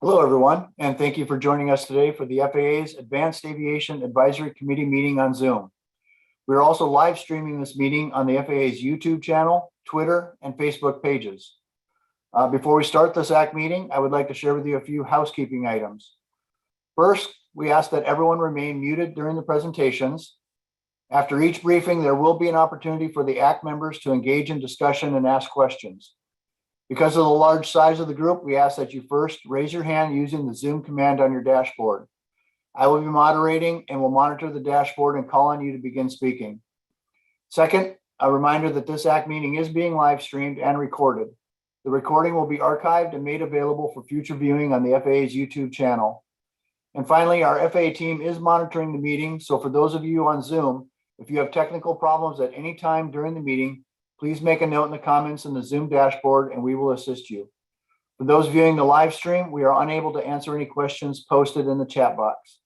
Hello, everyone, and thank you for joining us today for the FAA's Advanced Aviation Advisory Committee meeting on Zoom. We're also live streaming this meeting on the FAA's YouTube channel, Twitter, and Facebook pages. Before we start this ACT meeting, I would like to share with you a few housekeeping items. First, we ask that everyone remain muted during the presentations. After each briefing, there will be an opportunity for the ACT members to engage in discussion and ask questions. Because of the large size of the group, we ask that you first raise your hand using the Zoom command on your dashboard. I will be moderating and will monitor the dashboard and call on you to begin speaking. Second, a reminder that this ACT meeting is being live streamed and recorded. The recording will be archived and made available for future viewing on the FAA's YouTube channel. And finally, our FAA team is monitoring the meeting. So for those of you on Zoom, if you have technical problems at any time during the meeting, please make a note in the comments in the Zoom dashboard and we will assist you. For those viewing the live stream, we are unable to answer any questions posted in the chat box.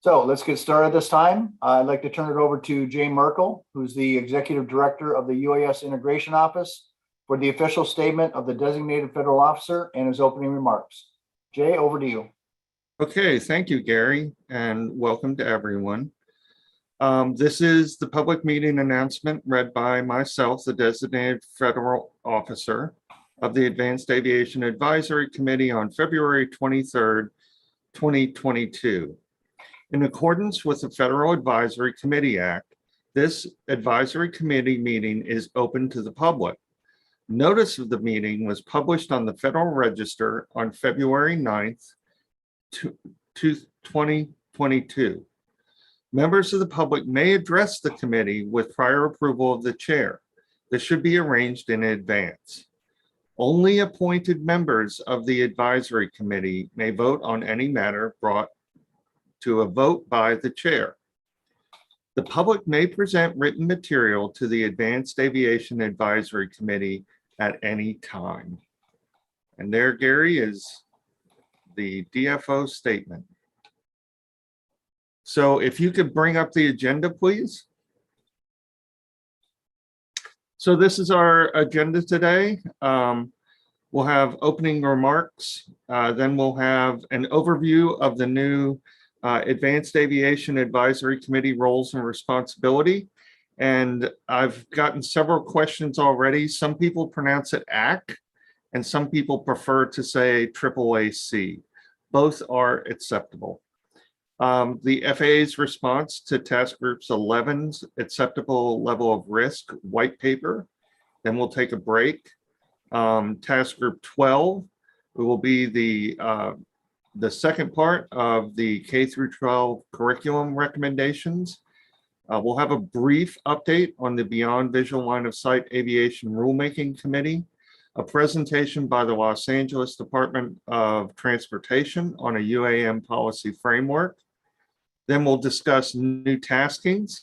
So let's get started this time. I'd like to turn it over to Jay Merkel, who's the Executive Director of the UAS Integration Office, for the official statement of the designated federal officer and his opening remarks. Jay, over to you. Okay, thank you, Gary, and welcome to everyone. This is the public meeting announcement read by myself, the designated federal officer of the Advanced Aviation Advisory Committee on February 23rd, 2022. In accordance with the Federal Advisory Committee Act, this advisory committee meeting is open to the public. Notice of the meeting was published on the Federal Register on February 9th, 2022. Members of the public may address the committee with prior approval of the chair. This should be arranged in advance. Only appointed members of the advisory committee may vote on any matter brought to a vote by the chair. The public may present written material to the Advanced Aviation Advisory Committee at any time. And there, Gary, is the DFO statement. So if you could bring up the agenda, please. So this is our agenda today. We'll have opening remarks. Then we'll have an overview of the new Advanced Aviation Advisory Committee roles and responsibility. And I've gotten several questions already. Some people pronounce it ACT, and some people prefer to say AAAC. Both are acceptable. The FAA's response to Task Groups 11's acceptable level of risk white paper. Then we'll take a break. Task Group 12 will be the second part of the K through 12 curriculum recommendations. We'll have a brief update on the Beyond Visual Line of Sight Aviation Rulemaking Committee, a presentation by the Los Angeles Department of Transportation on a UAM policy framework. Then we'll discuss new taskings.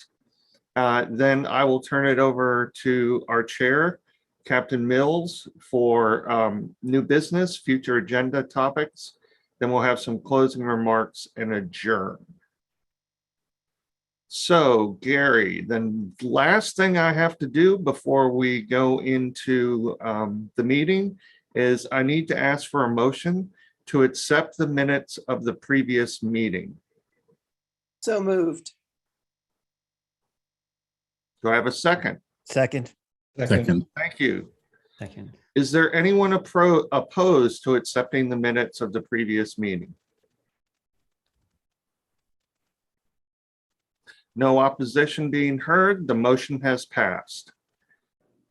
Then I will turn it over to our chair, Captain Mills, for new business, future agenda topics. Then we'll have some closing remarks and adjourn. So, Gary, the last thing I have to do before we go into the meeting is I need to ask for a motion to accept the minutes of the previous meeting. So moved. Do I have a second? Second. Second. Thank you. Second. Is there anyone opposed to accepting the minutes of the previous meeting? No opposition being heard, the motion has passed.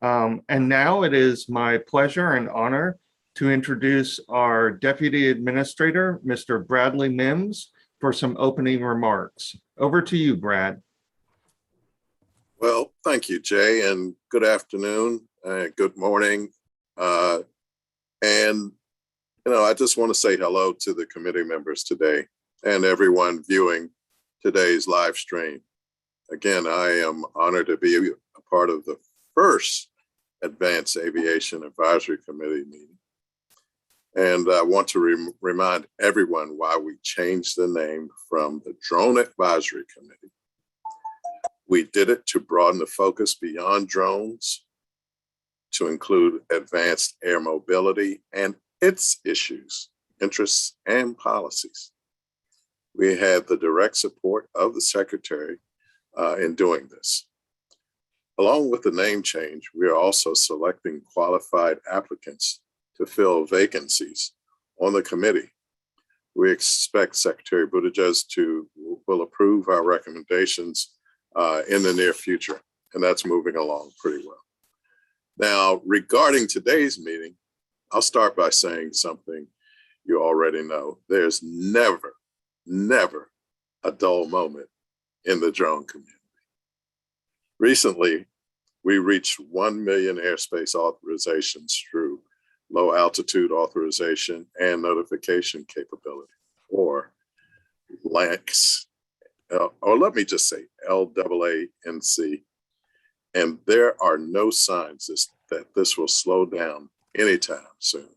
And now it is my pleasure and honor to introduce our Deputy Administrator, Mr. Bradley Mims, for some opening remarks. Over to you, Brad. Well, thank you, Jay, and good afternoon, good morning. And, I just want to say hello to the committee members today and everyone viewing today's live stream. Again, I am honored to be a part of the first Advanced Aviation Advisory Committee meeting. And I want to remind everyone why we changed the name from the Drone Advisory Committee. We did it to broaden the focus beyond drones to include advanced air mobility and its issues, interests, and policies. We had the direct support of the Secretary in doing this. Along with the name change, we are also selecting qualified applicants to fill vacancies on the committee. We expect Secretary Buttigieg will approve our recommendations in the near future, and that's moving along pretty well. Now, regarding today's meeting, I'll start by saying something you already know. There's never a dull moment in the drone community. Recently, we reached 1 million airspace authorizations through low altitude authorization and notification capability, or LANC, or let me just say LAANC. And there are no signs that this will slow down anytime soon.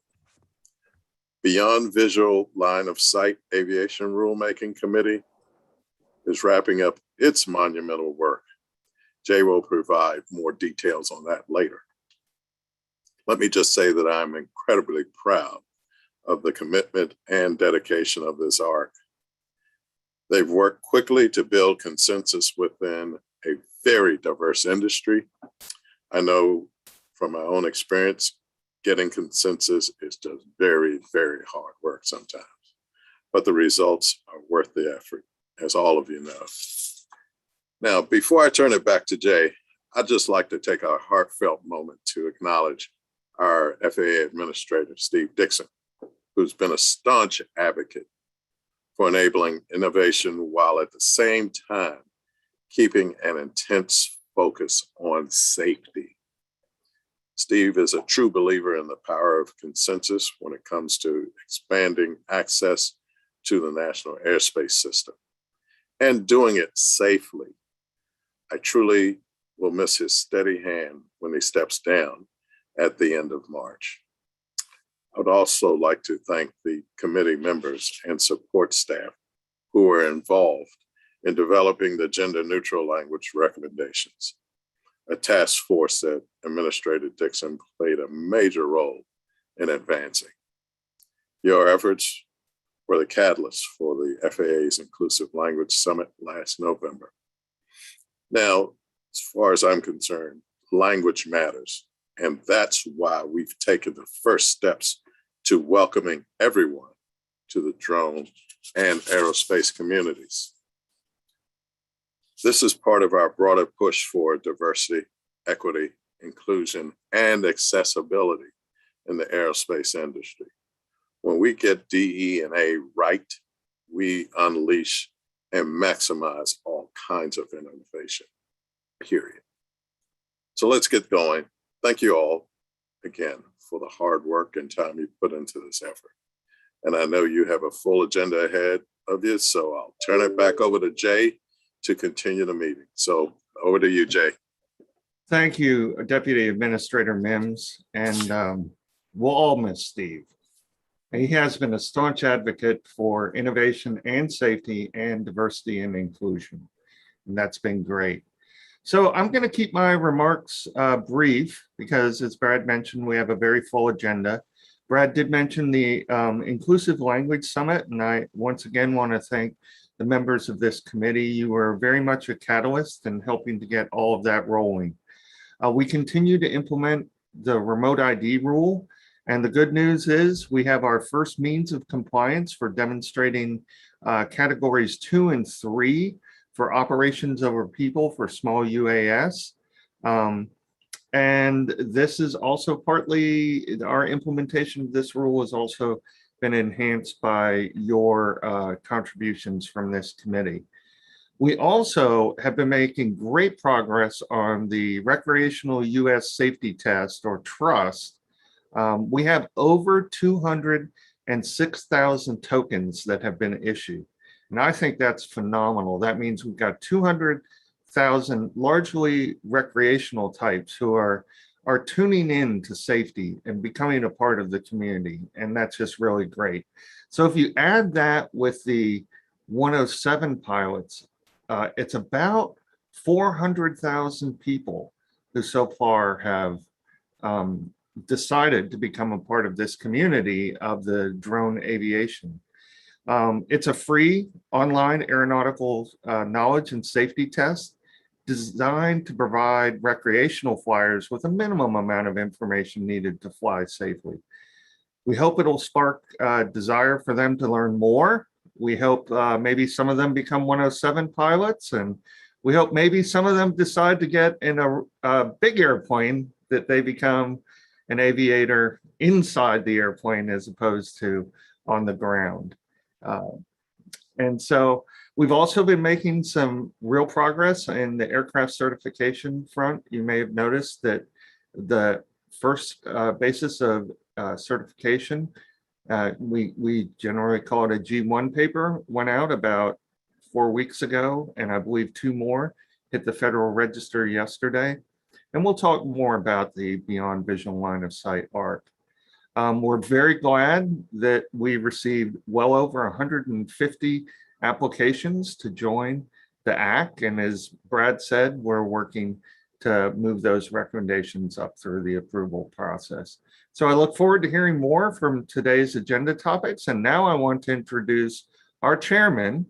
Beyond Visual Line of Sight Aviation Rulemaking Committee is wrapping up its monumental work. Jay will provide more details on that later. Let me just say that I'm incredibly proud of the commitment and dedication of this ARC. They've worked quickly to build consensus within a very diverse industry. I know from my own experience, getting consensus is just very hard work sometimes, but the results are worth the effort, as all of you know. Now, before I turn it back to Jay, I'd just like to take a heartfelt moment to acknowledge our FAA Administrator, Steve Dixon, who's been a staunch advocate for enabling innovation while at the same time keeping an intense focus on safety. Steve is a true believer in the power of consensus when it comes to expanding access to the national airspace system and doing it safely. I truly will miss his steady hand when he steps down at the end of March. I would also like to thank the committee members and support staff who were involved in developing the gender neutral language recommendations, a task force that Administrator Dixon played a major role in advancing. Your efforts were the catalyst for the FAA's Inclusive Language Summit last November. Now, as far as I'm concerned, language matters, and that's why we've taken the first steps to welcoming everyone to the drone and aerospace communities. This is part of our broader push for diversity, equity, inclusion, and accessibility in the aerospace industry. When we get DE&A right, we unleash and maximize all kinds of innovation, period. So let's get going. Thank you all again for the hard work and time you put into this effort. And I know you have a full agenda ahead of you, so I'll turn it back over to Jay to continue the meeting. So over to you, Jay. Thank you, Deputy Administrator Mims, and we'll all miss Steve. He has been a staunch advocate for innovation and safety and diversity and inclusion, and that's been great. So I'm going to keep my remarks brief because, as Brad mentioned, we have a very full agenda. Brad did mention the Inclusive Language Summit, and I once again want to thank the members of this committee. You were very much a catalyst in helping to get all of that rolling. We continue to implement the remote ID rule, and the good news is we have our first means of compliance for demonstrating categories 2 and 3 for operations over people for small UAS. And this is also partly, our implementation of this rule has also been enhanced by your contributions from this committee. We also have been making great progress on the Recreational U.S. Safety Test, or TRUST. We have over 206,000 tokens that have been issued. And I think that's phenomenal. That means we've got 200,000 largely recreational types who are tuning in to safety and becoming a part of the community. And that's just really great. So if you add that with the 107 pilots, it's about 400,000 people who so far have decided to become a part of this community of the drone aviation. It's a free online aeronautical knowledge and safety test designed to provide recreational flyers with a minimum amount of information needed to fly safely. We hope it'll spark desire for them to learn more. We hope maybe some of them become 107 pilots, and we hope maybe some of them decide to get in a big airplane, that they become an aviator inside the airplane as opposed to on the ground. And so we've also been making some real progress in the aircraft certification front. You may have noticed that the first basis of certification, we generally call it a G1 paper, went out about 4 weeks ago, and I believe 2 more hit the Federal Register yesterday. And we'll talk more about the Beyond Visual Line of Sight ARC. We're very glad that we received well over 150 applications to join the ACC. And as Brad said, we're working to move those recommendations up through the approval process. So I look forward to hearing more from today's agenda topics. And now I want to introduce our chairman,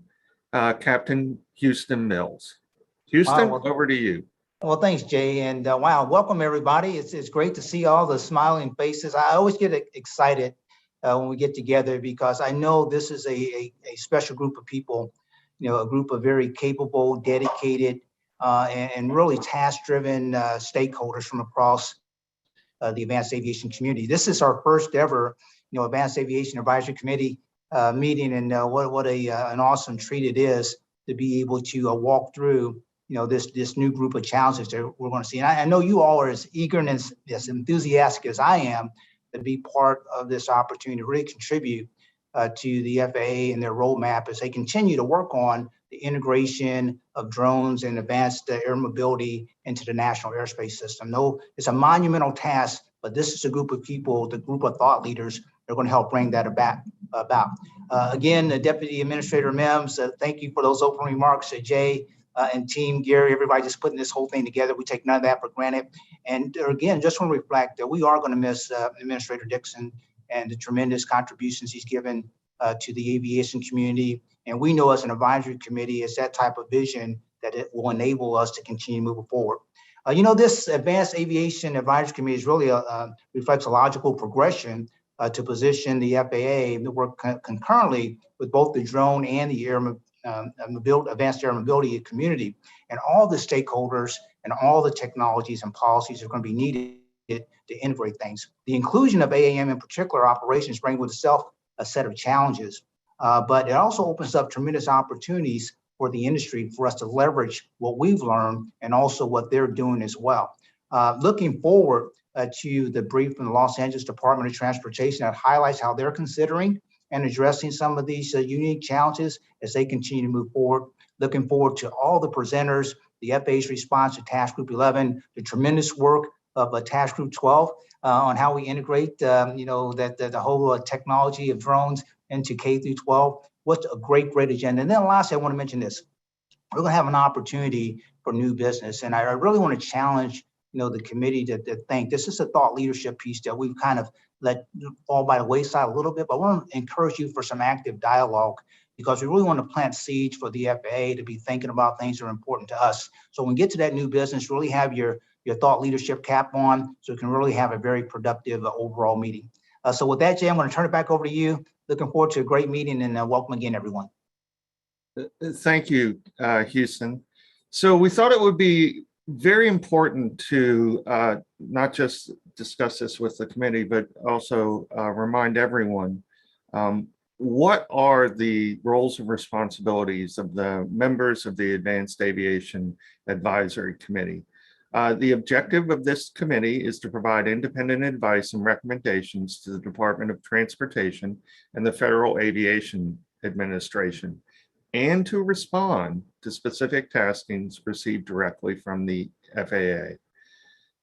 Captain Houston Mills. Houston, Wow. over to you. Well, thanks, Jay. And wow, welcome everybody. It's great to see all the smiling faces. I always get excited when we get together, because I know this is a special group of people, a group of very capable, dedicated, and really task-driven stakeholders from across the advanced aviation community. This is our first ever, Advanced Aviation Advisory Committee meeting, and what an awesome treat it is to be able to walk through this new group of challenges that we're going to see. And I know you all are as eager and as enthusiastic as I am to be part of this opportunity to really contribute to the FAA and their roadmap as they continue to work on the integration of drones and advanced air mobility into the national airspace system. No, it's a monumental task, but this is a group of people, the group of thought leaders that are going to help bring that about. Again, Deputy Administrator Mims, thank you for those opening remarks, Jay. And team Gary, everybody just putting this whole thing together. We take none of that for granted. And again, just want to reflect that we are going to miss Administrator Dixon and the tremendous contributions he's given to the aviation community. And we know as an advisory committee, it's that type of vision that it will enable us to continue moving forward. This Advanced Aviation Advisory Committee is really reflects a logical progression to position the FAA to work concurrently with both the drone and the advanced air mobility community, and all the stakeholders and all the technologies and policies are going to be needed to integrate things. The inclusion of AAM in particular operations brings with itself a set of challenges, but it also opens up tremendous opportunities for the industry for us to leverage what we've learned and also what they're doing as well. Looking forward to the brief from the Los Angeles Department of Transportation that highlights how they're considering and addressing some of these unique challenges as they continue to move forward. Looking forward to all the presenters, the FAA's response to Task Group 11, the tremendous work of Task Group 12 on how we integrate, the whole technology of drones into K through 12. What's a great agenda. And then lastly, I want to mention this. We're going to have an opportunity for new business. And I really want to challenge, the committee to think this is a thought leadership piece that we've kind of let fall by the wayside a little bit, but I want to encourage you for some active dialogue, because we really want to plant seeds for the FAA to be thinking about things that are important to us. So when we get to that new business, really have your thought leadership cap on so we can really have a very productive overall meeting. So with that, Jay, I'm going to turn it back over to you. Looking forward to a great meeting, and welcome again, everyone. Thank you, Houston. So we thought it would be very important to not just discuss this with the committee, but also remind everyone what are the roles and responsibilities of the members of the Advanced Aviation Advisory Committee. The objective of this committee is to provide independent advice and recommendations to the Department of Transportation and the Federal Aviation Administration, and to respond to specific taskings received directly from the FAA.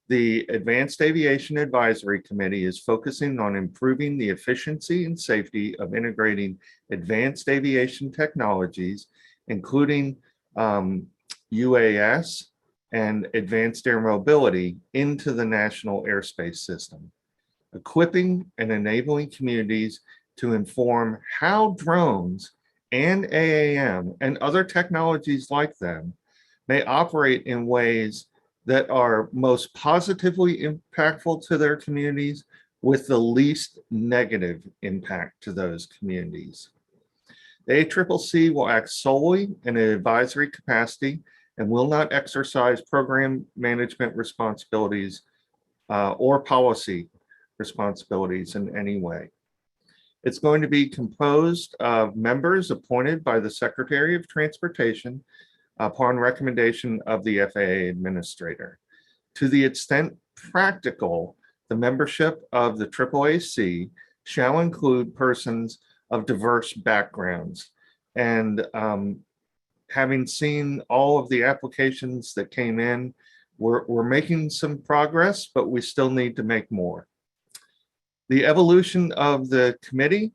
The Advanced Aviation Advisory Committee is focusing on improving the efficiency and safety of integrating advanced aviation technologies, including UAS and advanced air mobility, into the national airspace system. equipping and enabling communities to inform how drones and AAM and other technologies like them may operate in ways that are most positively impactful to their communities with the least negative impact to those communities. The ACCC will act solely in an advisory capacity and will not exercise program management responsibilities or policy responsibilities in any way. It's going to be composed of members appointed by the Secretary of Transportation upon recommendation of the FAA administrator. To the extent practical, the membership of the AAAC shall include persons of diverse backgrounds. And having seen all of the applications that came in, we're making some progress, but we still need to make more. The evolution of the committee,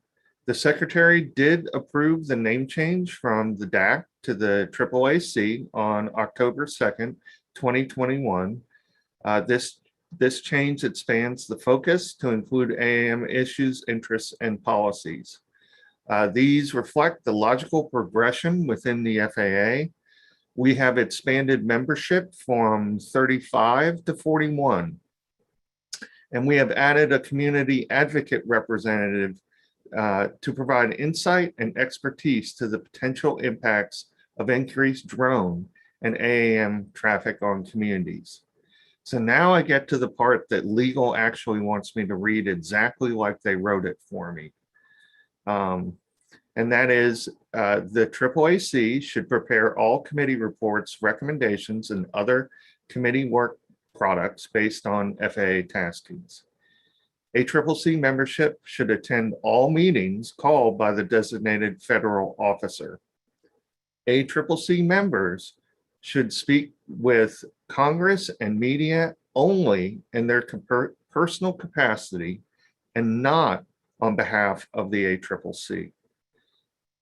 the secretary did approve the name change from the DAC to the AAAC on October 2nd, 2021. This change expands the focus to include AAM issues, interests, and policies. These reflect the logical progression within the FAA. We have expanded membership from 35 to 41. And we have added a community advocate representative to provide insight and expertise to the potential impacts of increased drone and AAM traffic on communities. So now I get to the part that legal actually wants me to read exactly like they wrote it for me. And that is the AAAC should prepare all committee reports, recommendations, and other committee work products based on FAA taskings. ACCC membership should attend all meetings called by the designated federal officer. ACCC members should speak with Congress and media only in their personal capacity and not on behalf of the ACCC.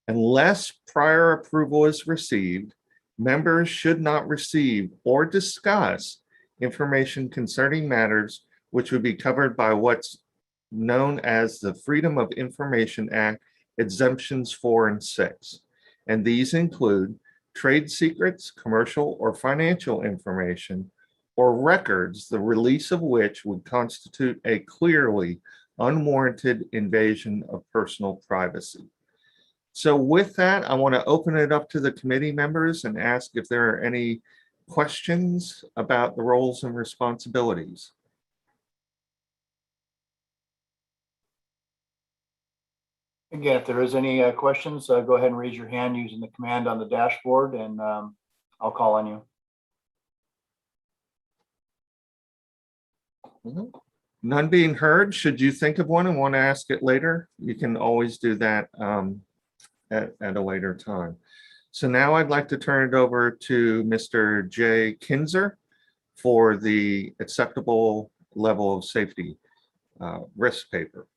Unless prior approval is received, members should not receive or discuss information concerning matters which would be covered by what's known as the Freedom of Information Act exemptions 4 and 6. And these include trade secrets, commercial or financial information, or records, the release of which would constitute a clearly unwarranted invasion of personal privacy. So with that, I want to open it up to the committee members and ask if there are any questions about the roles and responsibilities. Again, if there is any questions, go ahead and raise your hand using the command on the dashboard, and I'll call on you. None being heard. Should you think of one and want to ask it later, you can always do that at a later time. So now I'd like to turn it over to Mr. Jay Kinzer for the acceptable level of safety risk paper.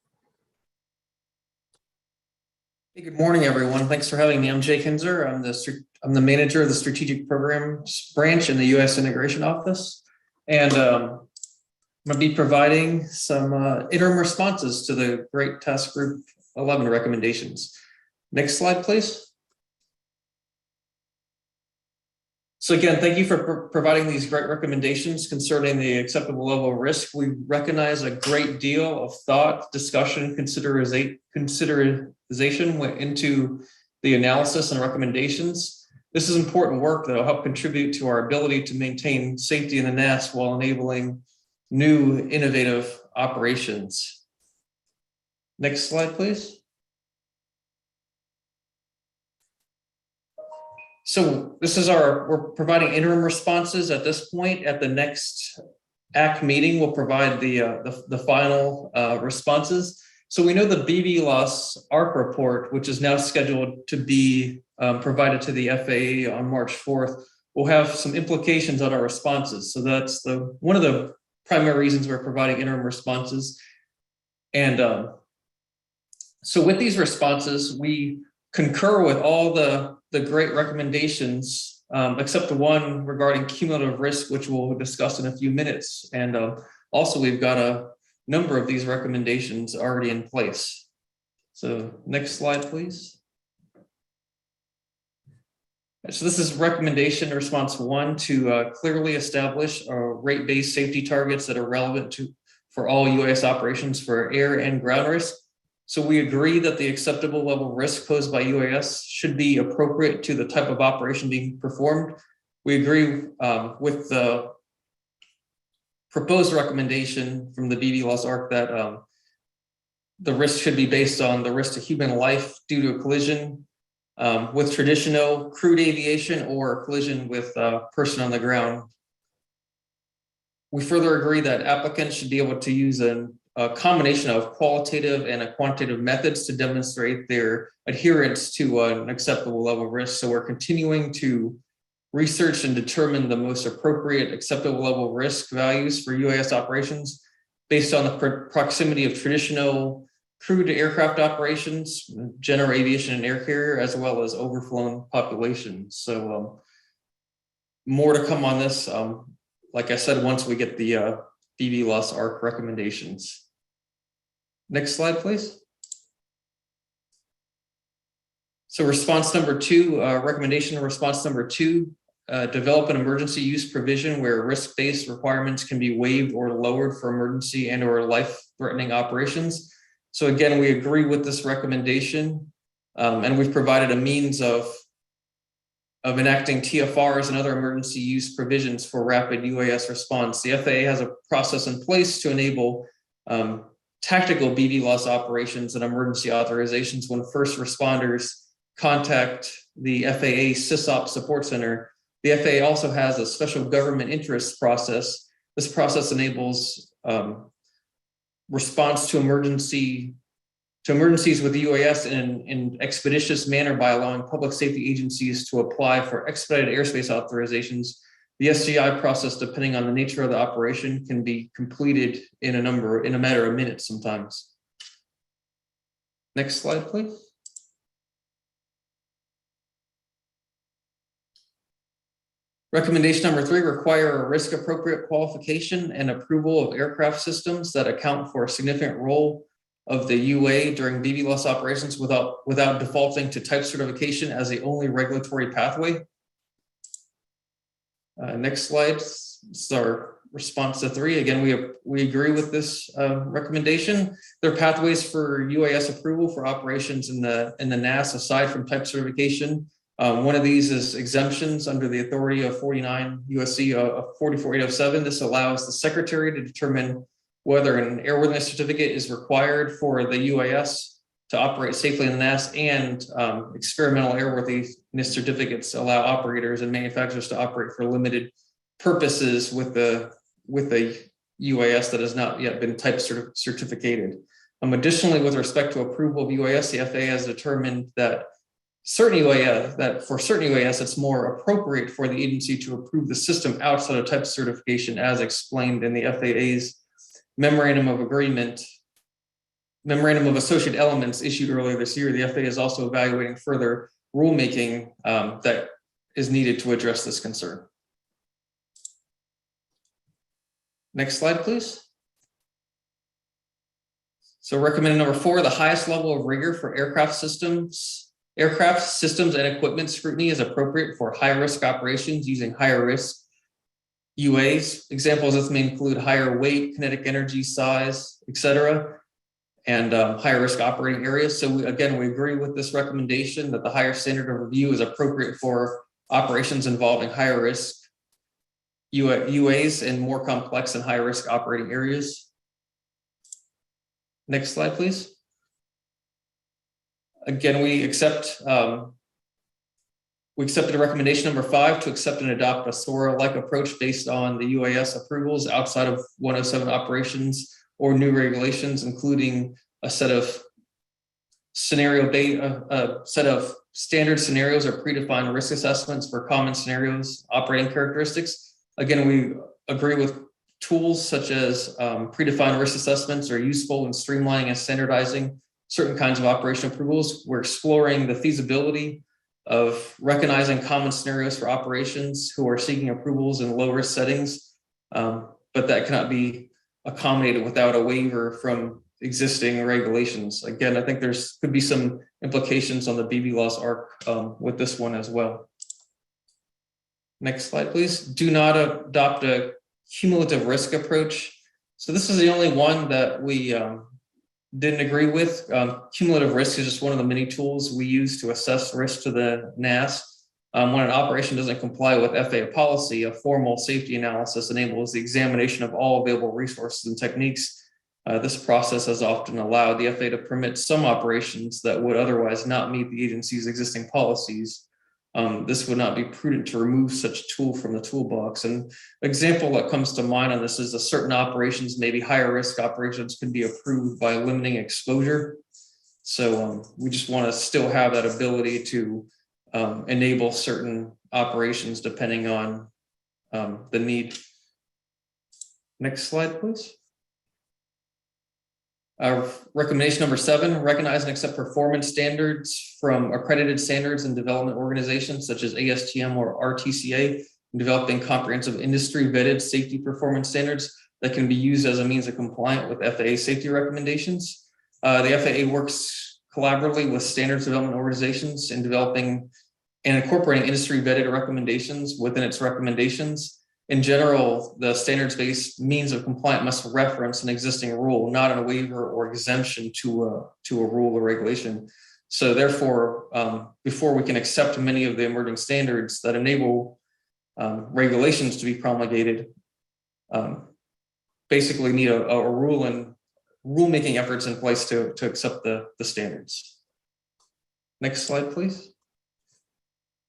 Hey, good morning, everyone. Thanks for having me. I'm Jay Kinzer. I'm the manager of the Strategic Programs Branch in the U.S. Integration Office, and I'm going to be providing some interim responses to the Great Task Group 11 recommendations. Next slide, please. So again, thank you for providing these great recommendations concerning the acceptable level of risk. We recognize a great deal of thought, discussion, consideration went into the analysis and recommendations. This is important work that will help contribute to our ability to maintain safety in the nest while enabling new innovative operations. Next slide, please. So this is we're providing interim responses at this point. At the next ACT meeting, we'll provide the final responses. So we know the BVLOS ARC report, which is now scheduled to be provided to the FAA on March 4th, will have some implications on our responses. So that's one of the primary reasons we're providing interim responses. And so with these responses, we concur with all the great recommendations, except the one regarding cumulative risk, which we'll discuss in a few minutes. And also we've got number of these recommendations already in place. So next slide, please. So this is recommendation response 1 to clearly establish rate-based safety targets that are relevant for all UAS operations for air and ground risk. So we agree that the acceptable level of risk posed by UAS should be appropriate to the type of operation being performed. We agree with the proposed recommendation from the BVLOS ARC that the risk should be based on the risk to human life due to a collision with traditional crewed aviation or a collision with a person on the ground. We further agree that applicants should be able to use a combination of qualitative and quantitative methods to demonstrate their adherence to an acceptable level of risk. So we're continuing to research and determine the most appropriate acceptable level of risk values for UAS operations based on the proximity of traditional crewed aircraft operations, general aviation and air carrier, as well as overflown populations. So more to come on this. Like I said, once we get the BVLOS ARC recommendations. Next slide, please. So response number 2, recommendation response number 2, develop an emergency use provision where risk-based requirements can be waived or lowered for emergency and or life-threatening operations. So again, we agree with this recommendation, and we've provided a means of enacting TFRs and other emergency use provisions for rapid UAS response. The FAA has a process in place to enable tactical BVLOS operations and emergency authorizations when first responders contact the FAA SysOps Support Center. The FAA also has a special government interest process. This process enables response to emergencies with the UAS in an expeditious manner by allowing public safety agencies to apply for expedited airspace authorizations. The SGI process, depending on the nature of the operation, can be completed in a matter of minutes sometimes. Next slide, please. Recommendation number 3, require a risk-appropriate qualification and approval of aircraft systems that account for a significant role of the UA during BVLOS operations without defaulting to type certification as the only regulatory pathway. Next slide. This is our response to 3. Again, we agree with this recommendation. There are pathways for UAS approval for operations in the NAS aside from type certification. One of these is exemptions under the authority of 49 USC 44807. This allows the secretary to determine whether an airworthiness certificate is required for the UAS to operate safely in the NAS, and experimental airworthiness certificates allow operators and manufacturers to operate for limited purposes with the UAS that has not yet been type certificated. Additionally, with respect to approval of UAS, the FAA has determined that for certain UAS, it's more appropriate for the agency to approve the system outside of type certification, as explained in the FAA's Memorandum of Associate Elements issued earlier this year. The FAA is also evaluating further rulemaking that is needed to address this concern. Next slide, please. So recommended number 4, the highest level of rigor for aircraft systems and equipment scrutiny is appropriate for high-risk operations using higher risk UAs. Examples of this may include higher weight, kinetic energy, size, etc., and higher risk operating areas. So we agree with this recommendation that the higher standard of review is appropriate for operations involving higher risk UAs and more complex and higher risk operating areas. Next slide, please. Again, we accepted recommendation number 5 to accept and adopt a SORA-like approach based on the UAS approvals outside of 107 operations or new regulations, including a set of standard scenarios or predefined risk assessments for common scenarios, operating characteristics. Again, we agree with tools such as predefined risk assessments are useful in streamlining and standardizing certain kinds of operational approvals. We're exploring the feasibility of recognizing common scenarios for operations who are seeking approvals in low risk settings, but that cannot be accommodated without a waiver from existing regulations. Again, I think there's could be some implications on the BVLOS ARC with this one as well. Next slide, please. Do not adopt a cumulative risk approach. So this is the only one that we didn't agree with. Cumulative risk is just one of the many tools we use to assess risk to the NAS. When an operation doesn't comply with FAA policy, a formal safety analysis enables the examination of all available resources and techniques. This process has often allowed the FAA to permit some operations that would otherwise not meet the agency's existing policies. This would not be prudent to remove such tool from the toolbox. And an example that comes to mind on this is that certain operations, maybe higher risk operations, could be approved by limiting exposure. So we just want to still have that ability to enable certain operations depending on the need. Next slide, please. Recommendation number 7, recognize and accept performance standards from accredited standards and development organizations such as ASTM or RTCA, in developing comprehensive industry vetted safety performance standards that can be used as a means of compliant with FAA safety recommendations. The FAA works collaboratively with standards development organizations in developing and incorporating industry vetted recommendations within its recommendations. In general, the standards-based means of compliance must reference an existing rule, not a waiver or exemption to a rule or regulation. So therefore, before we can accept many of the emerging standards that enable regulations to be promulgated, basically need a rule and rulemaking efforts in place to accept the standards. Next slide, please.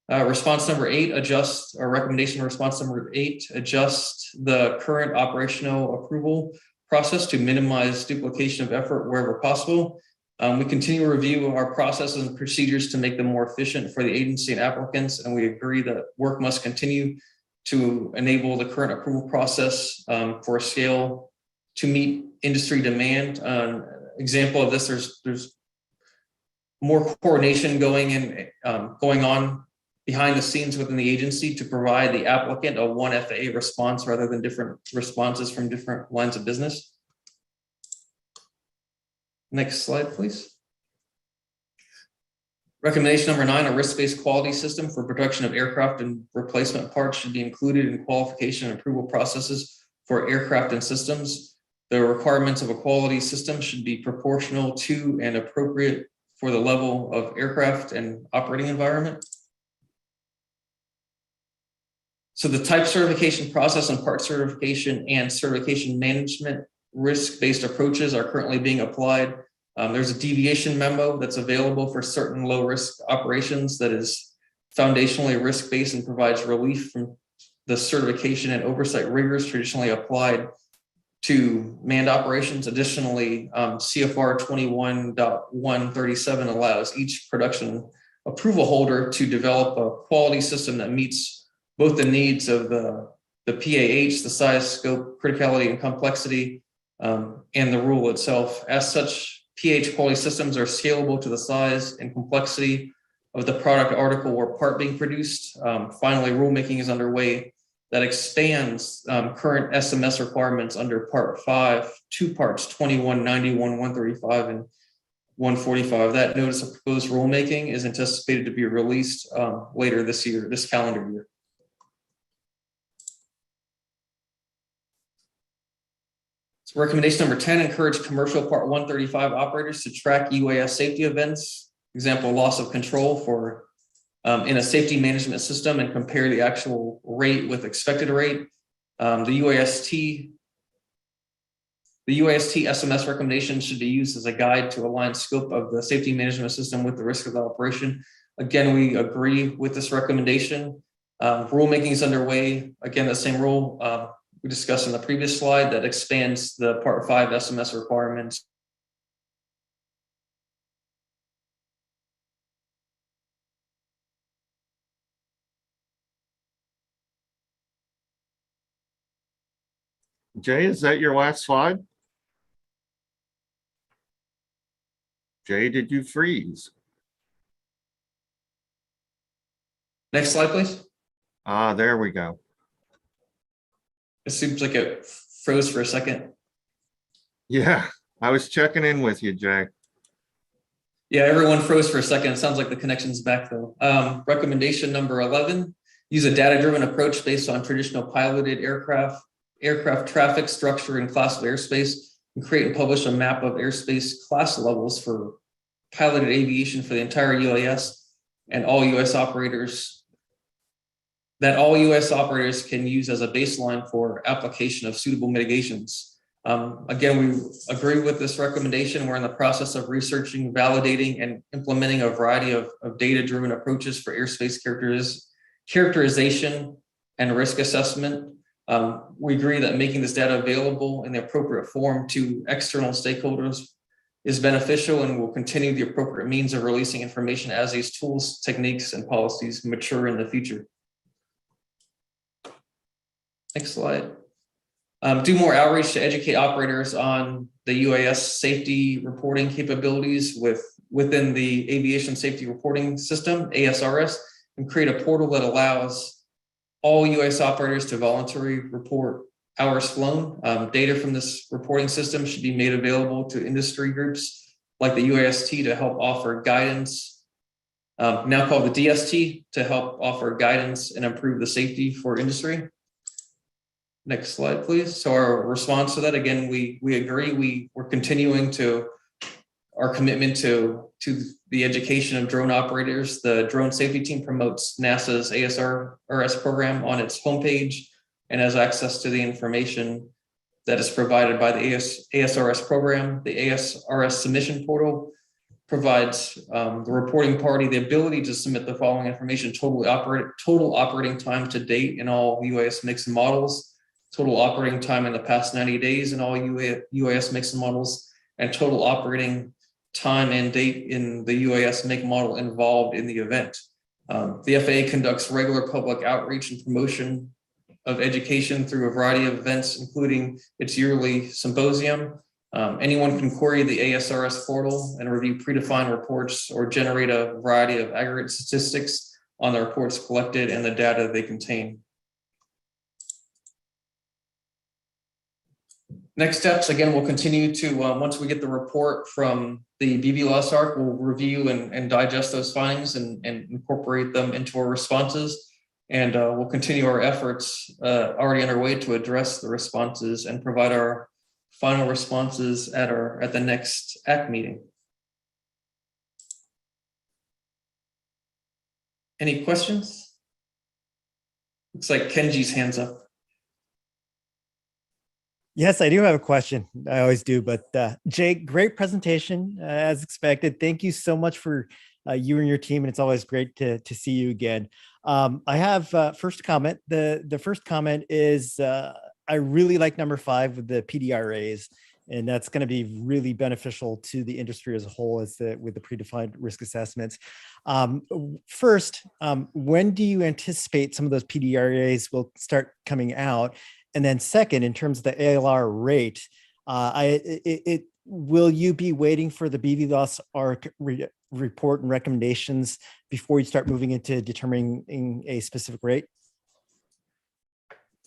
Response number 8, adjust, or recommendation response number 8, adjust the current operational approval process to minimize duplication of effort wherever possible. We continue to review our processes and procedures to make them more efficient for the agency and applicants, and we agree that work must continue to enable the current approval process for a scale to meet industry demand. Example of this, there's more coordination going on behind the scenes within the agency to provide the applicant a one FAA response rather than different responses from different lines of business. Next slide, please. Recommendation number 9, a risk-based quality system for production of aircraft and replacement parts should be included in qualification and approval processes for aircraft and systems. The requirements of a quality system should be proportional to and appropriate for the level of aircraft and operating environment. So the type certification process and part certification and certification management risk-based approaches are currently being applied. There's a deviation memo that's available for certain low-risk operations that is foundationally risk-based and provides relief from the certification and oversight rigors traditionally applied to manned operations. Additionally, CFR 21.137 allows each production approval holder to develop a quality system that meets both the needs of the PAH, the size, scope, criticality, and complexity, and the rule itself. As such, PAH quality systems are scalable to the size and complexity of the product, article, or part being produced. Finally, rulemaking is underway that expands current SMS requirements under Part 5 to Parts 21, 91, 135, and 145. That notice of proposed rulemaking is anticipated to be released later this year, this calendar year. Recommendation number 10, encourage commercial Part 135 operators to track UAS safety events, example, loss of control for in a safety management system and compare the actual rate with expected rate. The UAST SMS recommendation should be used as a guide to align scope of the safety management system with the risk of the operation. Again, we agree with this recommendation. Rulemaking is underway. Again, the same rule we discussed in the previous slide that expands the Part 5 SMS requirements. Jay, is that your last slide? Jay, did you freeze? Next slide, please. Ah, there we go. It seems like it froze for a second. Yeah, I was checking in with you, Jay. Yeah, everyone froze for a second. It sounds like the connection's back though. Recommendation number 11, use a data-driven approach based on traditional piloted aircraft traffic structure and class of airspace, and create and publish a map of airspace class levels for piloted aviation for the entire UAS and all US operators can use as a baseline for application of suitable mitigations. Again, we agree with this recommendation. We're in the process of researching, validating, and implementing a variety of data-driven approaches for airspace characterization and risk assessment. We agree that making this data available in the appropriate form to external stakeholders is beneficial, and will continue the appropriate means of releasing information as these tools, techniques, and policies mature in the future. Next slide. Do more outreach to educate operators on the UAS safety reporting capabilities within the Aviation Safety Reporting System, ASRS, and create a portal that allows all UAS operators to voluntarily report hours flown. Data from this reporting system should be made available to industry groups like the UAST to help offer guidance, now called the DST, to help offer guidance and improve the safety for industry. Next slide, please. So our response to that, again, we agree. We're continuing our commitment to the education of drone operators. The drone safety team promotes NASA's ASRS program on its homepage and has access to the information that is provided by the ASRS program. The ASRS submission portal provides the reporting party the ability to submit the following information: total operating time to date in all UAS makes and models, total operating time in the past 90 days in all UAS makes and models, and total operating time and date in the UAS make model involved in the event. The FAA conducts regular public outreach and promotion of education through a variety of events, including its yearly symposium. Anyone can query the ASRS portal and review predefined reports or generate a variety of aggregate statistics on the reports collected and the data they contain. Next steps, again, we'll continue to, once we get the report from the BVLOS ARC, we'll review and digest those findings and incorporate them into our responses. And we'll continue our efforts already underway to address the responses and provide our final responses at the next ACT meeting. Any questions? Looks like Kenji's hand's up. Yes, I do have a question. I always do, but Jay, great presentation as expected. Thank you so much for you and your team, and it's always great to see you again. I have first comment. The first comment is I really like number 5 with the PDRAs, and that's going to be really beneficial to the industry as a whole with the predefined risk assessments. First, when do you anticipate some of those PDRAs will start coming out? And then second, in terms of the ALR rate, will you be waiting for the BVLOS ARC report and recommendations before you start moving into determining a specific rate?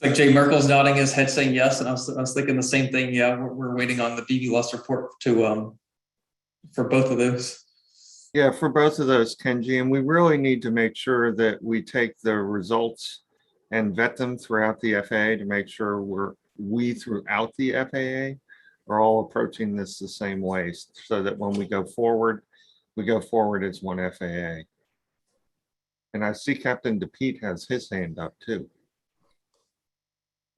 Like Jay Merkel's nodding his head saying yes, and I was thinking the same thing. Yeah, we're waiting on the BVLOS report for both of those. Yeah, for both of those, Kenji, and we really need to make sure that we take the results and vet them throughout the FAA to make sure we throughout the FAA are all approaching this the same way, so that when we go forward as one FAA. And I see Captain DePete has his hand up too.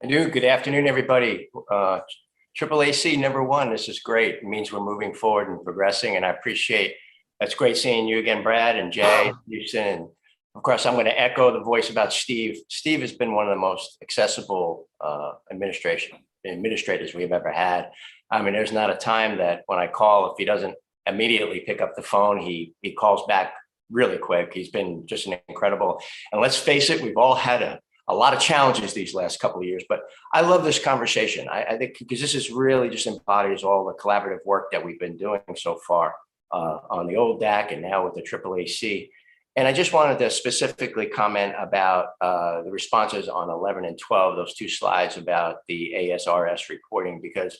I do. Good afternoon, everybody. AAAC #1, this is great. It means we're moving forward and progressing, and I appreciate, that's great seeing you again, Brad and Jay, Houston. And of course, I'm going to echo the voice about Steve. Steve has been one of the most accessible administrators we've ever had. I mean, there's not a time that when I call, if he doesn't immediately pick up the phone, he calls back really quick. He's been just an incredible, and let's face it, we've all had a lot of challenges these last couple of years, but I love this conversation. I think because this is really just embodies all the collaborative work that we've been doing so far on the old DAC and now with the AAAC. And I just wanted to specifically comment about the responses on 11 and 12, those 2 slides about the ASRS reporting, because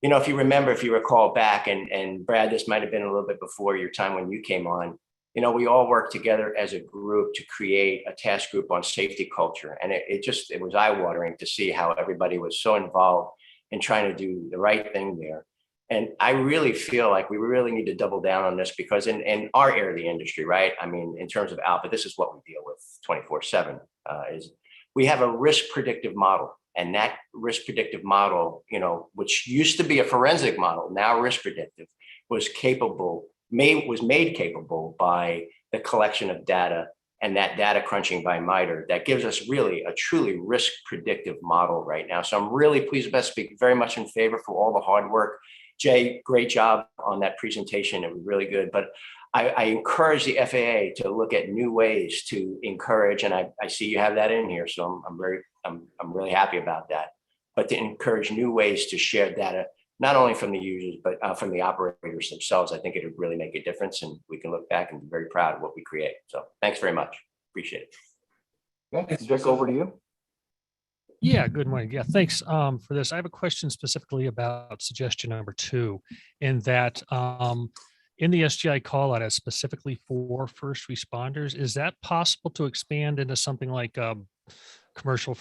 you know, if you recall back, and Brad, this might have been a little bit before your time when you came on, you know, we all worked together as a group to create a task group on safety culture. And it was eye-watering to see how everybody was so involved in trying to do the right thing there. And I really feel like we really need to double down on this, because in our area of the industry, right? I mean, in terms of Alpha, this is what we deal with 24/7, is we have a risk predictive model. And that risk predictive model, you know, which used to be a forensic model, now risk predictive, was made capable by the collection of data and that data crunching by MITRE that gives us really a truly risk predictive model right now. So I'm really pleased with that. Speak very much in favor for all the hard work. Jay, great job on that presentation. It was really good. But I encourage the FAA to look at new ways to encourage, and I see you have that in here, so I'm really happy about that. But to encourage new ways to share data, not only from the users, but from the operators themselves. I think it would really make a difference, and we can look back and be very proud of what we create. So thanks very much. Appreciate it. Okay, Jack, over to you. Yeah, good morning. Yeah, thanks for this. I have a question specifically about suggestion number 2, in that in the SGI call out as specifically for first responders, is that possible to expand into something like commercial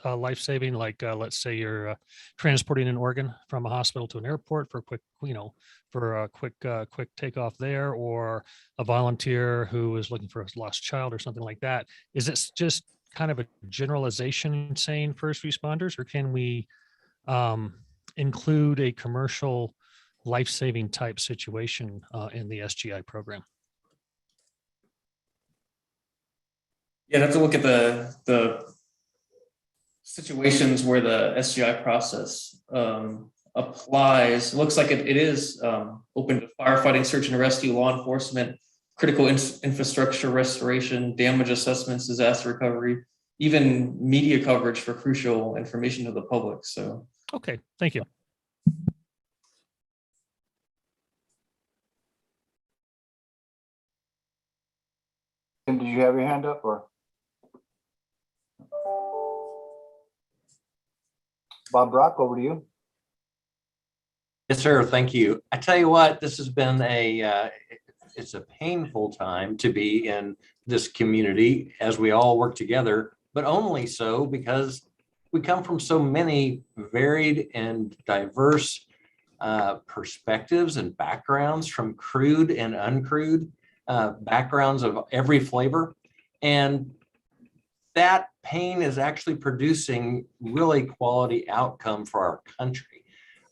life-saving, like let's say you're transporting an organ from a hospital to an airport for a quick, for a quick takeoff there, or a volunteer who is looking for a lost child or something like that. Is this just kind of a generalization saying first responders, or can we include a commercial life-saving type situation in the SGI program? Yeah, have to look at the situations where the SGI process applies. It looks like it is open to firefighting, search and rescue, law enforcement, critical infrastructure restoration, damage assessments, disaster recovery, even media coverage for crucial information to the public. So, okay, thank you. Tim, did you have your hand up, or? Bob Brock, over to you. Yes, sir. Thank you. I tell you what, this has been it's a painful time to be in this community as we all work together, but only so because we come from so many varied and diverse perspectives and backgrounds, from crewed and uncrewed backgrounds of every flavor. And that pain is actually producing really quality outcome for our country.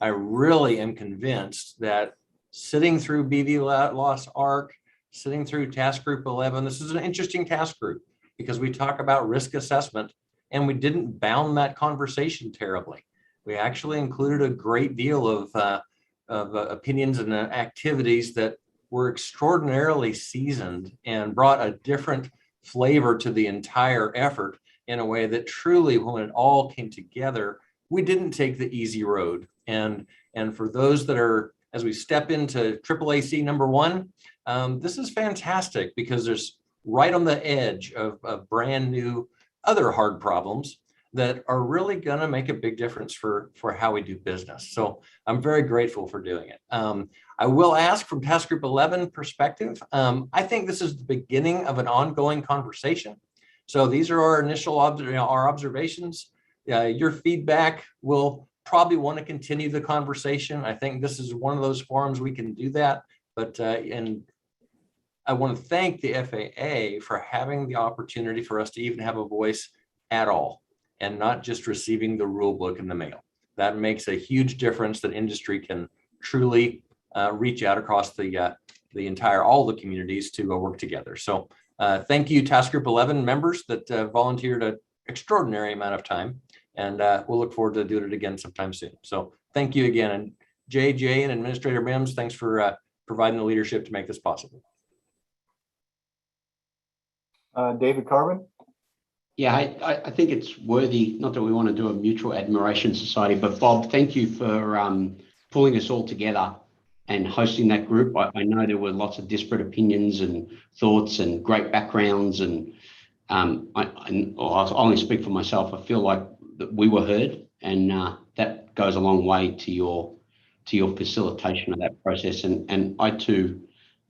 I really am convinced that sitting through BVLOS ARC, sitting through Task Group 11, this is an interesting task group because we talk about risk assessment, and we didn't bound that conversation terribly. We actually included a great deal of opinions and activities that were extraordinarily seasoned and brought a different flavor to the entire effort in a way that truly, when it all came together, we didn't take the easy road. And for those that are, as we step into AAAC number 1, this is fantastic because there's right on the edge of brand new other hard problems that are really going to make a big difference for how we do business. So I'm very grateful for doing it. I will ask from Task Group 11 perspective, I think this is the beginning of an ongoing conversation. So these are our initial our observations. Your feedback will probably want to continue the conversation. I think this is one of those forums we can do that. But and I want to thank the FAA for having the opportunity for us to even have a voice at all, and not just receiving the rule book in the mail. That makes a huge difference that industry can truly reach out across the entire, all the communities to work together. So thank you, Task Group 11 members that volunteered an extraordinary amount of time, and we'll look forward to doing it again sometime soon. So thank you again. And Jay and Administrator Mims, thanks for providing the leadership to make this possible. David Carbon. Yeah, I think it's worthy, not that we want to do a mutual admiration society, but Bob, thank you for pulling us all together and hosting that group. I know there were lots of disparate opinions and thoughts and great backgrounds, and I'll only speak for myself. I feel like that we were heard, and that goes a long way to your facilitation of that process. And I too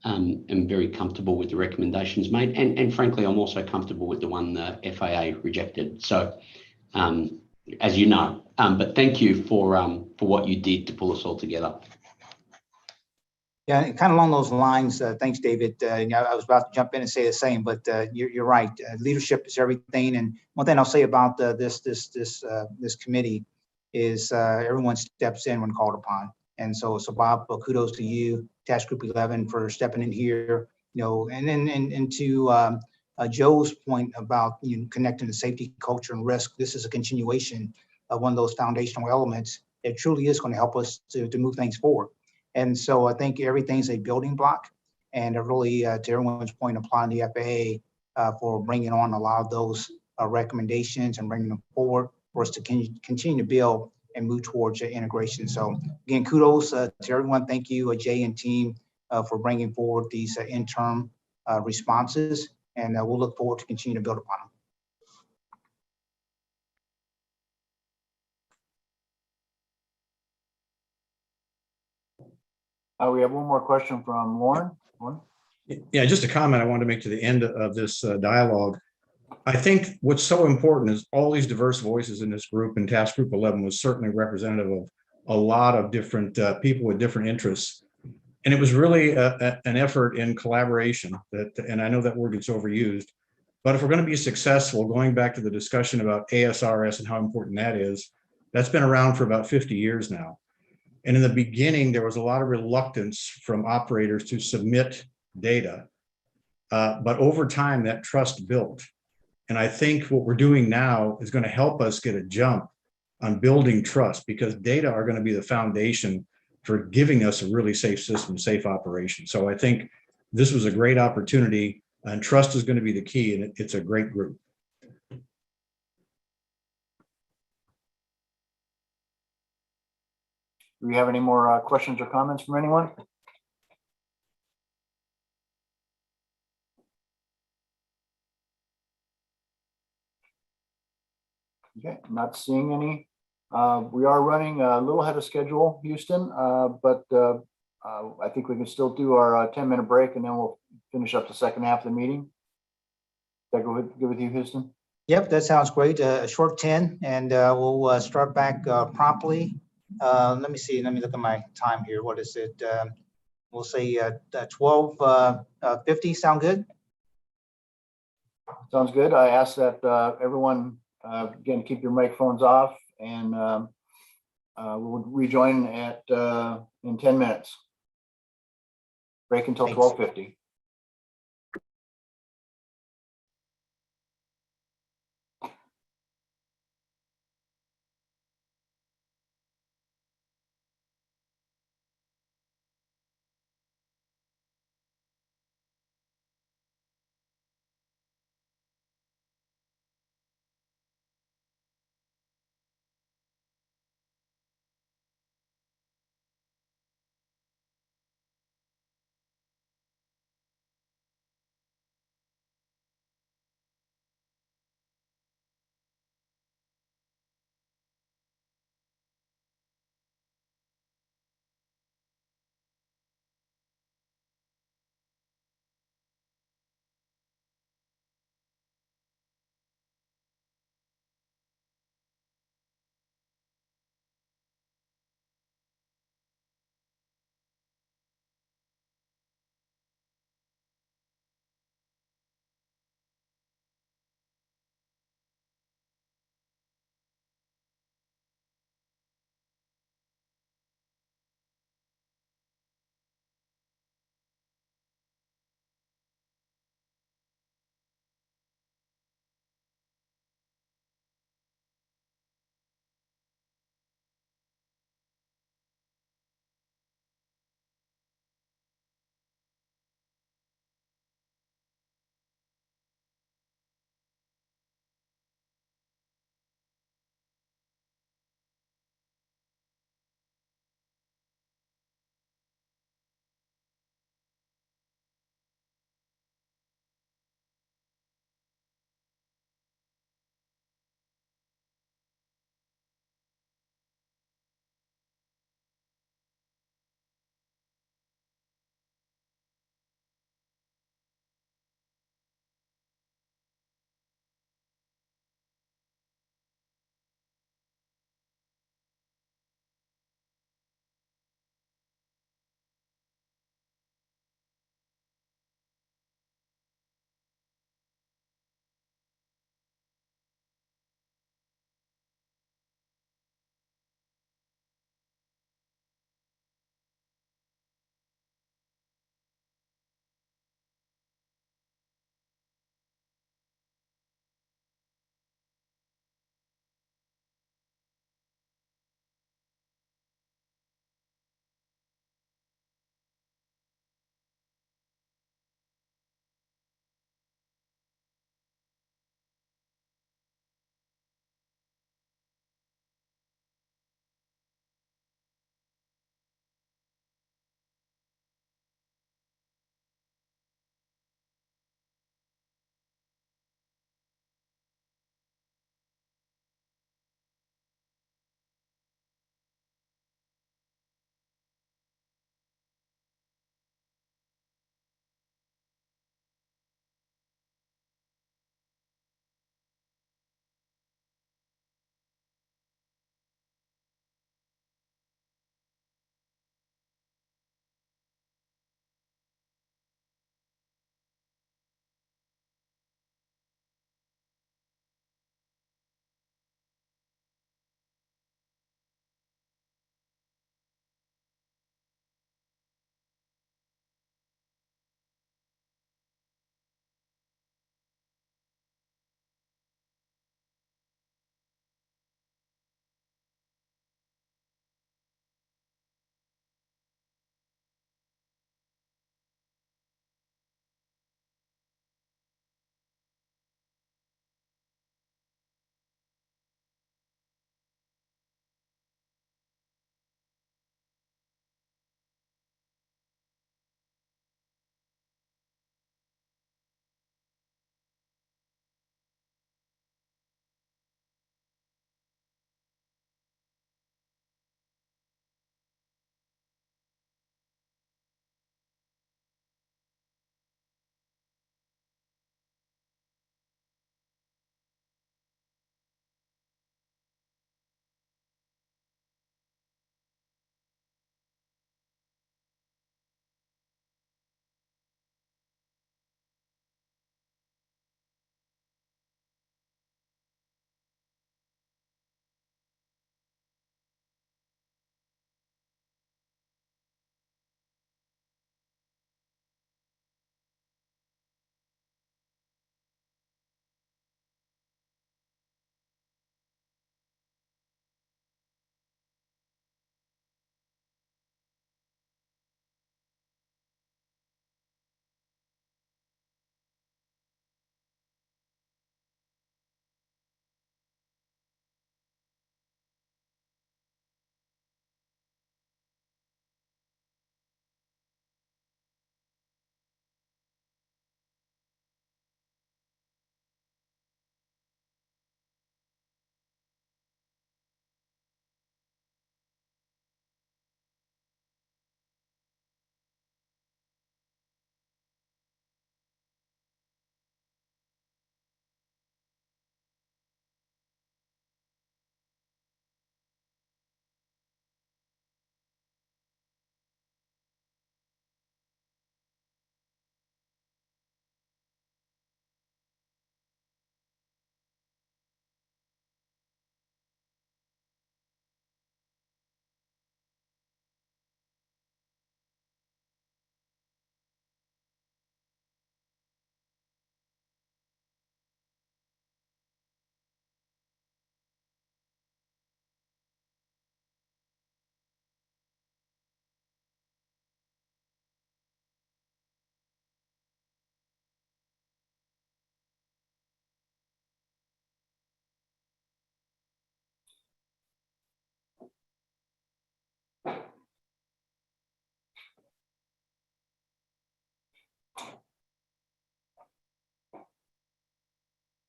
am very comfortable with the recommendations made. And frankly, I'm also comfortable with the one the FAA rejected. So as you know, but thank you for what you did to pull us all together. Yeah, kind of along those lines. Thanks, David. I was about to jump in and say the same, but you're right. Leadership is everything. And one thing I'll say about this committee is everyone steps in when called upon. And so Bob, kudos to you, Task Group 11, for stepping in here. And then to Joe's point about connecting the safety, culture, and risk. This is a continuation of one of those foundational elements that truly is going to help us to move things forward. And so I think everything's a building block, and really, to everyone's point, applying the FAA for bringing on a lot of those recommendations and bringing them forward for us to continue to build and move towards integration. So again, kudos to everyone. Thank you, Jay and team, for bringing forward these interim responses, and we'll look forward to continue to build upon them. We have one more question from Lauren. Lauren? Yeah, just a comment I wanted to make to the end of this dialogue. I think what's so important is all these diverse voices in this group, and Task Group 11 was certainly representative of a lot of different people with different interests. And it was really an effort in collaboration and I know that word gets overused, but if we're going to be successful, going back to the discussion about ASRS and how important that is, that's been around for about 50 years now. And in the beginning, there was a lot of reluctance from operators to submit data. But over time, that trust built. And I think what we're doing now is going to help us get a jump on building trust, because data are going to be the foundation for giving us a really safe system, safe operation. So I think this was a great opportunity, and trust is going to be the key, and it's a great group. Do we have any more questions or comments from anyone? Okay, I'm not seeing any. We are running a little ahead of schedule, Houston, but I think we can still do our 10-minute break, and then we'll finish up the second half of the meeting. Is that good with you, Houston? Yep, that sounds great. A short 10, and we'll start back promptly. Let me see. Let me look at my time here. What is it? We'll say 12:50. Sound good? Sounds good. I ask that everyone, again, keep your microphones off, and we'll rejoin at in 10 minutes. Break until 12:50.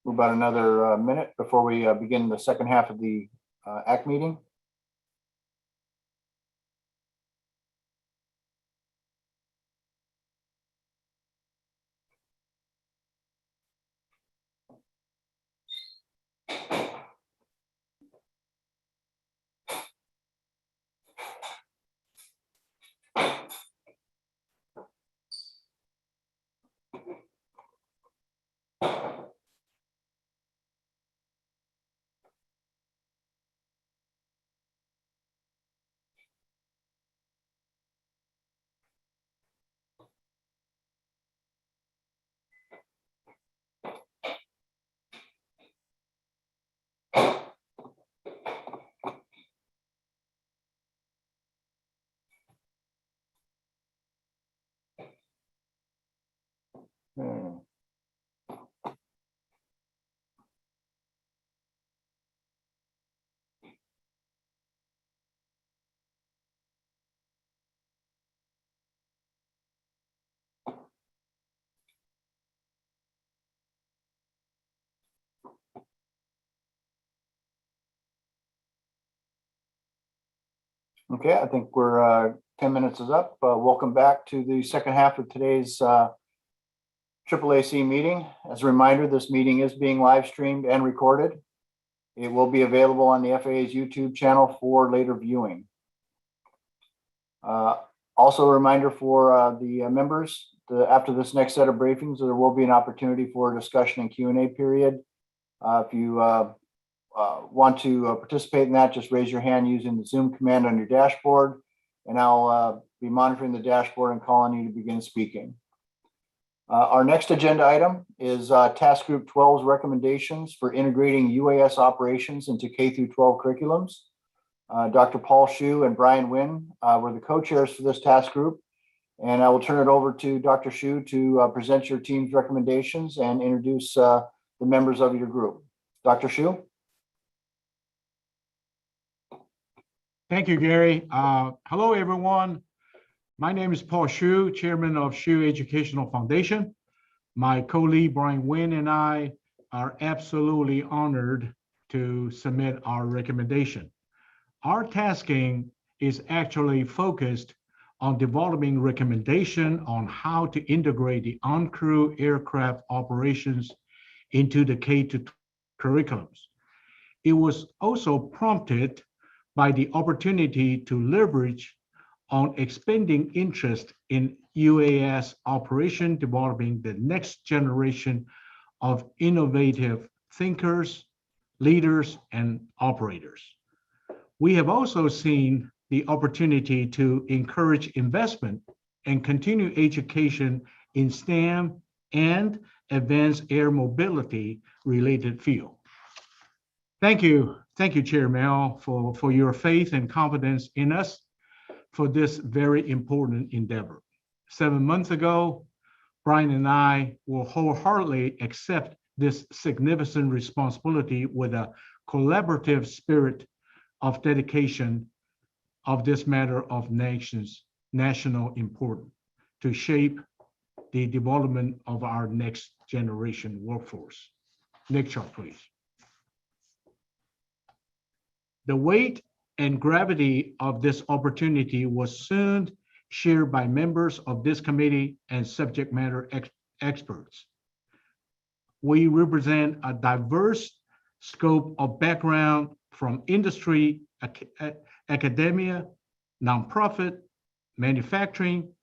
about another minute before we begin the second half of the ACT meeting. Hmm. Okay, I think we're 10 minutes is up. Welcome back to the second half of today's AAAC meeting. As a reminder, this meeting is being live streamed and recorded. It will be available on the FAA's YouTube channel for later viewing. Also a reminder for the members, after this next set of briefings, there will be an opportunity for a discussion and Q&A period. If you want to participate in that, just raise your hand using the Zoom command on your dashboard, and I'll be monitoring the dashboard and calling you to begin speaking. Our next agenda item is Task Group 12's recommendations for integrating UAS operations into K through 12 curriculums. Dr. Paul Hsu and Brian Wynn were the co-chairs for this task group, and I will turn it over to Dr. Hsu to present your team's recommendations and introduce the members of your group. Dr. Hsu? Thank you, Gary. Hello, everyone. My name is Paul Hsu, chairman of Hsu Educational Foundation. My colleague Brian Wynn and I are absolutely honored to submit our recommendation. Our tasking is actually focused on developing recommendation on how to integrate the on-crew aircraft operations into the K-12 curriculums. It was also prompted by the opportunity to leverage on expanding interest in UAS operation, developing the next generation of innovative thinkers, leaders, and operators. We have also seen the opportunity to encourage investment and continue education in STEM and advanced air mobility related field. Thank you, Chair Mel, for your faith and confidence in us for this very important endeavor. 7 months ago, Brian and I will wholeheartedly accept this significant responsibility with a collaborative spirit of dedication of this matter of national importance to shape the development of our next generation workforce. Next chart, please. The weight and gravity of this opportunity was soon shared by members of this committee and subject matter experts. We represent a diverse scope of background from industry, academia, nonprofit, manufacturing,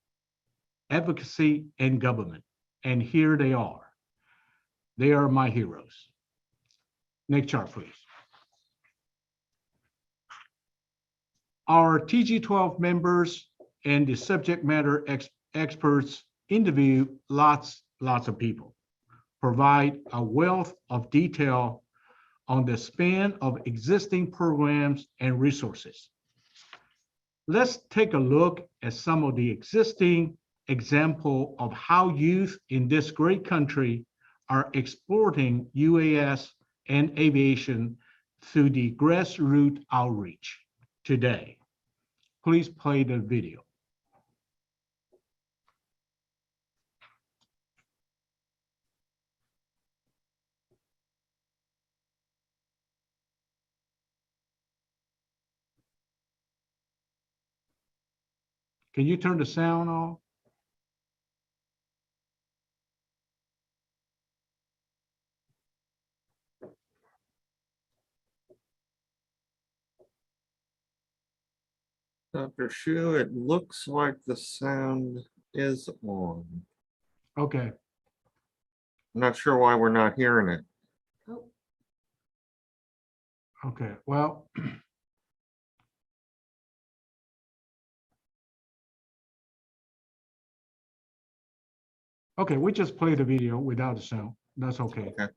advocacy, and government. And here they are. They are my heroes. Next chart, please. Our TG12 members and the subject matter experts interview lots of people, provide a wealth of detail on the span of existing programs and resources. Let's take a look at some of the existing example of how youth in this great country are exporting UAS and aviation through the grassroots outreach today. Please play the video. Can you turn the sound off? Dr. Shu, it looks like the sound is on. Okay. I'm not sure why we're not hearing it. Okay, well. Okay, we just play the video without the sound. That's okay. Okay.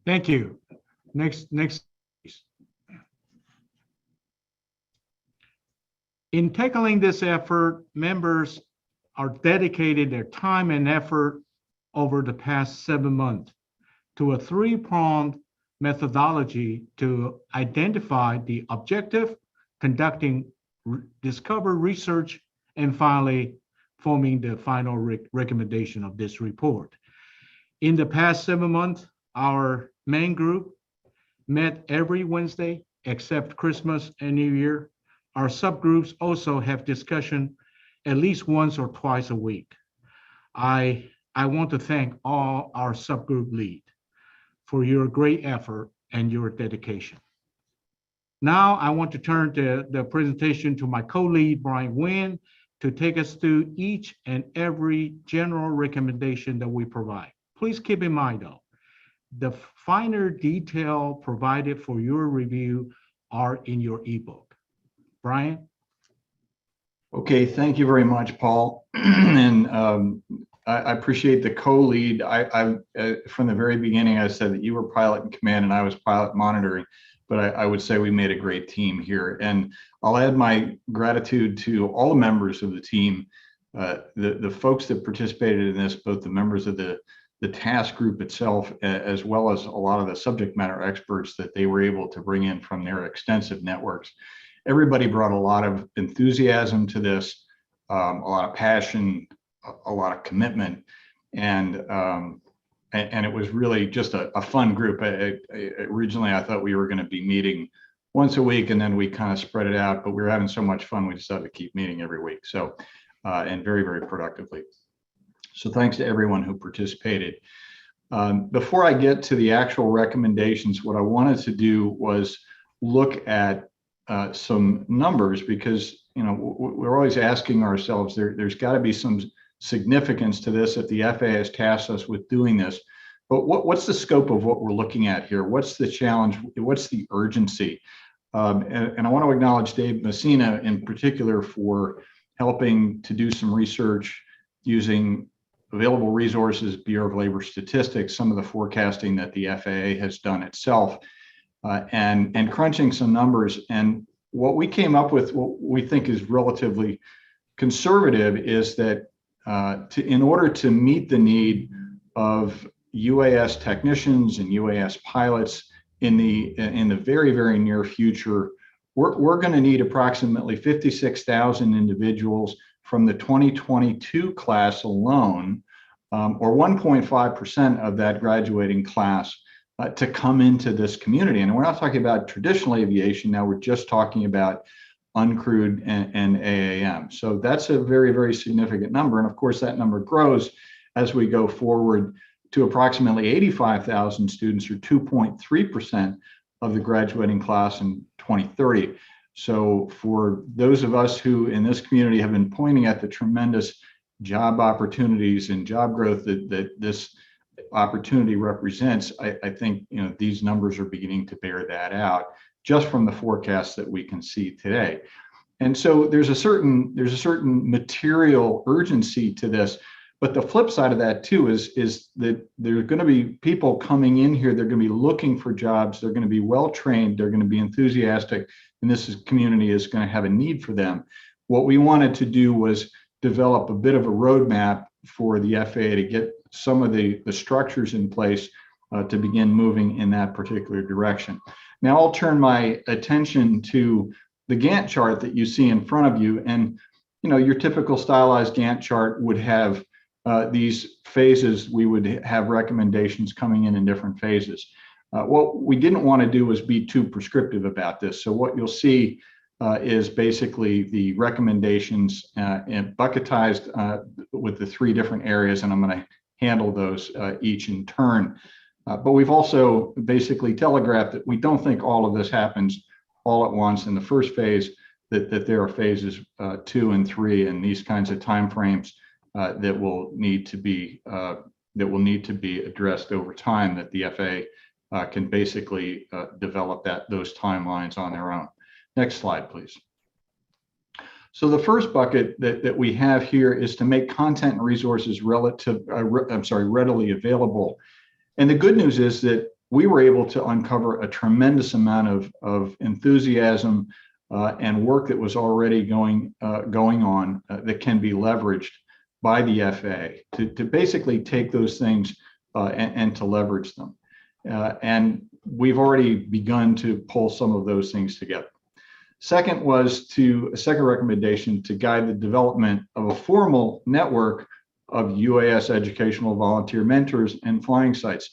Thank you. Next. In tackling this effort, members are dedicated their time and effort over the past 7 months to a three-pronged methodology to identify the objective, conducting discover research, and finally forming the final recommendation of this report. In the past 7 months, our main group met every Wednesday except Christmas and New Year. Our subgroups also have discussion at least once or twice a week. I want to thank all our subgroup lead for your great effort and your dedication. Now I want to turn the presentation to my co-lead, Brian Nguyen, to take us through each and every general recommendation that we provide. Please keep in mind though, the finer detail provided for your review are in your ebook. Brian? Okay, thank you very much, Paul. And I appreciate the co-lead. From the very beginning, I said that you were pilot in command and I was pilot monitoring, but I would say we made a great team here. And I'll add my gratitude to all the members of the team, the folks that participated in this, both the members of the task group itself, as well as a lot of the subject matter experts that they were able to bring in from their extensive networks. Everybody brought a lot of enthusiasm to this, a lot of passion, a lot of commitment, and it was really just a fun group. Originally, I thought we were going to be meeting once a week, and then we kind of spread it out, but we were having so much fun, we decided to keep meeting every week. So, and very, very productively. So thanks to everyone who participated. Before I get to the actual recommendations, what I wanted to do was look at some numbers, because we're always asking ourselves, there's got to be some significance to this if the FAA has tasked us with doing this. But what's the scope of what we're looking at here? What's the challenge? What's the urgency? And I want to acknowledge Dave Messina in particular for helping to do some research using available resources, Bureau of Labor Statistics, some of the forecasting that the FAA has done itself, and crunching some numbers. And what we came up with, what we think is relatively conservative, is that in order to meet the need of UAS technicians and UAS pilots in the very, very near future, we're going to need approximately 56,000 individuals from the 2022 class alone, or 1.5% of that graduating class, to come into this community. And we're not talking about traditional aviation now, we're just talking about uncrewed and AAM. So that's a very, very significant number. And of course, that number grows as we go forward to approximately 85,000 students, or 2.3% of the graduating class in 2030. So for those of us who in this community have been pointing at the tremendous job opportunities and job growth that this opportunity represents, I think these numbers are beginning to bear that out just from the forecasts that we can see today. And so there's a certain material urgency to this. But the flip side of that too is that there are going to be people coming in here. They're going to be looking for jobs. They're going to be well trained. They're going to be enthusiastic, and this community is going to have a need for them. What we wanted to do was develop a bit of a roadmap for the FAA to get some of the structures in place to begin moving in that particular direction. Now I'll turn my attention to the Gantt chart that you see in front of you, and your typical stylized Gantt chart would have these phases. We would have recommendations coming in different phases. What we didn't want to do was be too prescriptive about this. So what you'll see is basically the recommendations and bucketized with the 3 different areas, and I'm going to handle those each in turn. But we've also basically telegraphed that we don't think all of this happens all at once in the first phase, that there are phases 2 and 3 and these kinds of timeframes that will need to be addressed over time, that the FAA can basically develop those timelines on their own. Next slide, please. So the first bucket that we have here is to make content and resources readily available. And the good news is that we were able to uncover a tremendous amount of enthusiasm and work that was already going on that can be leveraged by the FAA to basically take those things and to leverage them. And we've already begun to pull some of those things together. Second recommendation to guide the development of a formal network of UAS educational volunteer mentors and flying sites.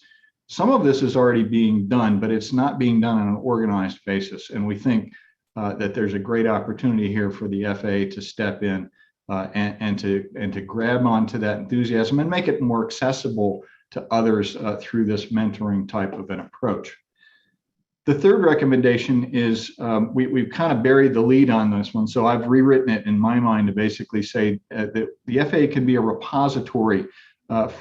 Some of this is already being done, but it's not being done on an organized basis. And we think that there's a great opportunity here for the FAA to step in and to grab onto that enthusiasm and make it more accessible to others through this mentoring type of an approach. The third recommendation is we've kind of buried the lead on this one, so I've rewritten it in my mind to basically say that the FAA can be a repository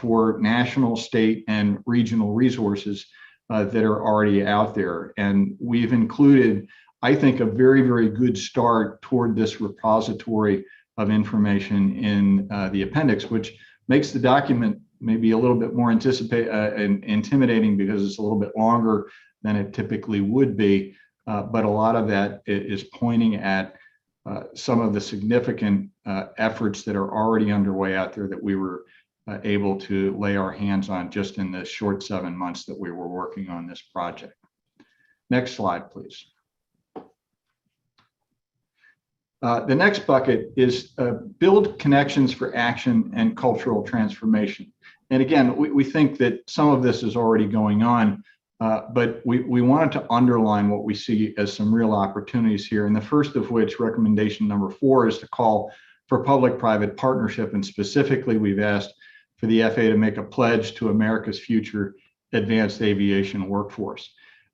for national, state, and regional resources that are already out there. And we've included, I think, a very, very good start toward this repository of information in the appendix, which makes the document maybe a little bit more intimidating because it's a little bit longer than it typically would be. But a lot of that is pointing at some of the significant efforts that are already underway out there that we were able to lay our hands on just in the short 7 months that we were working on this project. Next slide, please. The next bucket is build connections for action and cultural transformation. And again, we think that some of this is already going on, but we wanted to underline what we see as some real opportunities here. And the first of which, recommendation number 4, is to call for public-private partnership. And specifically, we've asked for the FAA to make a pledge to America's future advanced aviation workforce.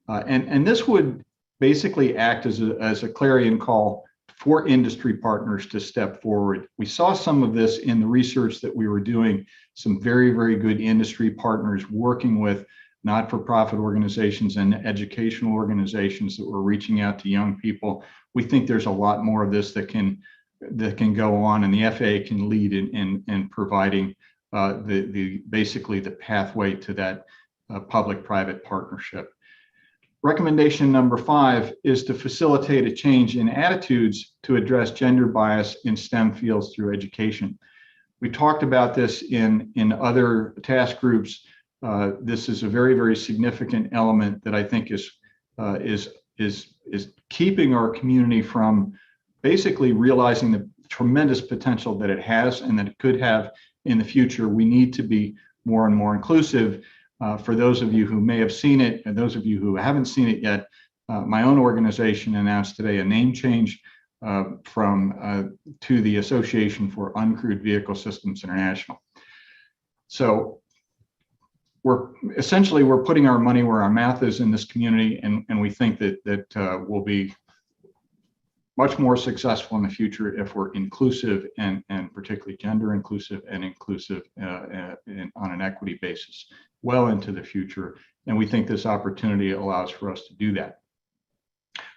And this would basically act as a clarion call for industry partners to step forward. We saw some of this in the research that we were doing, some very, very good industry partners working with not-for-profit organizations and educational organizations that were reaching out to young people. We think there's a lot more of this that can go on, and the FAA can lead in providing basically the pathway to that public-private partnership. Recommendation number 5 is to facilitate a change in attitudes to address gender bias in STEM fields through education. We talked about this in other task groups. This is a very, very significant element that I think is keeping our community from basically realizing the tremendous potential that it has and that it could have in the future. We need to be more and more inclusive. For those of you who may have seen it, and those of you who haven't seen it yet, my own organization announced today a name change to the Association for Uncrewed Vehicle Systems International. So we're putting our money where our mouth is in this community, and we think that we'll be much more successful in the future if we're inclusive and particularly gender inclusive and inclusive on an equity basis well into the future. And we think this opportunity allows for us to do that.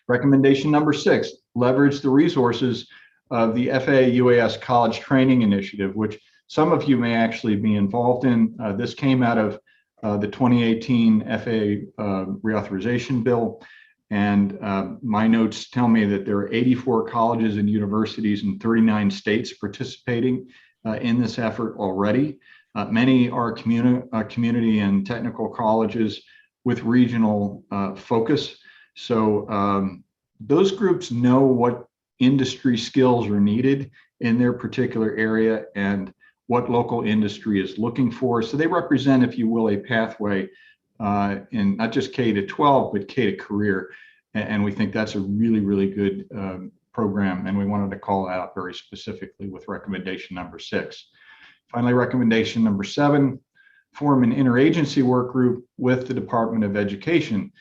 Recommendation number 6, leverage the resources of the FAA UAS College Training Initiative, which some of you may actually be involved in. This came out of the 2018 FAA reauthorization bill. And my notes tell me that there are 84 colleges and universities in 39 states participating in this effort already. Many are community and technical colleges with regional focus. So those groups know what industry skills are needed in their particular area and what local industry is looking for. So they represent, if you will, a pathway in not just K to 12, but K to career. And we think that's a really, really good program. And we wanted to call that out very specifically with recommendation number 6. Finally, recommendation number 7, form an interagency work group with the Department of Education.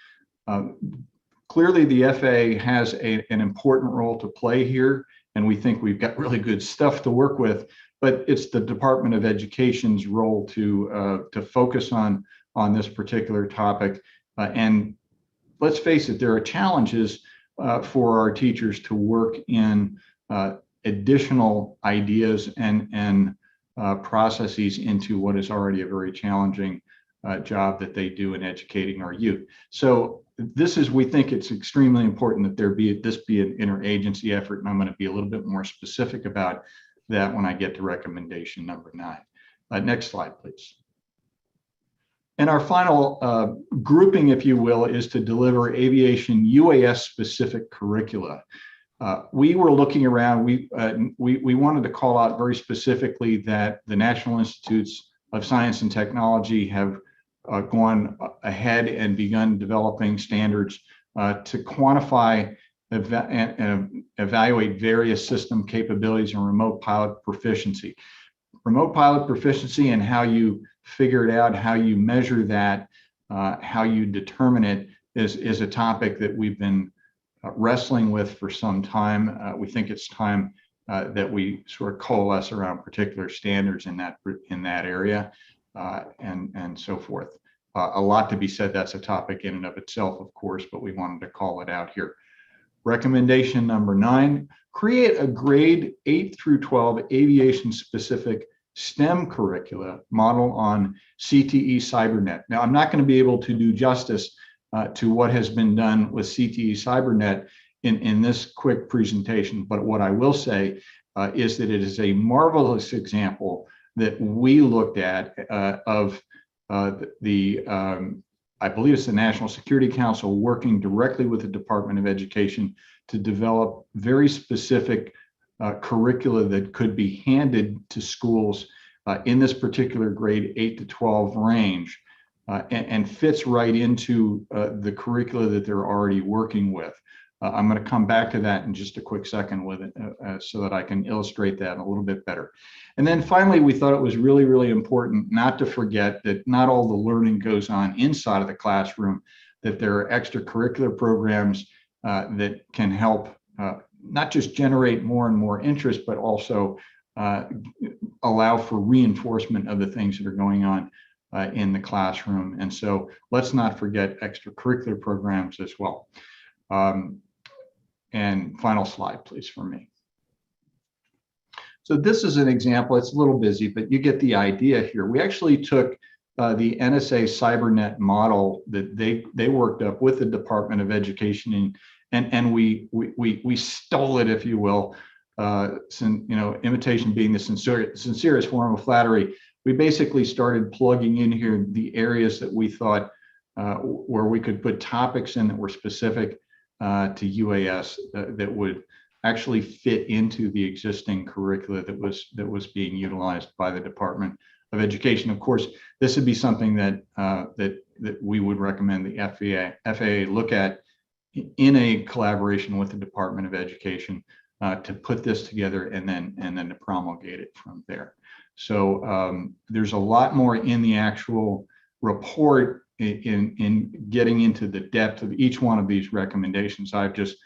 Clearly, the FAA has an important role to play here, and we think we've got really good stuff to work with, but it's the Department of Education's role to focus on this particular topic. And let's face it, there are challenges for our teachers to work in additional ideas and processes into what is already a very challenging job that they do in educating our youth. So we think it's extremely important that this be an interagency effort, and I'm going to be a little bit more specific about that when I get to recommendation number 9. Next slide, please. And our final grouping, if you will, is to deliver aviation UAS specific curricula. We were looking around, we wanted to call out very specifically that the National Institutes of Science and Technology have gone ahead and begun developing standards to quantify and evaluate various system capabilities and remote pilot proficiency. Remote pilot proficiency and how you figure it out, how you measure that, how you determine it is a topic that we've been wrestling with for some time. We think it's time that we sort of coalesce around particular standards in that area and so forth. A lot to be said. That's a topic in and of itself, of course, but we wanted to call it out here. Recommendation number 9, create a grade 8 through 12 aviation specific STEM curricula model on CTE CyberNet. Now, I'm not going to be able to do justice to what has been done with CTE CyberNet in this quick presentation, but what I will say is that it is a marvelous example that we looked at of I believe it's the National Security Council working directly with the Department of Education to develop very specific curricula that could be handed to schools in this particular grade 8 to 12 range and fits right into the curricula that they're already working with. I'm going to come back to that in just a quick second with it so that I can illustrate that a little bit better. And then finally, we thought it was really, really important not to forget that not all the learning goes on inside of the classroom, that there are extracurricular programs that can help not just generate more and more interest, but also allow for reinforcement of the things that are going on in the classroom. And so let's not forget extracurricular programs as well. And final slide, please, for me. So this is an example. It's a little busy, but you get the idea here. We actually took the NSA CyberNet model that they worked up with the Department of Education, and we stole it, if you will, imitation being the sincerest form of flattery, we basically started plugging in here the areas that we thought where we could put topics in that were specific to UAS that would actually fit into the existing curricula that was being utilized by the Department of Education. Of course, this would be something that we would recommend the FAA look at in a collaboration with the Department of Education to put this together and then to promulgate it from there. So there's a lot more in the actual report in getting into the depth of each one of these recommendations. I've just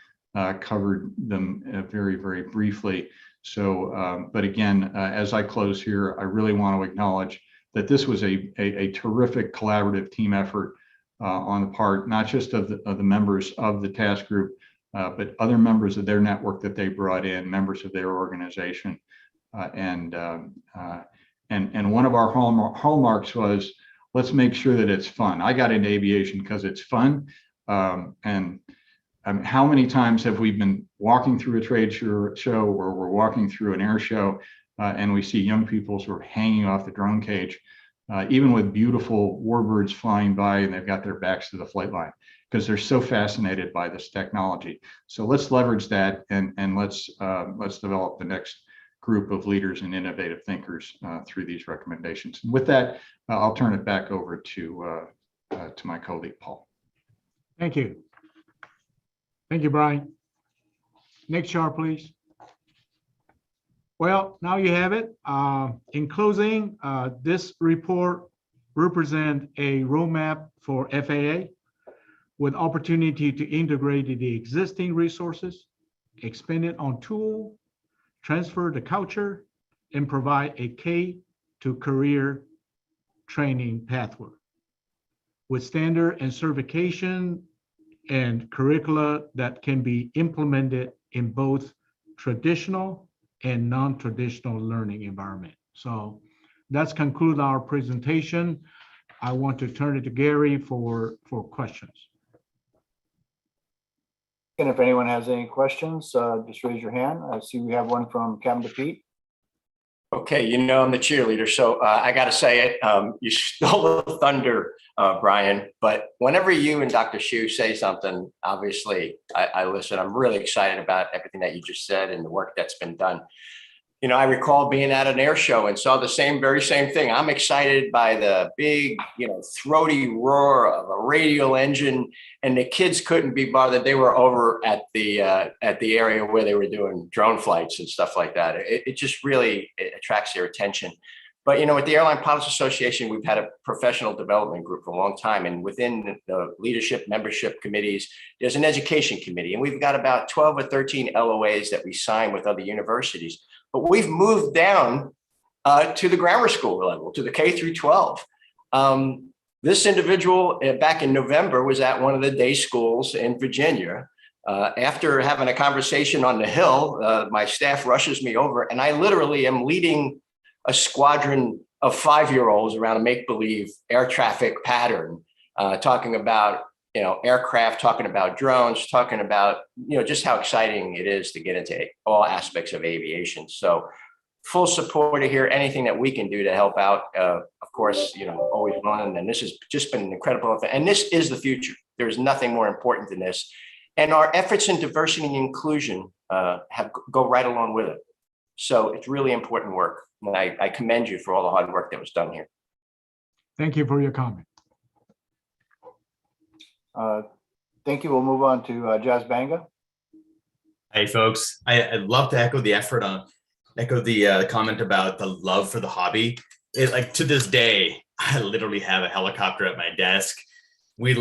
covered them very, very briefly. So, but again, as I close here, I really want to acknowledge that this was a terrific collaborative team effort on the part, not just of the members of the task group, but other members of their network that they brought in, members of their organization. And one of our hallmarks was, let's make sure that it's fun. I got into aviation because it's fun. How many times have we been walking through a trade show or we're walking through an air show and we see young people sort of hanging off the drone cage, even with beautiful warbirds flying by, and they've got their backs to the flight line because they're so fascinated by this technology. So let's leverage that and let's develop the next group of leaders and innovative thinkers through these recommendations. And with that, I'll turn it back over to my colleague, Paul. Thank you. Thank you, Brian. Next chart, please. Well, now you have it. In closing, this report represents a roadmap for FAA with opportunity to integrate the existing resources, expand it on tool, transfer the culture, and provide a K to career training pathway with standard and certification and curricula that can be implemented in both traditional and non-traditional learning environment. So that's conclude our presentation. I want to turn it to Gary for questions. And if anyone has any questions, just raise your hand. I see we have one from Captain DePete. Okay, you know I'm the cheerleader, so I got to say it. You stole the thunder, Brian. But whenever you and Dr. Hsu say something, obviously I listen. I'm really excited about everything that you just said and the work that's been done. You know, I recall being at an air show and saw the very same thing. I'm excited by the big, throaty roar of a radial engine, and the kids couldn't be bothered. They were over at the area where they were doing drone flights and stuff like that. It just really attracts their attention. But, with the Airline Pilots Association, we've had a professional development group for a long time. And within the leadership membership committees, there's an education committee. And we've got about 12 or 13 LOAs that we sign with other universities. But we've moved down to the grammar school level, to the K through 12. This individual back in November was at one of the day schools in Virginia. After having a conversation on the Hill, my staff rushes me over, and I literally am leading a squadron of 5-year-olds around a make-believe air traffic pattern, talking about aircraft, talking about drones, talking about, just how exciting it is to get into all aspects of aviation. So full support here, anything that we can do to help out, of course, always willing. And this has just been an incredible thing. And this is the future. There's nothing more important than this. And our efforts in diversity and inclusion go right along with it. So it's really important work. And I commend you for all the hard work that was done here. Thank you for your comment. Thank you. We'll move on to Jazz Banga. Hey, folks. I'd love to echo the comment about the love for the hobby. To this day, I literally have a helicopter at my desk. The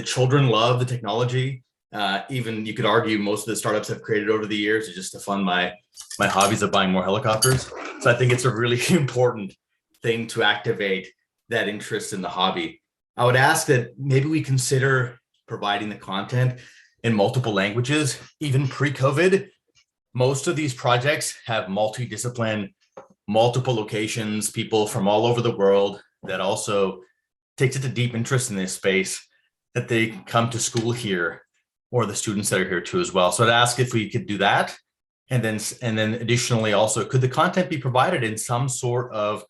children love the technology. Even you could argue most of the startups have created over the years just to fund my hobbies of buying more helicopters. So I think it's a really important thing to activate that interest in the hobby. I would ask that maybe we consider providing the content in multiple languages, even pre-COVID. Most of these projects have multidiscipline, multiple locations, people from all over the world that also take such a deep interest in this space that they come to school here or the students that are here too as well. So I'd ask if we could do that. And then additionally also, could the content be provided in some sort of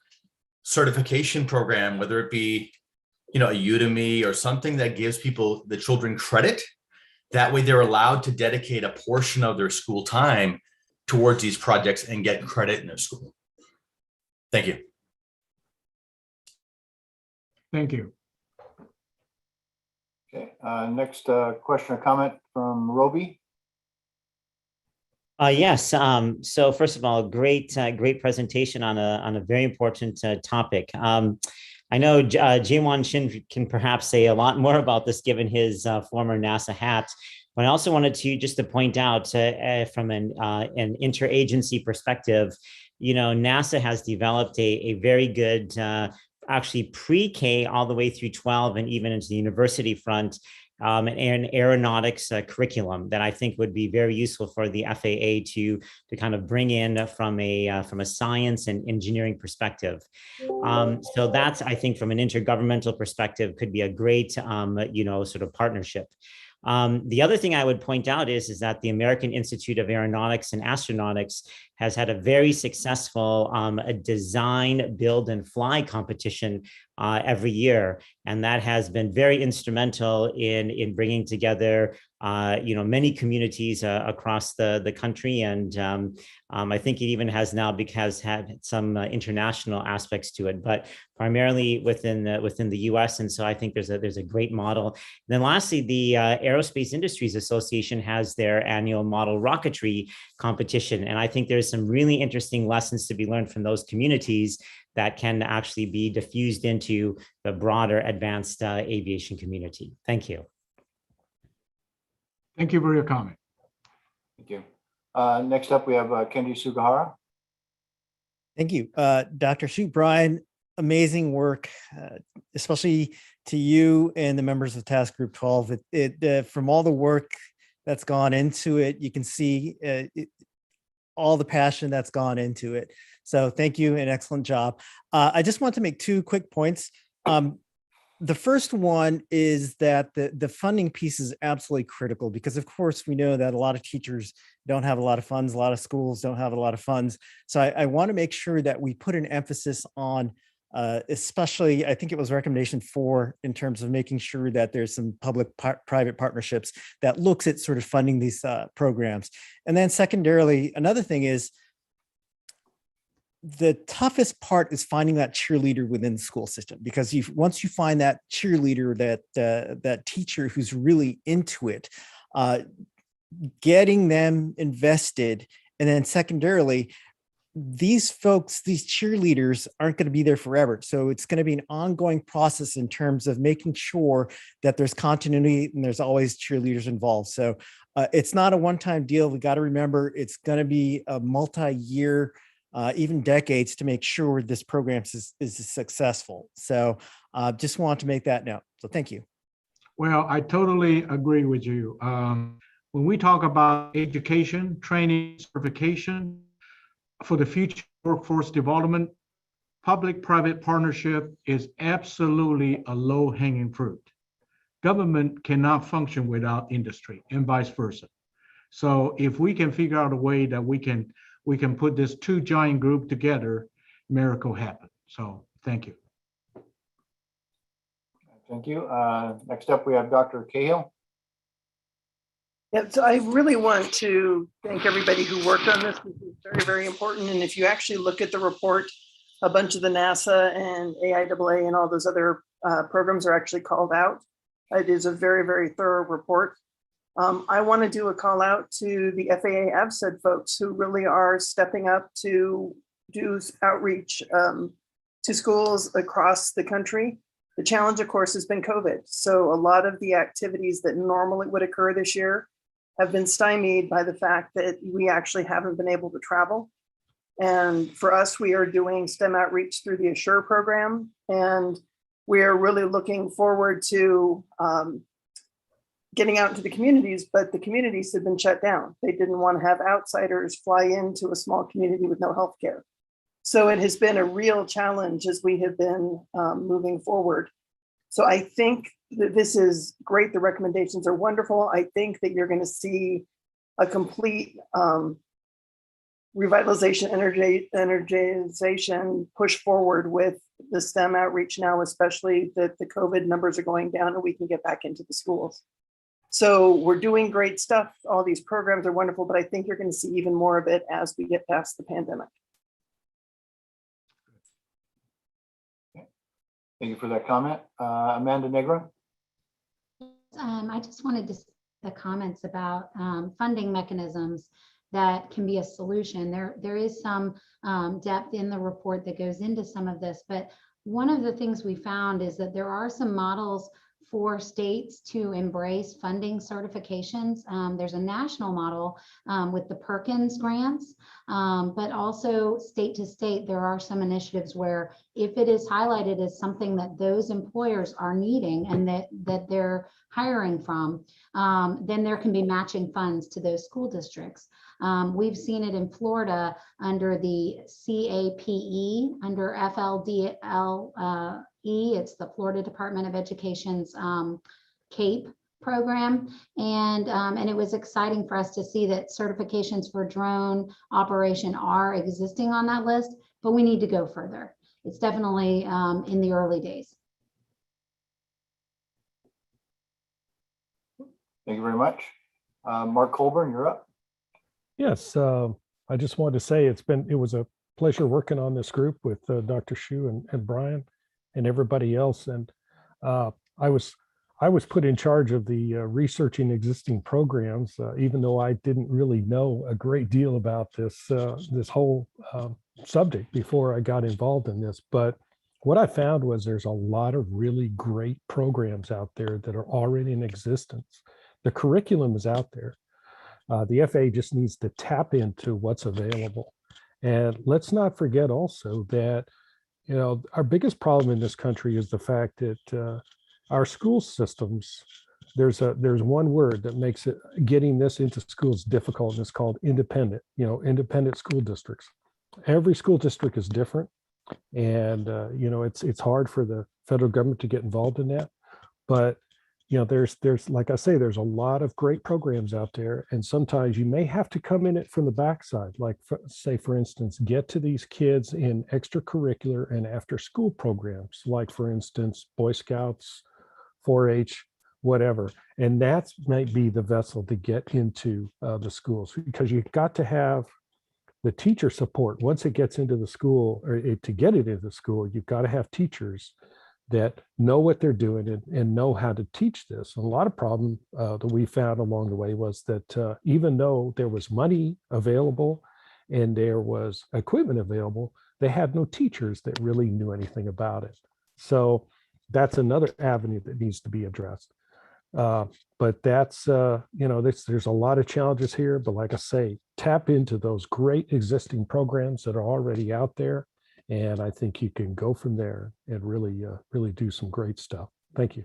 certification program, whether it be, a Udemy or something that gives people, the children, credit. That way they're allowed to dedicate a portion of their school time towards these projects and get credit in their school. Thank you. Thank you. Okay, next question or comment from Roby. Yes. So first of all, great presentation on a very important topic. I know Jaewon Shin can perhaps say a lot more about this given his former NASA hat. But I also wanted to point out from an interagency perspective, NASA has developed a very good actually pre-K all the way through 12 and even into the university front, an aeronautics curriculum that I think would be very useful for the FAA to kind of bring in from a science and engineering perspective. So that's, I think, from an intergovernmental perspective, could be a great, sort of partnership. The other thing I would point out is that the American Institute of Aeronautics and Astronautics has had a very successful design, build, and fly competition every year. And that has been very instrumental in bringing together many communities across the country. And I think it even has now had some international aspects to it, but primarily within the US. And so I think there's a great model. And then lastly, the Aerospace Industries Association has their annual model rocketry competition. And I think there's some really interesting lessons to be learned from those communities that can actually be diffused into the broader advanced aviation community. Thank you. Thank you for your comment. Thank you. Next up, we have Kenji Sugahara. Thank you. Dr. Shu, Brian, amazing work, especially to you and the members of Task Group 12. From all the work that's gone into it, you can see all the passion that's gone into it. So thank you, and excellent job. I just want to make two quick points. The first one is that the funding piece is absolutely critical, because of course we know that a lot of teachers don't have a lot of funds, a lot of schools don't have a lot of funds. So I want to make sure that we put an emphasis on, especially, I think it was recommendation 4, in terms of making sure that there's some public-private partnerships that looks at sort of funding these programs. And then secondarily, another thing is, the toughest part is finding that cheerleader within the school system, because once you find that cheerleader, that teacher who's really into it, getting them invested, and then secondarily, these folks, these cheerleaders aren't going to be there forever. So it's going to be an ongoing process in terms of making sure that there's continuity and there's always cheerleaders involved. So it's not a one-time deal. We got to remember it's going to be a multi-year, even decades, to make sure this program is successful. So just want to make that note. So thank you. Well, I totally agree with you. When we talk about education, training, certification for the future workforce development, public-private partnership is absolutely a low-hanging fruit. Government cannot function without industry, and vice versa. So if we can figure out a way that we can put this two giant group together, miracle happen. So thank you. Thank you. Next up, we have Dr. Cahill. Yeah, so I really want to thank everybody who worked on this. This is very, very important. And if you actually look at the report, a bunch of the NASA and AIAA and all those other programs are actually called out. It is a very, very thorough report. I want to do a call out to the FAA AVSED folks who really are stepping up to do outreach to schools across the country. The challenge, of course, has been COVID. So a lot of the activities that normally would occur this year have been stymied by the fact that we actually haven't been able to travel. And for us, we are doing STEM outreach through the Assure program. And we are really looking forward to getting out into the communities, but the communities have been shut down. They didn't want to have outsiders fly into a small community with no health care. So it has been a real challenge as we have been moving forward. So I think that this is great. The recommendations are wonderful. I think that you're going to see a complete revitalization, energization push forward with the STEM outreach now, especially that the COVID numbers are going down and we can get back into the schools. So we're doing great stuff. All these programs are wonderful, but I think you're going to see even more of it as we get past the pandemic. Thank you for that comment. Amanda Negra? I just wanted to the comments about funding mechanisms that can be a solution. There is some depth in the report that goes into some of this, but one of the things we found is that there are some models for states to embrace funding certifications. There's a national model with the Perkins grants, but also state to state, there are some initiatives where if it is highlighted as something that those employers are needing and that they're hiring from, then there can be matching funds to those school districts. We've seen it in Florida under the CAPE, under FLDLE, it's the Florida Department of Education's CAPE program. And it was exciting for us to see that certifications for drone operation are existing on that list, but we need to go further. It's definitely in the early days. Thank you very much. Mark Colburn, you're up. Yes, I just wanted to say it was a pleasure working on this group with Dr. Shu and Brian and everybody else. And I was put in charge of the researching existing programs, even though I didn't really know a great deal about this whole subject before I got involved in this. But what I found was there's a lot of really great programs out there that are already in existence. The curriculum is out there. The FAA just needs to tap into what's available. And let's not forget also that, you know, our biggest problem in this country is the fact that our school systems, there's one word that makes it getting this into schools difficult, and it's called independent, independent school districts. Every school district is different. And, it's hard for the federal government to get involved in that. But there's like I say, there's a lot of great programs out there, and sometimes you may have to come in it from the backside. Like say, for instance, get to these kids in extracurricular and after school programs, like for instance, Boy Scouts, 4-H, whatever. And that might be the vessel to get into the schools, because you've got to have the teacher support. Once it gets into the school, or to get it into the school, you've got to have teachers that know what they're doing and know how to teach this. And a lot of problem that we found along the way was that even though there was money available and there was equipment available, they had no teachers that really knew anything about it. So that's another avenue that needs to be addressed. But that's, there's a lot of challenges here, but like I say, tap into those great existing programs that are already out there. And I think you can go from there and really do some great stuff. Thank you.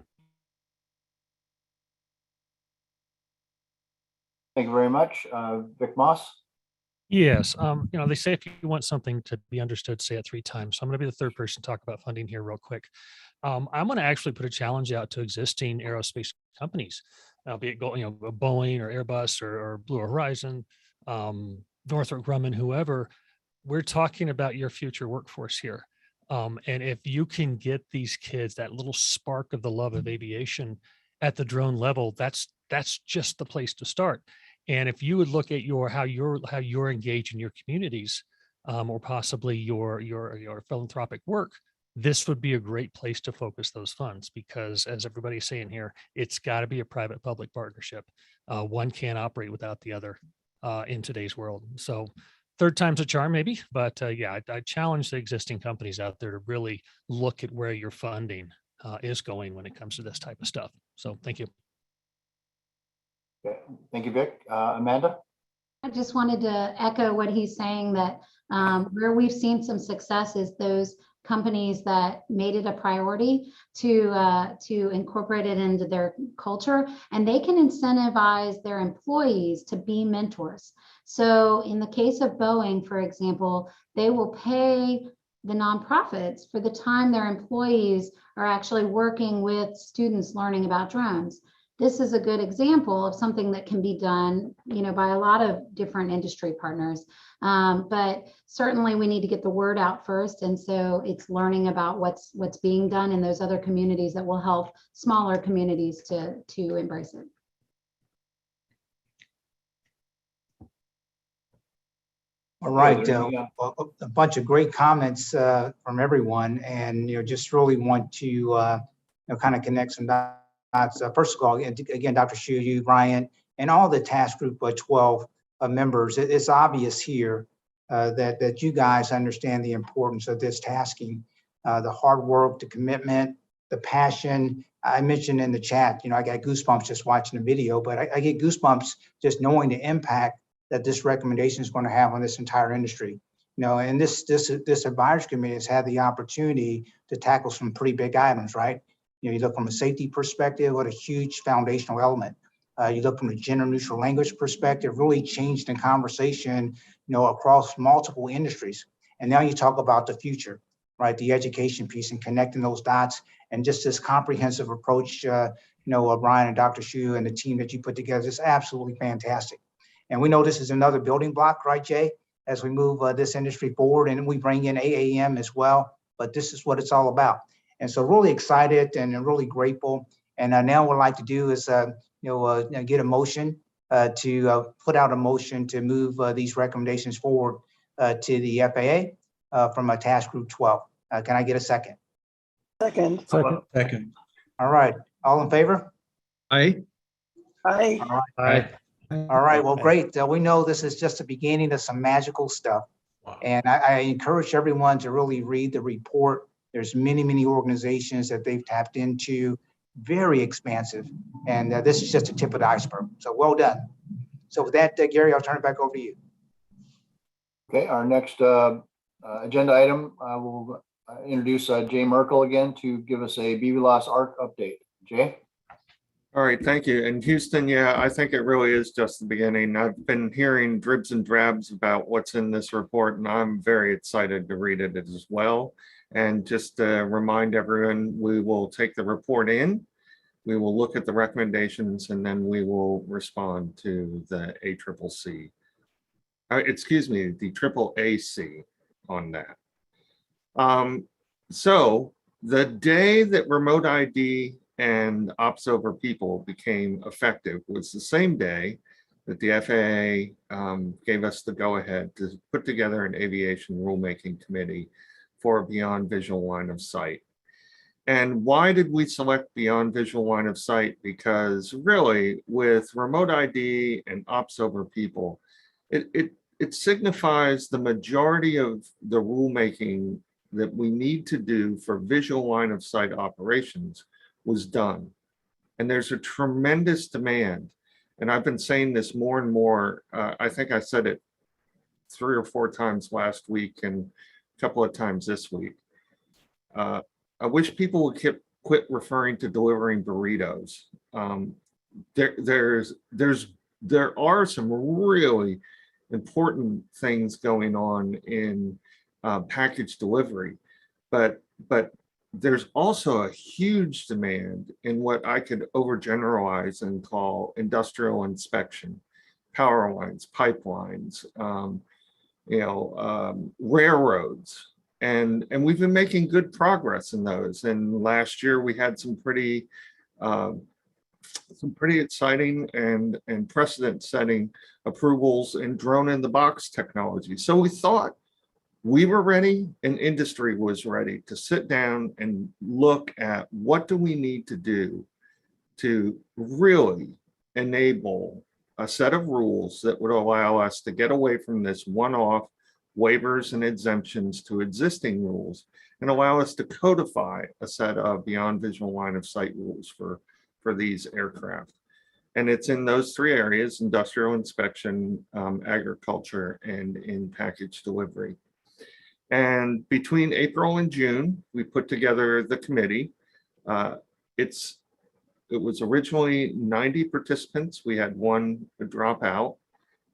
Thank you very much. Vic Moss? Yes, they say if you want something to be understood, say it 3 times. So I'm going to be the third person to talk about funding here real quick. I'm going to actually put a challenge out to existing aerospace companies, be it Boeing or Airbus or Blue Horizon, Northrop Grumman, whoever. We're talking about your future workforce here. And if you can get these kids that little spark of the love of aviation at the drone level, that's just the place to start. And if you would look at how you're engaged in your communities, or possibly your philanthropic work, this would be a great place to focus those funds, because as everybody's saying here, it's got to be a private-public partnership. One can't operate without the other in today's world. So third time's a charm, maybe, but I challenge the existing companies out there to really look at where your funding is going when it comes to this type of stuff. So thank you. Okay. Thank you, Vic. Amanda? I just wanted to echo what he's saying, that where we've seen some success is those companies that made it a priority to incorporate it into their culture, and they can incentivize their employees to be mentors. So in the case of Boeing, for example, they will pay the nonprofits for the time their employees are actually working with students learning about drones. This is a good example of something that can be done, by a lot of different industry partners. But certainly we need to get the word out first. And so it's learning about what's being done in those other communities that will help smaller communities to embrace it. All right, a bunch of great comments from everyone, and just really want to kind of connect some dots. First of all, again, Dr. Shu, you, Ryan, and all the task group 12 members. It's obvious here that you guys understand the importance of this tasking, the hard work, the commitment, the passion. I mentioned in the chat, I got goosebumps just watching the video, but I get goosebumps just knowing the impact that this recommendation is going to have on this entire industry. And this advisory committee has had the opportunity to tackle some pretty big items, right? You look from a safety perspective, what a huge foundational element. You look from a gender neutral language perspective, really changed the conversation, across multiple industries. And now you talk about the future, right? The education piece and connecting those dots, and just this comprehensive approach, Brian and Dr. Shu and the team that you put together is absolutely fantastic. And we know this is another building block, right, Jay, as we move this industry forward, and we bring in AAM as well. But this is what it's all about. And so really excited and really grateful. And now what I'd like to do is, get a motion to put out a motion to move these recommendations forward to the FAA from a task group 12. Can I get a second? Second. Second. All right. All in favor? Aye. Aye. All right. Aye. All right, well, great. We know this is just the beginning of some magical stuff. Wow. And I encourage everyone to really read the report. There's many organizations that they've tapped into, very expansive. And this is just the tip of the iceberg. So well done. So with that, Gary, I'll turn it back over to you. Okay, our next agenda item, we'll introduce Jay Merkel again to give us a BVLOS ARC update. Jay? All right, thank you. And Houston, yeah, I think it really is just the beginning. I've been hearing dribs and drabs about what's in this report, and I'm very excited to read it as well. And just to remind everyone, we will take the report in, we will look at the recommendations, and then we will respond to the ACCC. Excuse me, the AAAC on that. So the day that remote ID and ops over people became effective was the same day that the FAA gave us the go-ahead to put together an aviation rulemaking committee for beyond visual line of sight. And why did we select beyond visual line of sight? Because really, with remote ID and ops over people, it signifies the majority of the rulemaking that we need to do for visual line of sight operations was done. And there's a tremendous demand. And I've been saying this more and more. I think I said it 3 or 4 times last week and a couple of times this week. I wish people would quit referring to delivering burritos. There are some really important things going on in package delivery, but there's also a huge demand in what I could overgeneralize and call industrial inspection, power lines, pipelines, railroads. And we've been making good progress in those. And last year we had some pretty exciting and precedent-setting approvals in drone-in-the-box technology. So we thought we were ready and industry was ready to sit down and look at what do we need to do to really enable a set of rules that would allow us to get away from this one-off waivers and exemptions to existing rules and allow us to codify a set of beyond visual line of sight rules for these aircraft. And it's in those 3 areas: industrial inspection, agriculture, and in package delivery. And between April and June, we put together the committee. It was originally 90 participants. We had 1 drop out.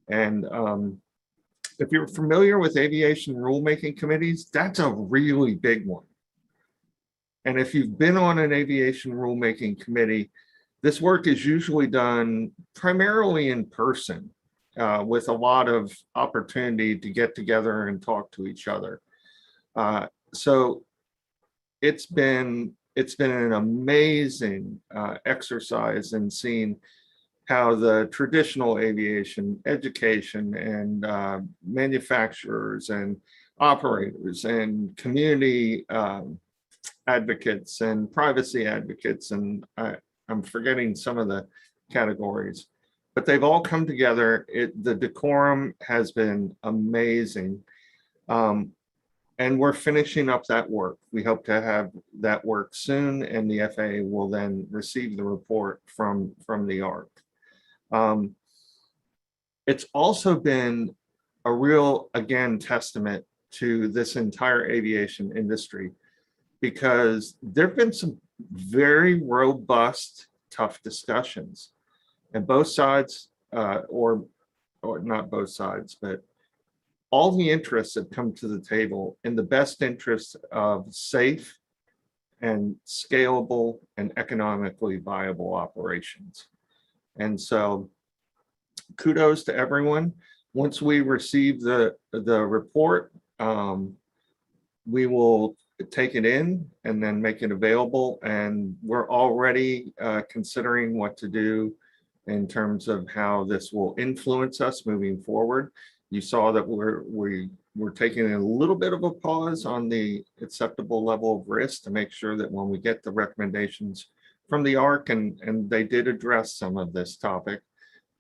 And if you're familiar with aviation rulemaking committees, that's a really big one. And if you've been on an aviation rulemaking committee, this work is usually done primarily in person, with a lot of opportunity to get together and talk to each other. So it's been an amazing exercise in seeing how the traditional aviation education and manufacturers and operators and community advocates and privacy advocates, and I'm forgetting some of the categories, but they've all come together. The decorum has been amazing. And we're finishing up that work. We hope to have that work soon, and the FAA will then receive the report from the ARC. It's also been a real, again, testament to this entire aviation industry, because there've been some very robust, tough discussions, and both sides, or not both sides, but all the interests have come to the table in the best interest of safe and scalable and economically viable operations. And so kudos to everyone. Once we receive the report, we will take it in and then make it available. And we're already considering what to do in terms of how this will influence us moving forward. You saw that we're taking a little bit of a pause on the acceptable level of risk to make sure that when we get the recommendations from the ARC, and they did address some of this topic,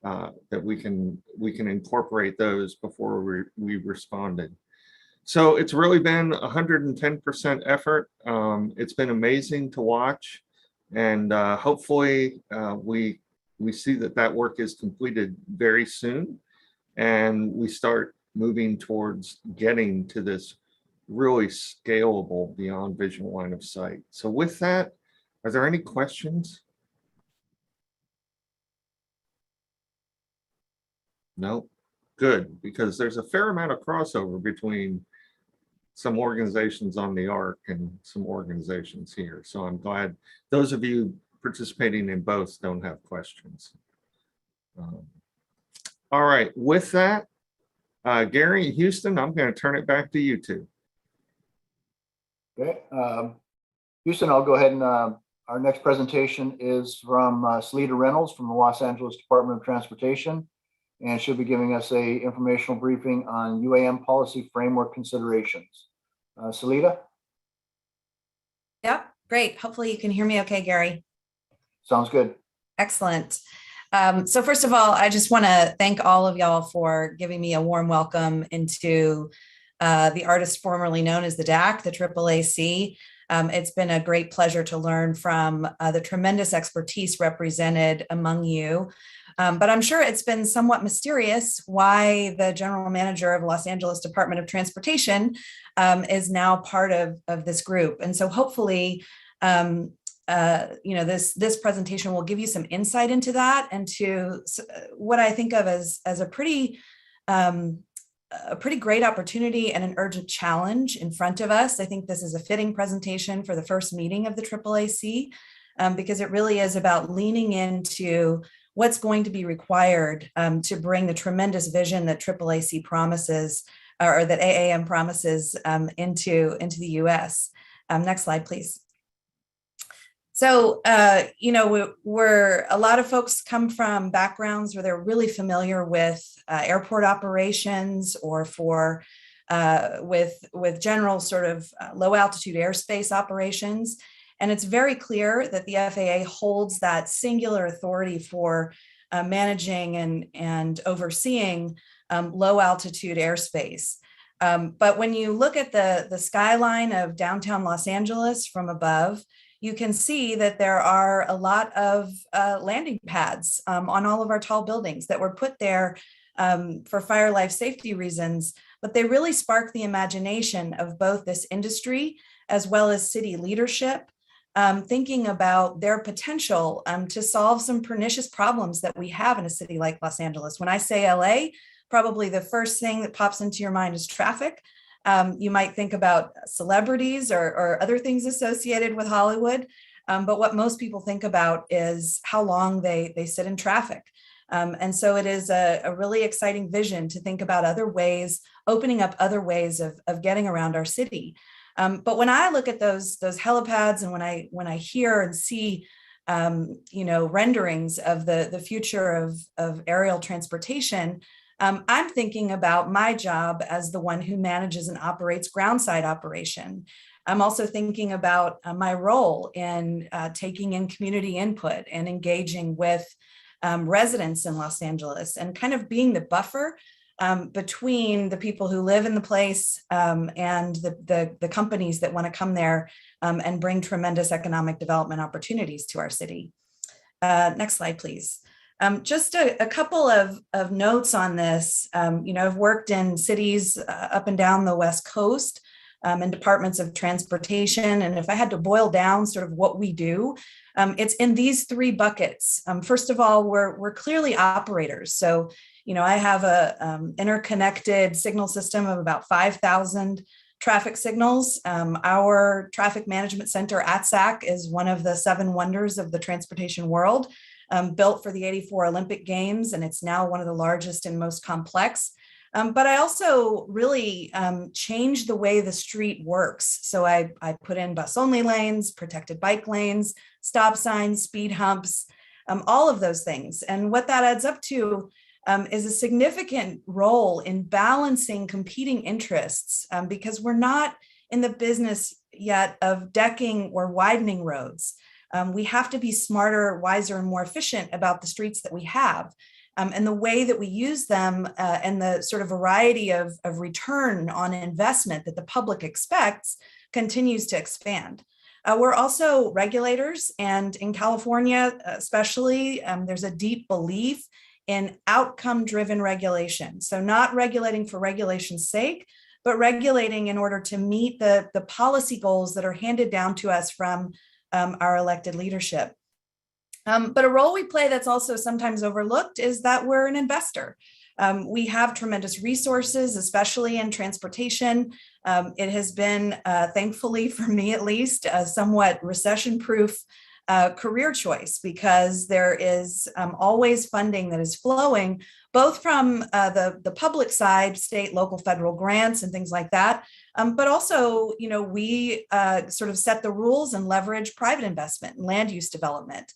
that we can incorporate those before we responded. So it's really been 110% effort. It's been amazing to watch, and hopefully we see that work is completed very soon, and we start moving towards getting to this really scalable beyond visual line of sight. So with that, are there any questions? No? Good, because there's a fair amount of crossover between some organizations on the ARC and some organizations here. So I'm glad those of you participating in both don't have questions. All right, with that, Gary and Houston, I'm going to turn it back to you two. Okay, Houston, I'll go ahead and our next presentation is from Salita Reynolds from the Los Angeles Department of Transportation, and she'll be giving us a informational briefing on UAM policy framework considerations. Salita? Yep, great. Hopefully you can hear me okay, Gary. Sounds good. Excellent. So first of all, I just want to thank all of y'all for giving me a warm welcome into the artist formerly known as the DAC, the AAAC. It's been a great pleasure to learn from the tremendous expertise represented among you. But I'm sure it's been somewhat mysterious why the general manager of Los Angeles Department of Transportation is now part of this group. And so hopefully, this presentation will give you some insight into that and to what I think of as a pretty great opportunity and an urgent challenge in front of us. I think this is a fitting presentation for the first meeting of the AAAC because it really is about leaning into what's going to be required to bring the tremendous vision that AAAC promises, or that AAM promises into the US. Next slide, please. So, we're a lot of folks come from backgrounds where they're really familiar with airport operations or with general sort of low altitude airspace operations. And it's very clear that the FAA holds that singular authority for managing and overseeing low altitude airspace. But when you look at the skyline of downtown Los Angeles from above, you can see that there are a lot of landing pads on all of our tall buildings that were put there for fire life safety reasons, but they really spark the imagination of both this industry as well as city leadership, thinking about their potential to solve some pernicious problems that we have in a city like Los Angeles. When I say LA, probably the first thing that pops into your mind is traffic. You might think about celebrities or other things associated with Hollywood. But what most people think about is how long they sit in traffic. And so it is a really exciting vision to think about other ways, opening up other ways of getting around our city. But when I look at those helipads, and when I hear and see renderings of the future of aerial transportation, I'm thinking about my job as the one who manages and operates groundside operation. I'm also thinking about my role in taking in community input and engaging with residents in Los Angeles, and kind of being the buffer between the people who live in the place and the companies that want to come there and bring tremendous economic development opportunities to our city. Next slide, please. Just a couple of notes on this. I've worked in cities up and down the West Coast and departments of transportation. And if I had to boil down sort of what we do, it's in these three buckets. First of all, we're clearly operators. So, I have a interconnected signal system of about 5,000 traffic signals. Our traffic management center at SAC is one of the 7 wonders of the transportation world, built for the '84 Olympic Games, and it's now one of the largest and most complex. But I also really changed the way the street works. So I put in bus only lanes, protected bike lanes, stop signs, speed humps, all of those things. And what that adds up to is a significant role in balancing competing interests, because we're not in the business yet of decking or widening roads. We have to be smarter, wiser, and more efficient about the streets that we have. And the way that we use them and the sort of variety of return on investment that the public expects continues to expand. We're also regulators, and in California especially, there's a deep belief in outcome-driven regulation. So not regulating for regulation's sake, but regulating in order to meet the policy goals that are handed down to us from our elected leadership. But a role we play that's also sometimes overlooked is that we're an investor. We have tremendous resources, especially in transportation. It has been, thankfully for me at least, a somewhat recession-proof career choice, because there is always funding that is flowing, both from the public side, state, local, federal grants and things like that. But also, we sort of set the rules and leverage private investment and land use development.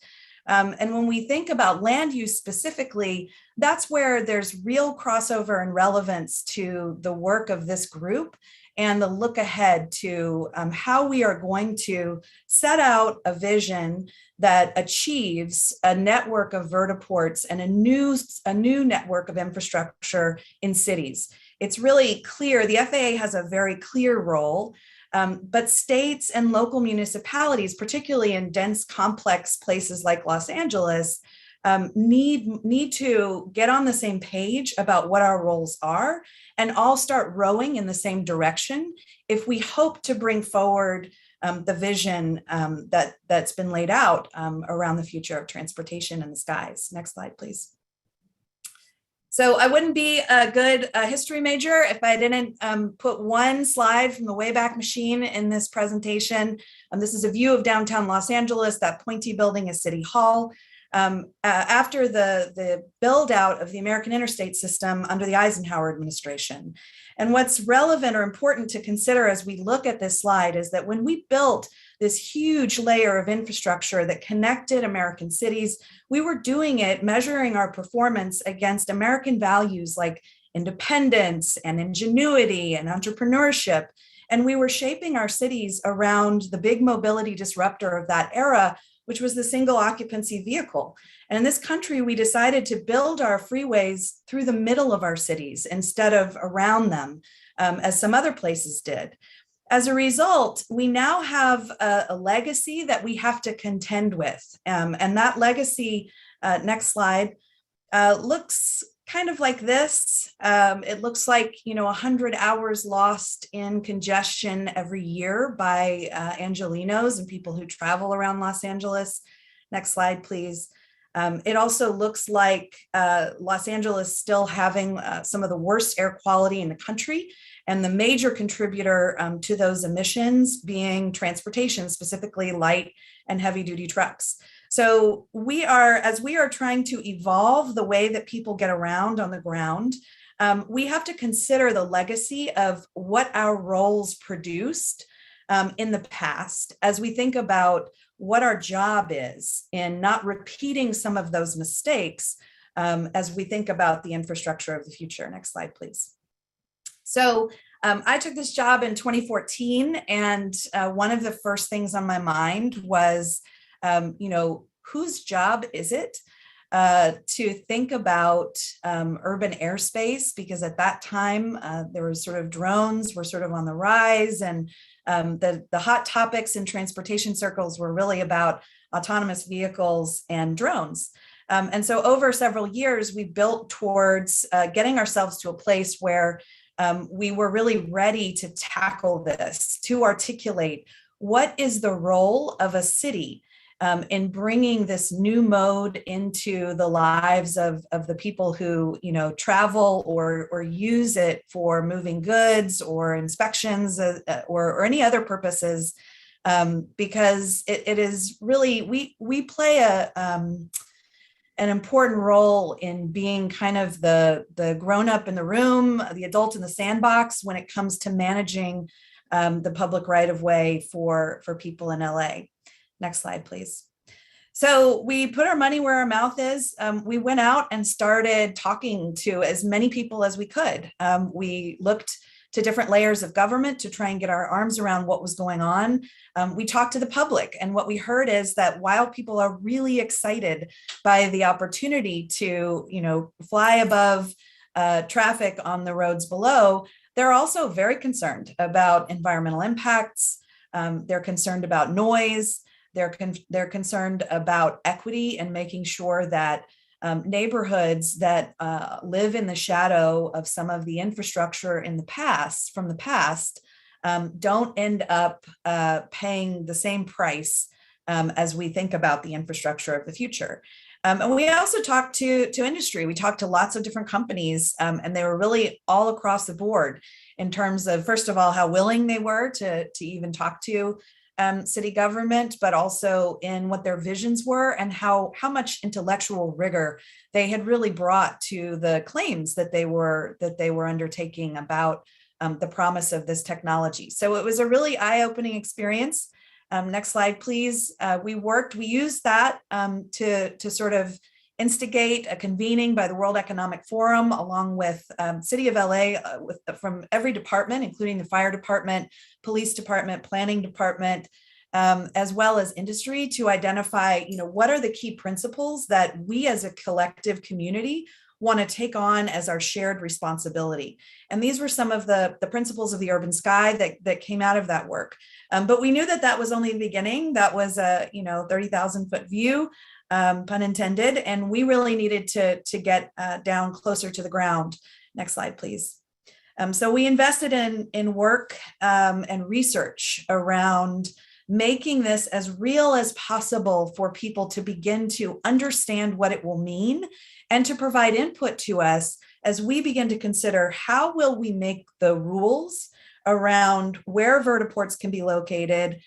And when we think about land use specifically, that's where there's real crossover and relevance to the work of this group and the look ahead to how we are going to set out a vision that achieves a network of vertiports and a new network of infrastructure in cities. It's really clear, the FAA has a very clear role, but states and local municipalities, particularly in dense, complex places like Los Angeles, need to get on the same page about what our roles are and all start rowing in the same direction if we hope to bring forward the vision that's been laid out around the future of transportation in the skies. Next slide, please. So I wouldn't be a good history major if I didn't put one slide from the Wayback Machine in this presentation. This is a view of downtown Los Angeles. That pointy building is City Hall. After the build out of the American interstate system under the Eisenhower administration. And what's relevant or important to consider as we look at this slide is that when we built this huge layer of infrastructure that connected American cities, we were doing it measuring our performance against American values like independence and ingenuity and entrepreneurship. And we were shaping our cities around the big mobility disruptor of that era, which was the single occupancy vehicle. And in this country, we decided to build our freeways through the middle of our cities instead of around them, as some other places did. As a result, we now have a legacy that we have to contend with. And that legacy, next slide, looks kind of like this. It looks like, 100 hours lost in congestion every year by Angelenos and people who travel around Los Angeles. Next slide, please. It also looks like Los Angeles still having some of the worst air quality in the country, and the major contributor to those emissions being transportation, specifically light and heavy duty trucks. So as we are trying to evolve the way that people get around on the ground, we have to consider the legacy of what our roles produced in the past as we think about what our job is in not repeating some of those mistakes as we think about the infrastructure of the future. Next slide, please. So I took this job in 2014, and one of the first things on my mind was, whose job is it to think about urban airspace? Because at that time, there was sort of drones were sort of on the rise, and the hot topics in transportation circles were really about autonomous vehicles and drones. And so over several years, we built towards getting ourselves to a place where we were really ready to tackle this, to articulate what is the role of a city in bringing this new mode into the lives of the people who, travel or use it for moving goods or inspections or any other purposes, because it is really, we play an important role in being kind of the grown-up in the room, the adult in the sandbox when it comes to managing the public right-of-way for people in LA. Next slide, please. So we put our money where our mouth is. We went out and started talking to as many people as we could. We looked to different layers of government to try and get our arms around what was going on. We talked to the public, and what we heard is that while people are really excited by the opportunity to, fly above traffic on the roads below, they're also very concerned about environmental impacts. They're concerned about noise. They're concerned about equity and making sure that neighborhoods that live in the shadow of some of the infrastructure in the past, don't end up paying the same price as we think about the infrastructure of the future. And we also talked to industry. We talked to lots of different companies, and they were really all across the board in terms of, first of all, how willing they were to even talk to city government, but also in what their visions were and how much intellectual rigor they had really brought to the claims that they were undertaking about the promise of this technology. So it was a really eye-opening experience. Next slide, please. We used that to sort of instigate a convening by the World Economic Forum, along with City of LA, from every department, including the fire department, police department, planning department, as well as industry, to identify, what are the key principles that we as a collective community want to take on as our shared responsibility. And these were some of the principles of the urban sky that came out of that work. But we knew that was only the beginning. That was a 30,000 foot view, pun intended, and we really needed to get down closer to the ground. Next slide, please. So we invested in work and research around making this as real as possible for people to begin to understand what it will mean and to provide input to us as we begin to consider how will we make the rules around where vertiports can be located,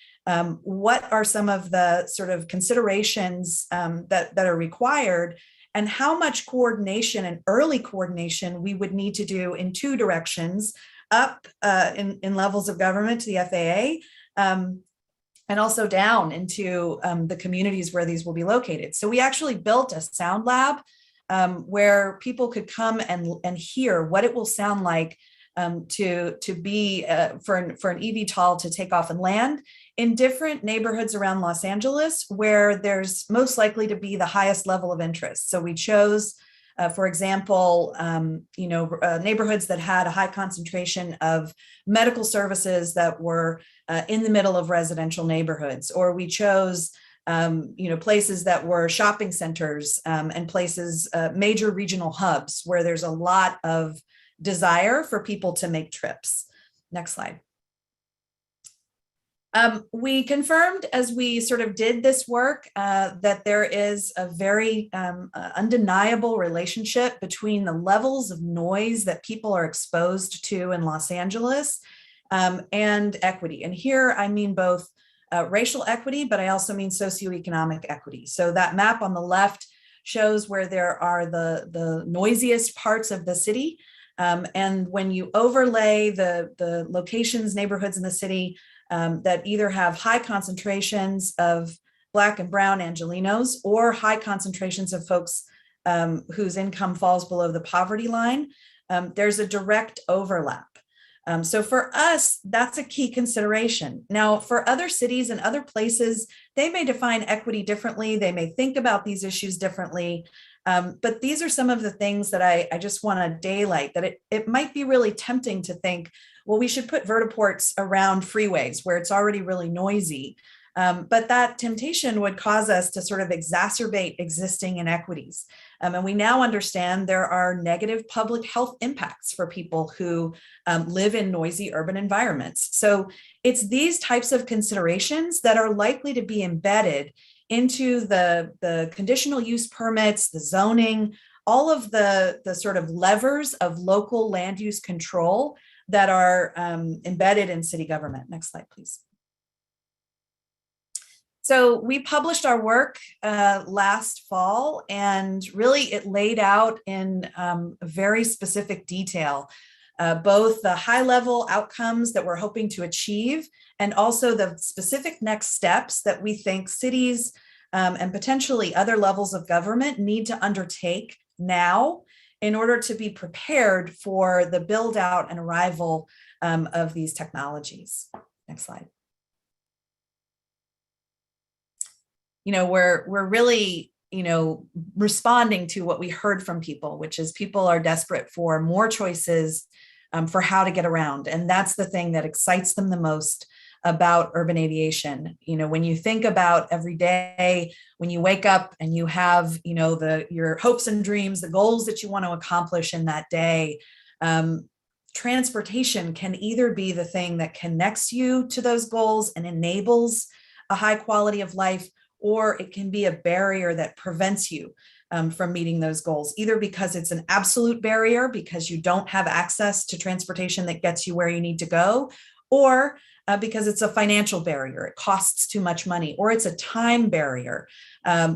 what are some of the sort of considerations that are required, and how much coordination and early coordination we would need to do in two directions, up in levels of government to the FAA, and also down into the communities where these will be located. So we actually built a sound lab where people could come and hear what it will sound like to be for an eVTOL to take off and land in different neighborhoods around Los Angeles where there's most likely to be the highest level of interest. So we chose, for example, neighborhoods that had a high concentration of medical services that were in the middle of residential neighborhoods, or we chose places that were shopping centers and places, major regional hubs where there's a lot of desire for people to make trips. Next slide. We confirmed as we sort of did this work that there is a very undeniable relationship between the levels of noise that people are exposed to in Los Angeles and equity. And here I mean both racial equity, but I also mean socioeconomic equity. So that map on the left shows where there are the noisiest parts of the city. And when you overlay the locations, neighborhoods in the city that either have high concentrations of Black and Brown Angelenos or high concentrations of folks whose income falls below the poverty line, there's a direct overlap. So for us, that's a key consideration. Now, for other cities and other places, they may define equity differently. They may think about these issues differently. But these are some of the things that I just want to daylight, that it might be really tempting to think, well, we should put vertiports around freeways where it's already really noisy. But that temptation would cause us to sort of exacerbate existing inequities. And we now understand there are negative public health impacts for people who live in noisy urban environments. So it's these types of considerations that are likely to be embedded into the conditional use permits, the zoning, all of the sort of levers of local land use control that are embedded in city government. Next slide, please. So we published our work last fall, and really it laid out in very specific detail both the high level outcomes that we're hoping to achieve and also the specific next steps that we think cities and potentially other levels of government need to undertake now in order to be prepared for the build out and arrival of these technologies. Next slide. You know, we're really, responding to what we heard from people, which is people are desperate for more choices for how to get around. And that's the thing that excites them the most about urban aviation. When you think about every day, when you wake up and you have, your hopes and dreams, the goals that you want to accomplish in that day, transportation can either be the thing that connects you to those goals and enables a high quality of life, or it can be a barrier that prevents you from meeting those goals, either because it's an absolute barrier because you don't have access to transportation that gets you where you need to go, or because it's a financial barrier, it costs too much money, or it's a time barrier.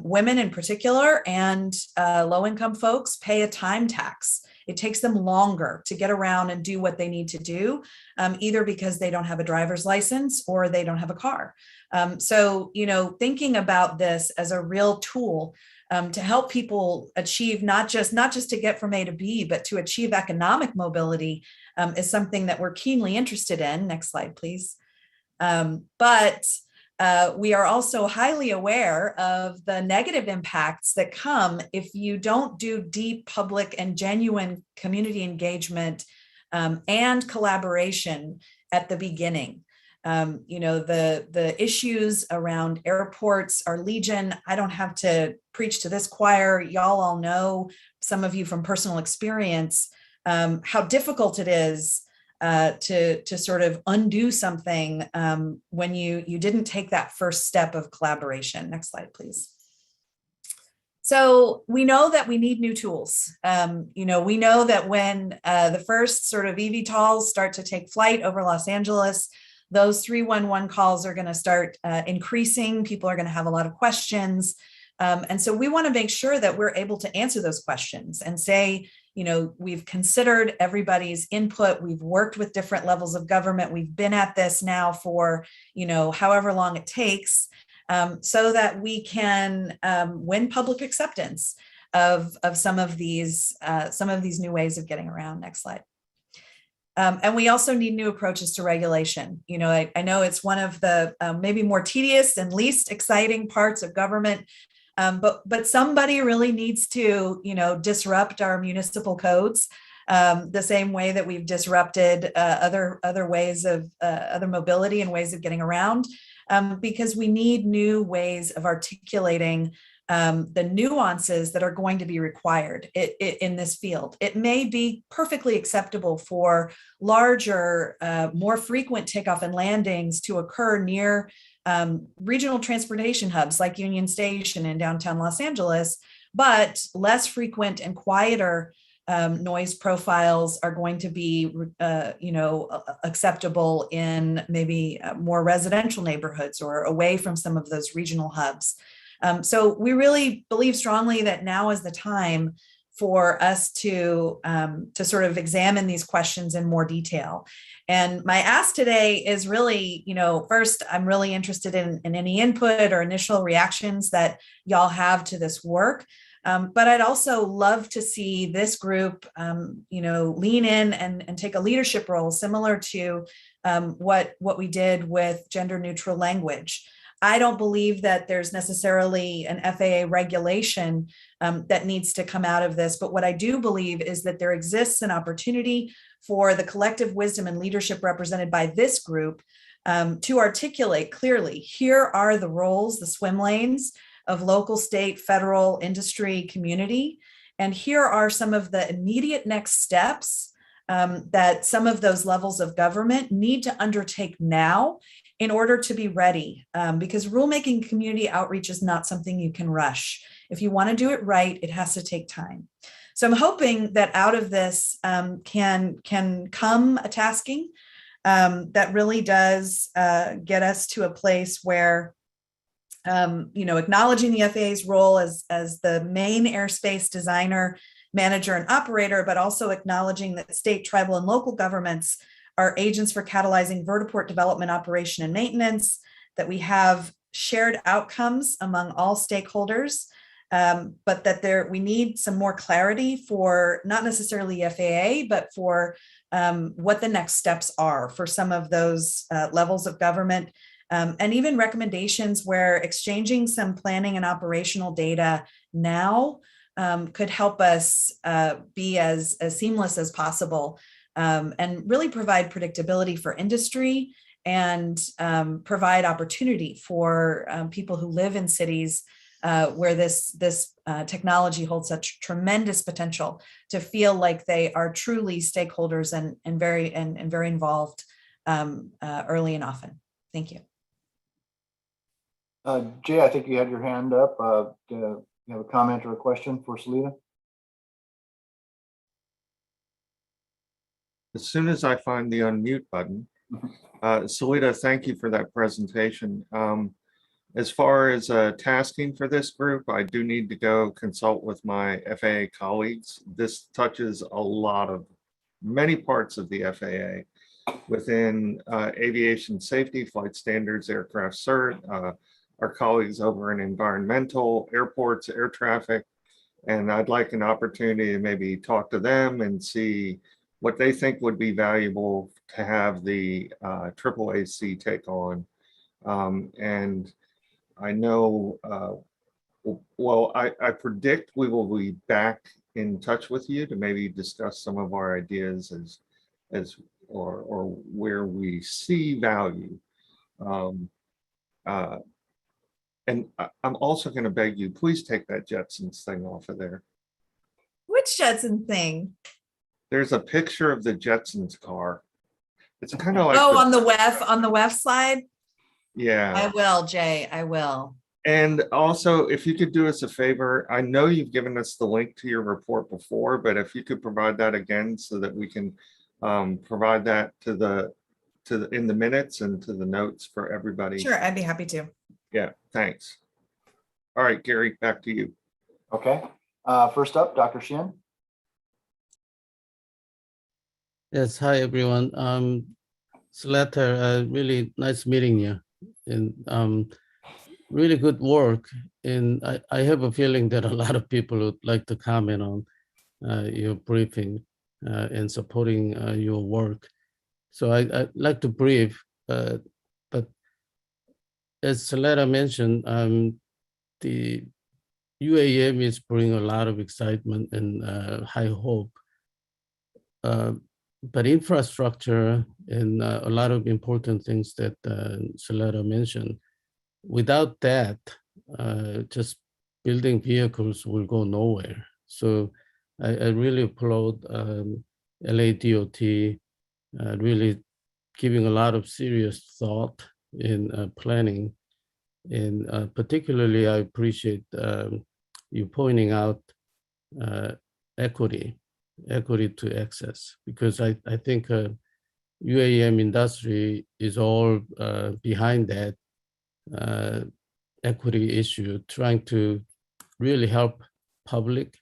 Women in particular and low-income folks pay a time tax. It takes them longer to get around and do what they need to do, either because they don't have a driver's license or they don't have a car. So, thinking about this as a real tool to help people achieve not just to get from A to B, but to achieve economic mobility is something that we're keenly interested in. Next slide, please. But we are also highly aware of the negative impacts that come if you don't do deep public and genuine community engagement and collaboration at the beginning. The issues around airports are legion. I don't have to preach to this choir. Y'all all know, some of you from personal experience, how difficult it is to sort of undo something when you didn't take that first step of collaboration. Next slide, please. So we know that we need new tools. We know that when the first sort of eVTOLs start to take flight over Los Angeles, those 311 calls are going to start increasing. People are going to have a lot of questions. And so we want to make sure that we're able to answer those questions and say, we've considered everybody's input. We've worked with different levels of government. We've been at this now for, however long it takes, so that we can win public acceptance of some of these new ways of getting around. Next slide. And we also need new approaches to regulation. I know it's one of the maybe more tedious and least exciting parts of government, but somebody really needs to, disrupt our municipal codes the same way that we've disrupted other ways of other mobility and ways of getting around, because we need new ways of articulating the nuances that are going to be required in this field. It may be perfectly acceptable for larger, more frequent takeoff and landings to occur near regional transportation hubs like Union Station in downtown Los Angeles, but less frequent and quieter noise profiles are going to be, acceptable in maybe more residential neighborhoods or away from some of those regional hubs. So we really believe strongly that now is the time for us to sort of examine these questions in more detail. And my ask today is really, first, I'm really interested in any input or initial reactions that y'all have to this work. But I'd also love to see this group, lean in and take a leadership role similar to what we did with gender neutral language. I don't believe that there's necessarily an FAA regulation that needs to come out of this. But what I do believe is that there exists an opportunity for the collective wisdom and leadership represented by this group to articulate clearly, here are the roles, the swim lanes of local, state, federal, industry, community. And here are some of the immediate next steps that some of those levels of government need to undertake now in order to be ready, because rulemaking community outreach is not something you can rush. If you want to do it right, it has to take time. So I'm hoping that out of this can come a tasking that really does get us to a place where acknowledging the FAA's role as the main airspace designer, manager, and operator, but also acknowledging that state, tribal, and local governments are agents for catalyzing vertiport development, operation, and maintenance, that we have shared outcomes among all stakeholders, but that we need some more clarity for not necessarily FAA, but for what the next steps are for some of those levels of government. And even recommendations where exchanging some planning and operational data now could help us be as seamless as possible and really provide predictability for industry and provide opportunity for people who live in cities where this technology holds such tremendous potential to feel like they are truly stakeholders and very involved early and often. Thank you. Jay, I think you had your hand up. Do you have a comment or a question for Salita? As soon as I find the unmute button, Salita, thank you for that presentation. As far as tasking for this group, I do need to go consult with my FAA colleagues. This touches many parts of the FAA within aviation safety, flight standards, aircraft cert, our colleagues over in environmental, airports, air traffic, and I'd like an opportunity to maybe talk to them and see what they think would be valuable to have the AAAC take on. And I know, I predict we will be back in touch with you to maybe discuss some of our ideas or where we see value. And I'm also going to beg you, please take that Jetsons thing off of there. Which Jetson thing? There's a picture of the Jetsons car. It's kind of like on the WEF slide. Yeah, I will, Jay. I will. And also, if you could do us a favor, I know you've given us the link to your report before, but if you could provide that again so that we can provide that in the minutes and to the notes for everybody. Sure, I'd be happy to. Yeah, thanks. All right, Gary, back to you. Okay. First up, Dr. Shin. Yes, hi everyone. Slater, really nice meeting you, and really good work. And I have a feeling that a lot of people would like to comment on your briefing and supporting your work. So I'd like to brief, but as Saleta mentioned, the UAM is bringing a lot of excitement and high hope. But infrastructure and a lot of important things that Saleta mentioned, without that, just building vehicles will go nowhere. So I really applaud LADOT really giving a lot of serious thought in planning. And particularly, I appreciate you pointing out equity to access, because I think UAM industry is all behind that equity issue, trying to really help public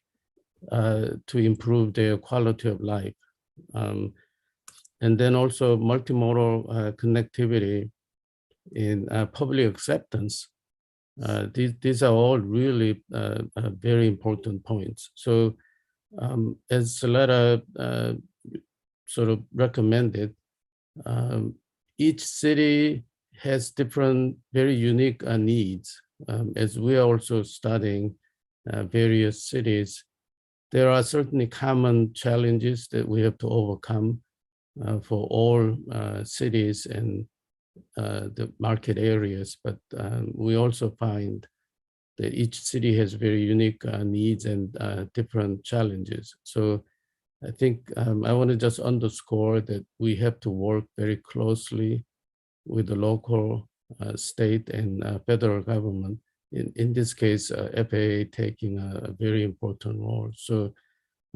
to improve their quality of life. And then also multimodal connectivity in public acceptance. These are all really very important points. So as Saletta sort of recommended, each city has different, very unique needs. As we are also studying various cities, there are certainly common challenges that we have to overcome for all cities and the market areas, but we also find that each city has very unique needs and different challenges. So I think I want to just underscore that we have to work very closely with the local, state, and federal government. In this case, FAA taking a very important role. So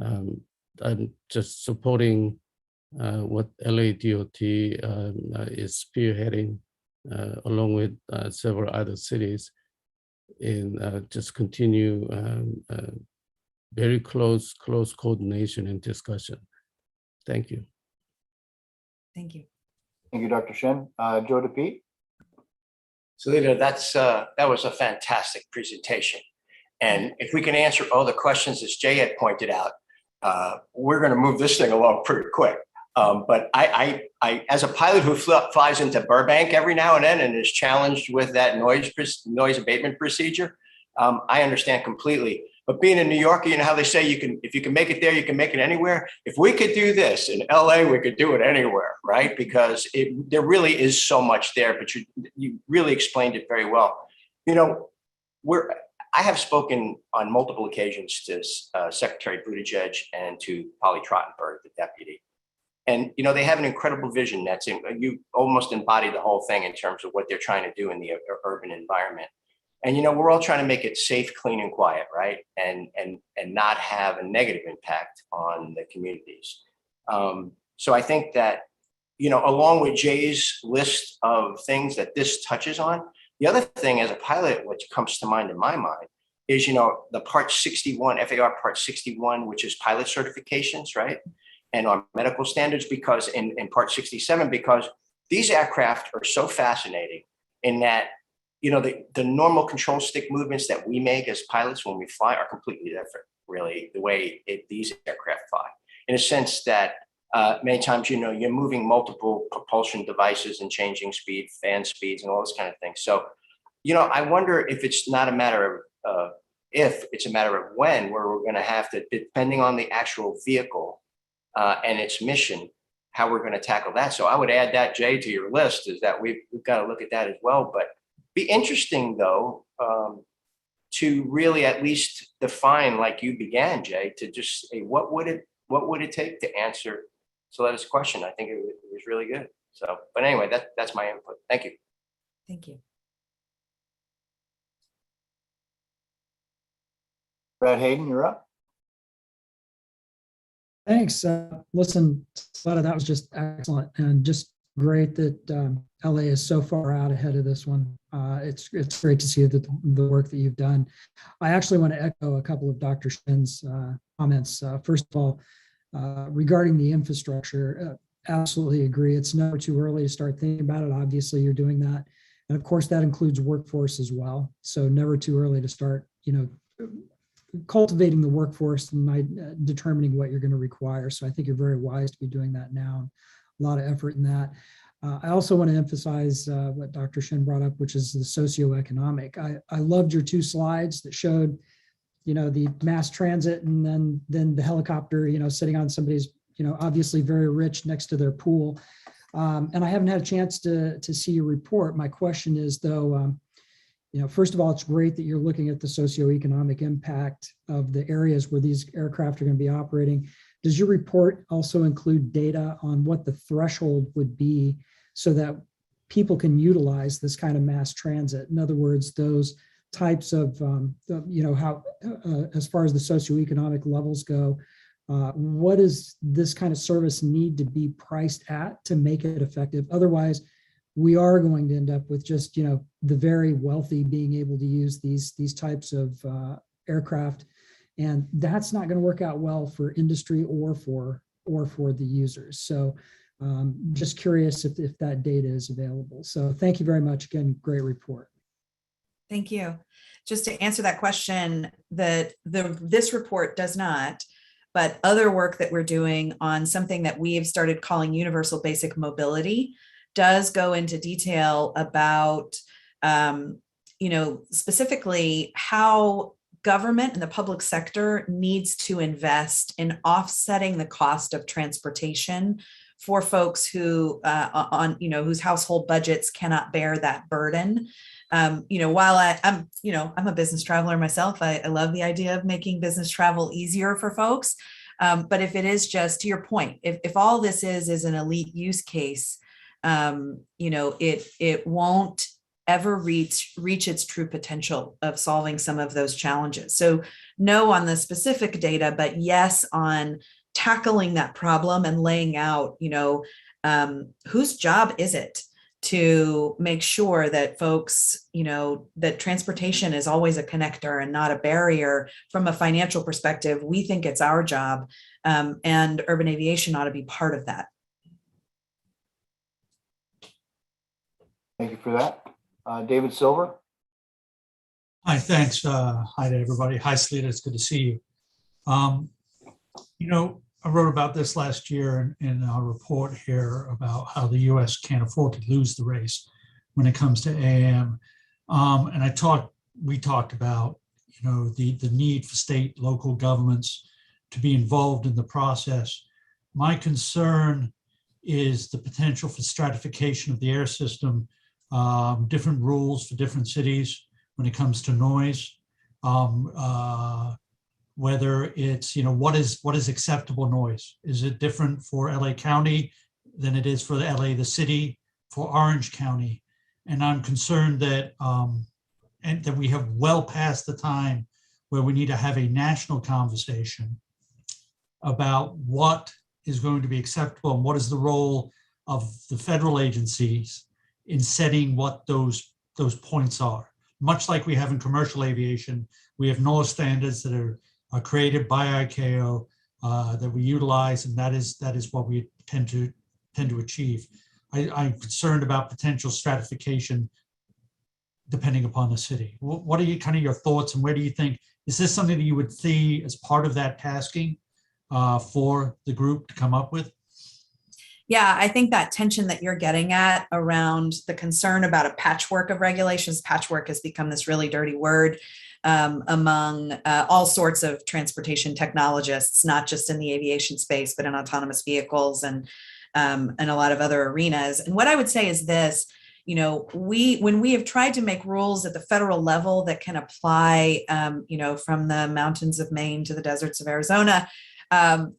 I'm just supporting what LADOT is spearheading along with several other cities in just continue very close coordination and discussion. Thank you. Thank you. Thank you, Dr. Shen. Joe DePete. Salita, that was a fantastic presentation. And if we can answer all the questions as Jay had pointed out, we're going to move this thing along pretty quick. But I, as a pilot who flies into Burbank every now and then and is challenged with that noise abatement procedure, I understand completely. But being a New Yorker, you know how they say if you can make it there, you can make it anywhere. If we could do this in LA, we could do it anywhere, right? Because there really is so much there. But you really explained it very well. You know, I have spoken on multiple occasions to Secretary Buttigieg and to Polly Trottenberg, the deputy. And, you know, they have an incredible vision that's you almost embody the whole thing in terms of what they're trying to do in the urban environment. And, you know, we're all trying to make it safe, clean, and quiet, right? And not have a negative impact on the communities. So I think that, you know, along with Jay's list of things that this touches on, the other thing as a pilot, which comes to mind in my mind, is, you know, the Part 61, FAR Part 61, which is pilot certifications, right? And our medical standards, because in Part 67, because these aircraft are so fascinating in that, you know, the normal control stick movements that we make as pilots when we fly are completely different, really, the way these aircraft fly. In a sense that many times, you know, you're moving multiple propulsion devices and changing speed, fan speeds, and all this kind of thing. So, you know, I wonder if it's not a matter of if, it's a matter of when, where we're going to have to, depending on the actual vehicle and its mission, how we're going to tackle that. So I would add that, Jay, to your list, is that we've got to look at that as well. But be interesting, though, to really at least define, like you began, Jay, to just say, what would it take to answer Soletta's question? I think it was really good. So, but anyway, that's my input. Thank you. Thank you. Brad Hayden, you're up. Thanks. Listen, Soletta, that was just excellent, and just great that LA is so far out ahead of this one. It's great to see the work that you've done. I actually want to echo a couple of Dr. Shen's comments. First of all, regarding the infrastructure, absolutely agree. It's never too early to start thinking about it. Obviously, you're doing that. And of course, that includes workforce as well. So never too early to start, you know, cultivating the workforce and determining what you're going to require. So I think you're very wise to be doing that now. A lot of effort in that. I also want to emphasize what Dr. Shen brought up, which is the socioeconomic. I loved your two slides that showed, you know, the mass transit and then the helicopter, you know, sitting on somebody's, you know, obviously very rich next to their pool. And I haven't had a chance to see your report. My question is, though, first of all, it's great that you're looking at the socioeconomic impact of the areas where these aircraft are going to be operating. Does your report also include data on what the threshold would be so that people can utilize this kind of mass transit? In other words, those types of, how, as far as the socioeconomic levels go, what does this kind of service need to be priced at to make it effective? Otherwise, we are going to end up with just, the very wealthy being able to use these types of aircraft. And that's not going to work out well for industry or for the users. So just curious if that data is available. So thank you very much. Again, great report. Thank you. Just to answer that question, this report does not, but other work that we're doing on something that we have started calling universal basic mobility does go into detail about, specifically how government and the public sector needs to invest in offsetting the cost of transportation for folks who, whose household budgets cannot bear that burden. While I'm a business traveler myself, I love the idea of making business travel easier for folks. But if it is just, to your point, if all this is an elite use case, it won't ever reach its true potential of solving some of those challenges. So no on the specific data, but yes on tackling that problem and laying out, whose job is it to make sure that folks, that transportation is always a connector and not a barrier from a financial perspective. We think it's our job, and urban aviation ought to be part of that. Thank you for that. David Silver. Hi, thanks. Hi to everybody. Hi, Salita. It's good to see you. I wrote about this last year in our report here about how the U.S. can't afford to lose the race when it comes to AM. And we talked about, the need for state, local governments to be involved in the process. My concern is the potential for stratification of the air system, different rules for different cities when it comes to noise. Whether it's, what is acceptable noise? Is it different for LA County than it is for the LA, the city, for Orange County? And I'm concerned that, and that we have well past the time where we need to have a national conversation about what is going to be acceptable and what is the role of the federal agencies in setting what those points are. Much like we have in commercial aviation, we have NOAA standards that are created by ICAO that we utilize, and that is what we tend to achieve. I'm concerned about potential stratification depending upon the city. What are your thoughts, and where do you think, is this something that you would see as part of that tasking for the group to come up with? Yeah, I think that tension that you're getting at around the concern about a patchwork of regulations, patchwork has become this really dirty word among all sorts of transportation technologists, not just in the aviation space, but in autonomous vehicles and a lot of other arenas. And what I would say is this, when we have tried to make rules at the federal level that can apply, from the mountains of Maine to the deserts of Arizona,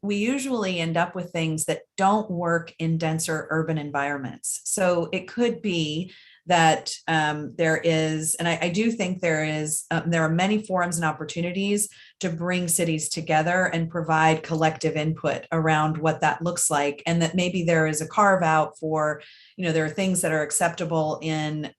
we usually end up with things that don't work in denser urban environments. So it could be that there is, and I do think there are many forums and opportunities to bring cities together and provide collective input around what that looks like, and that maybe there is a carve out for, there are things that are acceptable in,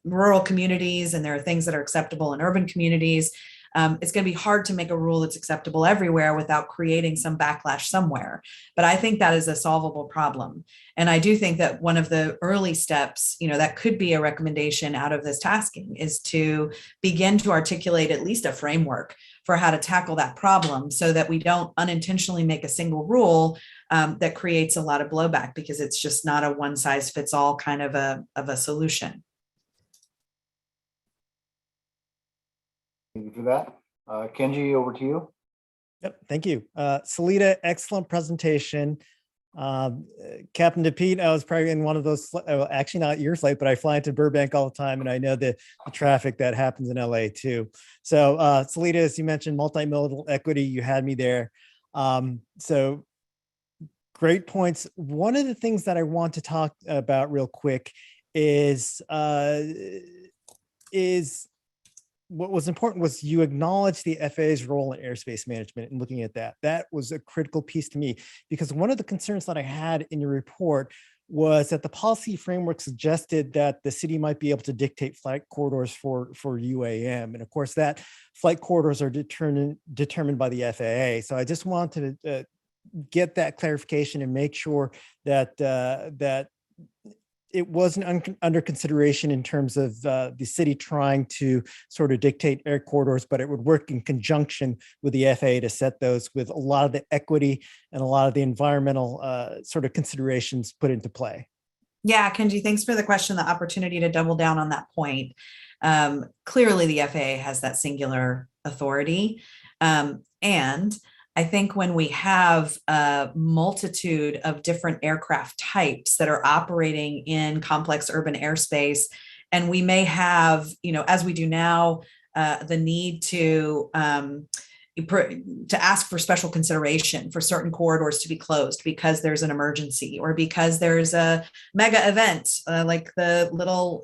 rural communities, and there are things that are acceptable in urban communities. It's going to be hard to make a rule that's acceptable everywhere without creating some backlash somewhere. But I think that is a solvable problem. And I do think that one of the early steps, that could be a recommendation out of this tasking, is to begin to articulate at least a framework for how to tackle that problem, so that we don't unintentionally make a single rule that creates a lot of blowback, because it's just not a one size fits all kind of a solution. Thank you for that. Kenji, over to you. Yep, thank you. Salita, excellent presentation. Captain DePete, I was probably in one of those, actually not your flight, but I fly into Burbank all the time, and I know the traffic that happens in LA too. So Salita, as you mentioned, multimodal equity, you had me there. So great points. One of the things that I want to talk about real quick is what was important was you acknowledge the FAA's role in airspace management and looking at that. That was a critical piece to me, because one of the concerns that I had in your report was that the policy framework suggested that the city might be able to dictate flight corridors for UAM. And of course, that flight corridors are determined by the FAA. So I just wanted to get that clarification and make sure that that it wasn't under consideration in terms of the city trying to sort of dictate air corridors, but it would work in conjunction with the FAA to set those with a lot of the equity and a lot of the environmental sort of considerations put into play. Yeah, Kenji, thanks for the question, the opportunity to double down on that point. Clearly, the FAA has that singular authority. And I think when we have a multitude of different aircraft types that are operating in complex urban airspace, and we may have, as we do now, the need to ask for special consideration for certain corridors to be closed because there's an emergency or because there's a mega event, like the little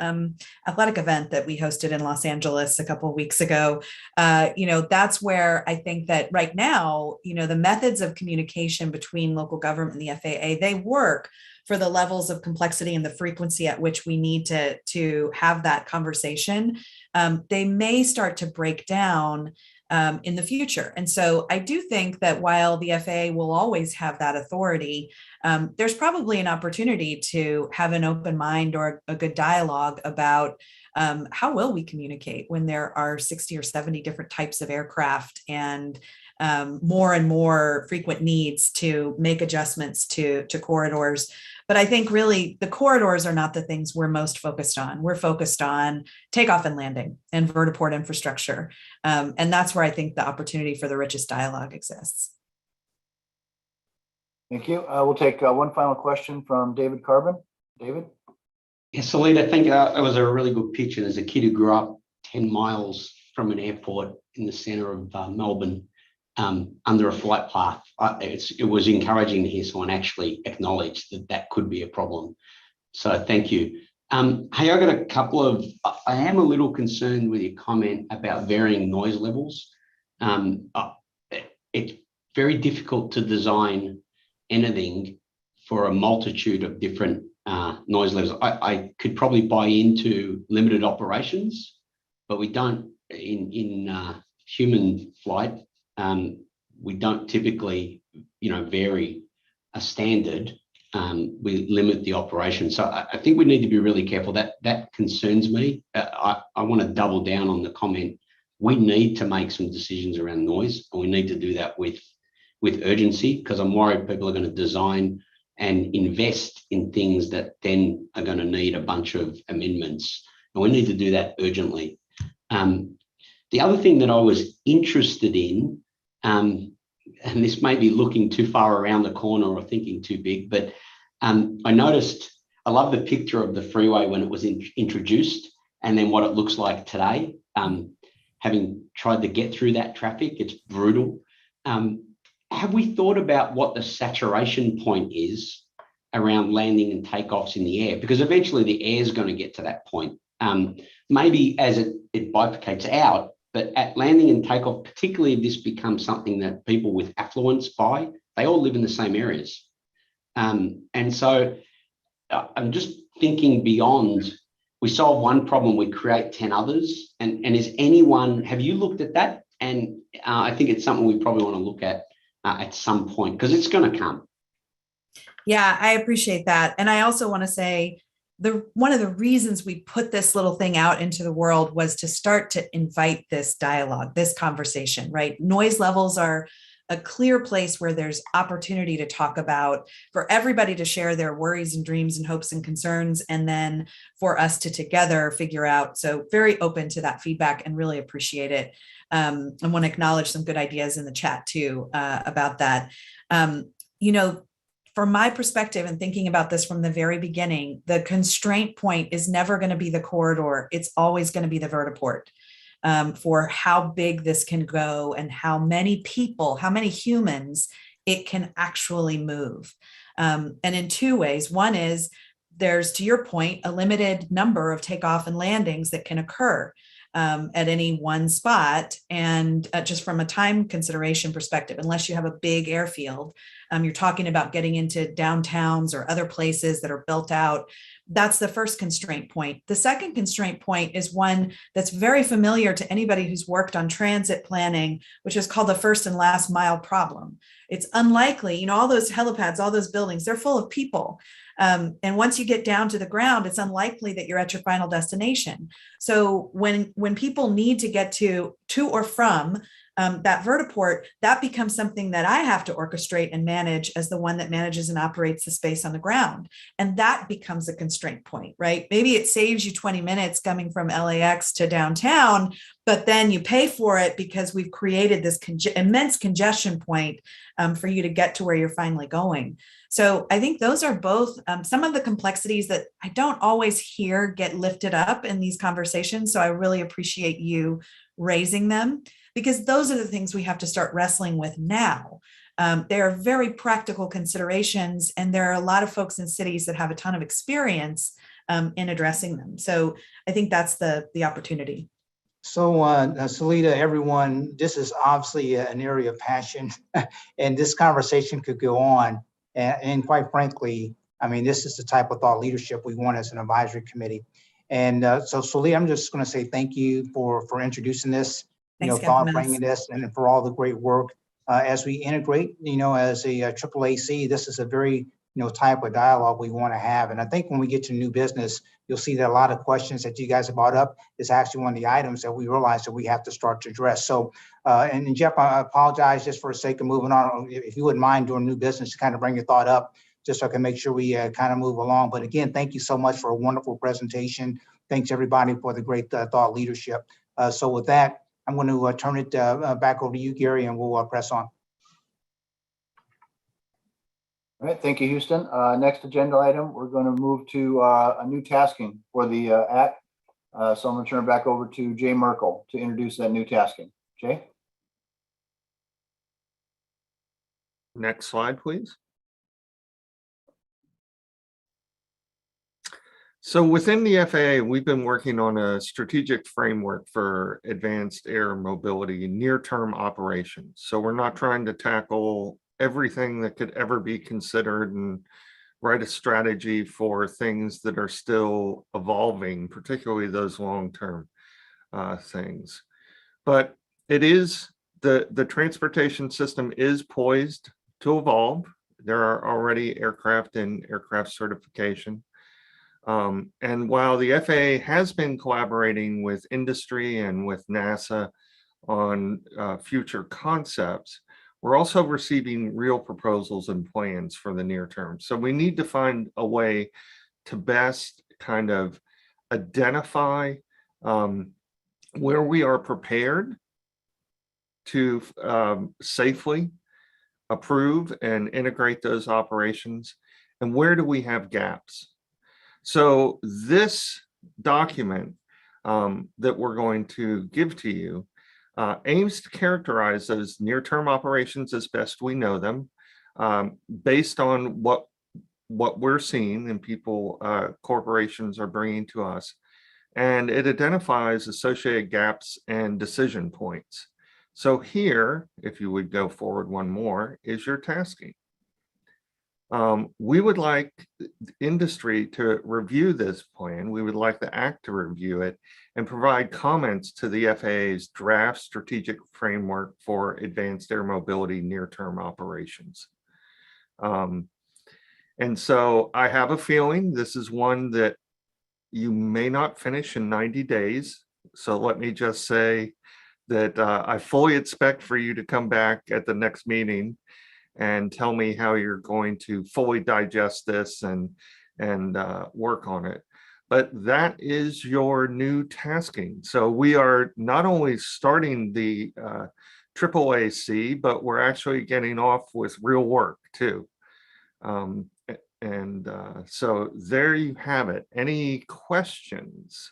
athletic event that we hosted in Los Angeles a couple of weeks ago. That's where I think that right now, the methods of communication between local government and the FAA, they work for the levels of complexity and the frequency at which we need to have that conversation. They may start to break down in the future. And so I do think that while the FAA will always have that authority, there's probably an opportunity to have an open mind or a good dialogue about how will we communicate when there are 60 or 70 different types of aircraft and more and more frequent needs to make adjustments to corridors. But I think really the corridors are not the things we're most focused on. We're focused on takeoff and landing and vertiport infrastructure. And that's where I think the opportunity for the richest dialogue exists. Thank you. We'll take one final question from David Carbon. David? Yes, Salita, I think it was a really good picture. There's a kid who grew up 10 miles from an airport in the center of Melbourne, under a flight path. It was encouraging to hear someone actually acknowledge that could be a problem. So thank you. Hey, I got a couple of, I am a little concerned with your comment about varying noise levels. It's very difficult to design anything for a multitude of different noise levels. I could probably buy into limited operations, but we don't in human flight. We don't typically, vary a standard. We limit the operation. So I think we need to be really careful. That concerns me. I want to double down on the comment. We need to make some decisions around noise, and we need to do that with urgency, because I'm worried people are going to design and invest in things that then are going to need a bunch of amendments. And we need to do that urgently. The other thing that I was interested in, and this may be looking too far around the corner or thinking too big, but I noticed, I love the picture of the freeway when it was introduced and then what it looks like today. Having tried to get through that traffic, it's brutal. Have we thought about what the saturation point is around landing and takeoffs in the air? Because eventually the air is going to get to that point. Maybe as it bifurcates out, but at landing and takeoff, particularly if this becomes something that people with affluence buy, they all live in the same areas. And so I'm just thinking beyond, we solve one problem, we create 10 others. And have you looked at that? And I think it's something we probably want to look at some point, because it's going to come. Yeah, I appreciate that. And I also want to say, one of the reasons we put this little thing out into the world was to start to invite this dialogue, this conversation, right? Noise levels are a clear place where there's opportunity to talk about, for everybody to share their worries and dreams and hopes and concerns, and then for us to together figure out. So very open to that feedback and really appreciate it. I want to acknowledge some good ideas in the chat too about that. from my perspective and thinking about this from the very beginning, the constraint point is never going to be the corridor. It's always going to be the vertiport. For how big this can go and how many people, how many humans it can actually move. And in two ways. One is there's, to your point, a limited number of takeoff and landings that can occur at any one spot. And just from a time consideration perspective, unless you have a big airfield, you're talking about getting into downtowns or other places that are built out. That's the first constraint point. The second constraint point is one that's very familiar to anybody who's worked on transit planning, which is called the first and last mile problem. It's unlikely, all those helipads, all those buildings, they're full of people. And once you get down to the ground, it's unlikely that you're at your final destination. So when people need to get to or from that vertiport, that becomes something that I have to orchestrate and manage as the one that manages and operates the space on the ground. And that becomes a constraint point, right? Maybe it saves you 20 minutes coming from LAX to downtown, but then you pay for it because we've created this immense congestion point for you to get to where you're finally going. So I think those are both some of the complexities that I don't always hear get lifted up in these conversations. So I really appreciate you raising them, because those are the things we have to start wrestling with now. They are very practical considerations, and there are a lot of folks in cities that have a ton of experience in addressing them. So I think that's the opportunity. So, Salita, everyone, this is obviously an area of passion, and this conversation could go on. And quite frankly, I mean, this is the type of thought leadership we want as an advisory committee. And so, Salita, I'm just going to say thank you for introducing this, thought bringing this, and for all the great work as we integrate. As a AAAC, this is a very type of dialogue we want to have. And I think when we get to new business, you'll see that a lot of questions that you guys have brought up is actually one of the items that we realize that we have to start to address. So, and Jeff, I apologize just for the sake of moving on. If you wouldn't mind doing new business to kind of bring your thought up, just so I can make sure we kind of move along. But again, thank you so much for a wonderful presentation. Thanks everybody for the great thought leadership. So with that, I'm going to turn it back over to you, Gary, and we'll press on. All right, thank you, Houston. Next agenda item, we're going to move to a new tasking for the act. So I'm going to turn it back over to Jay Merkel to introduce that new tasking. Jay? Next slide, please. So within the FAA, we've been working on a strategic framework for advanced air mobility near-term operations. So we're not trying to tackle everything that could ever be considered and write a strategy for things that are still evolving, particularly those long-term things. But it is, the transportation system is poised to evolve. There are already aircraft and aircraft certification. And while the FAA has been collaborating with industry and with NASA on future concepts, we're also receiving real proposals and plans for the near term. So we need to find a way to best kind of identify where we are prepared to safely approve and integrate those operations, and where do we have gaps. So this document that we're going to give to you aims to characterize those near-term operations as best we know them, based on what we're seeing and corporations are bringing to us. And it identifies associated gaps and decision points. So here, if you would go forward one more, is your tasking. We would like industry to review this plan. We would like the ACT to review it and provide comments to the FAA's draft strategic framework for advanced air mobility near-term operations. And so I have a feeling this is one that you may not finish in 90 days. So let me just say that I fully expect for you to come back at the next meeting and tell me how you're going to fully digest this and work on it. But that is your new tasking. So we are not only starting the AAAC, but we're actually getting off with real work too. So there you have it. Any questions?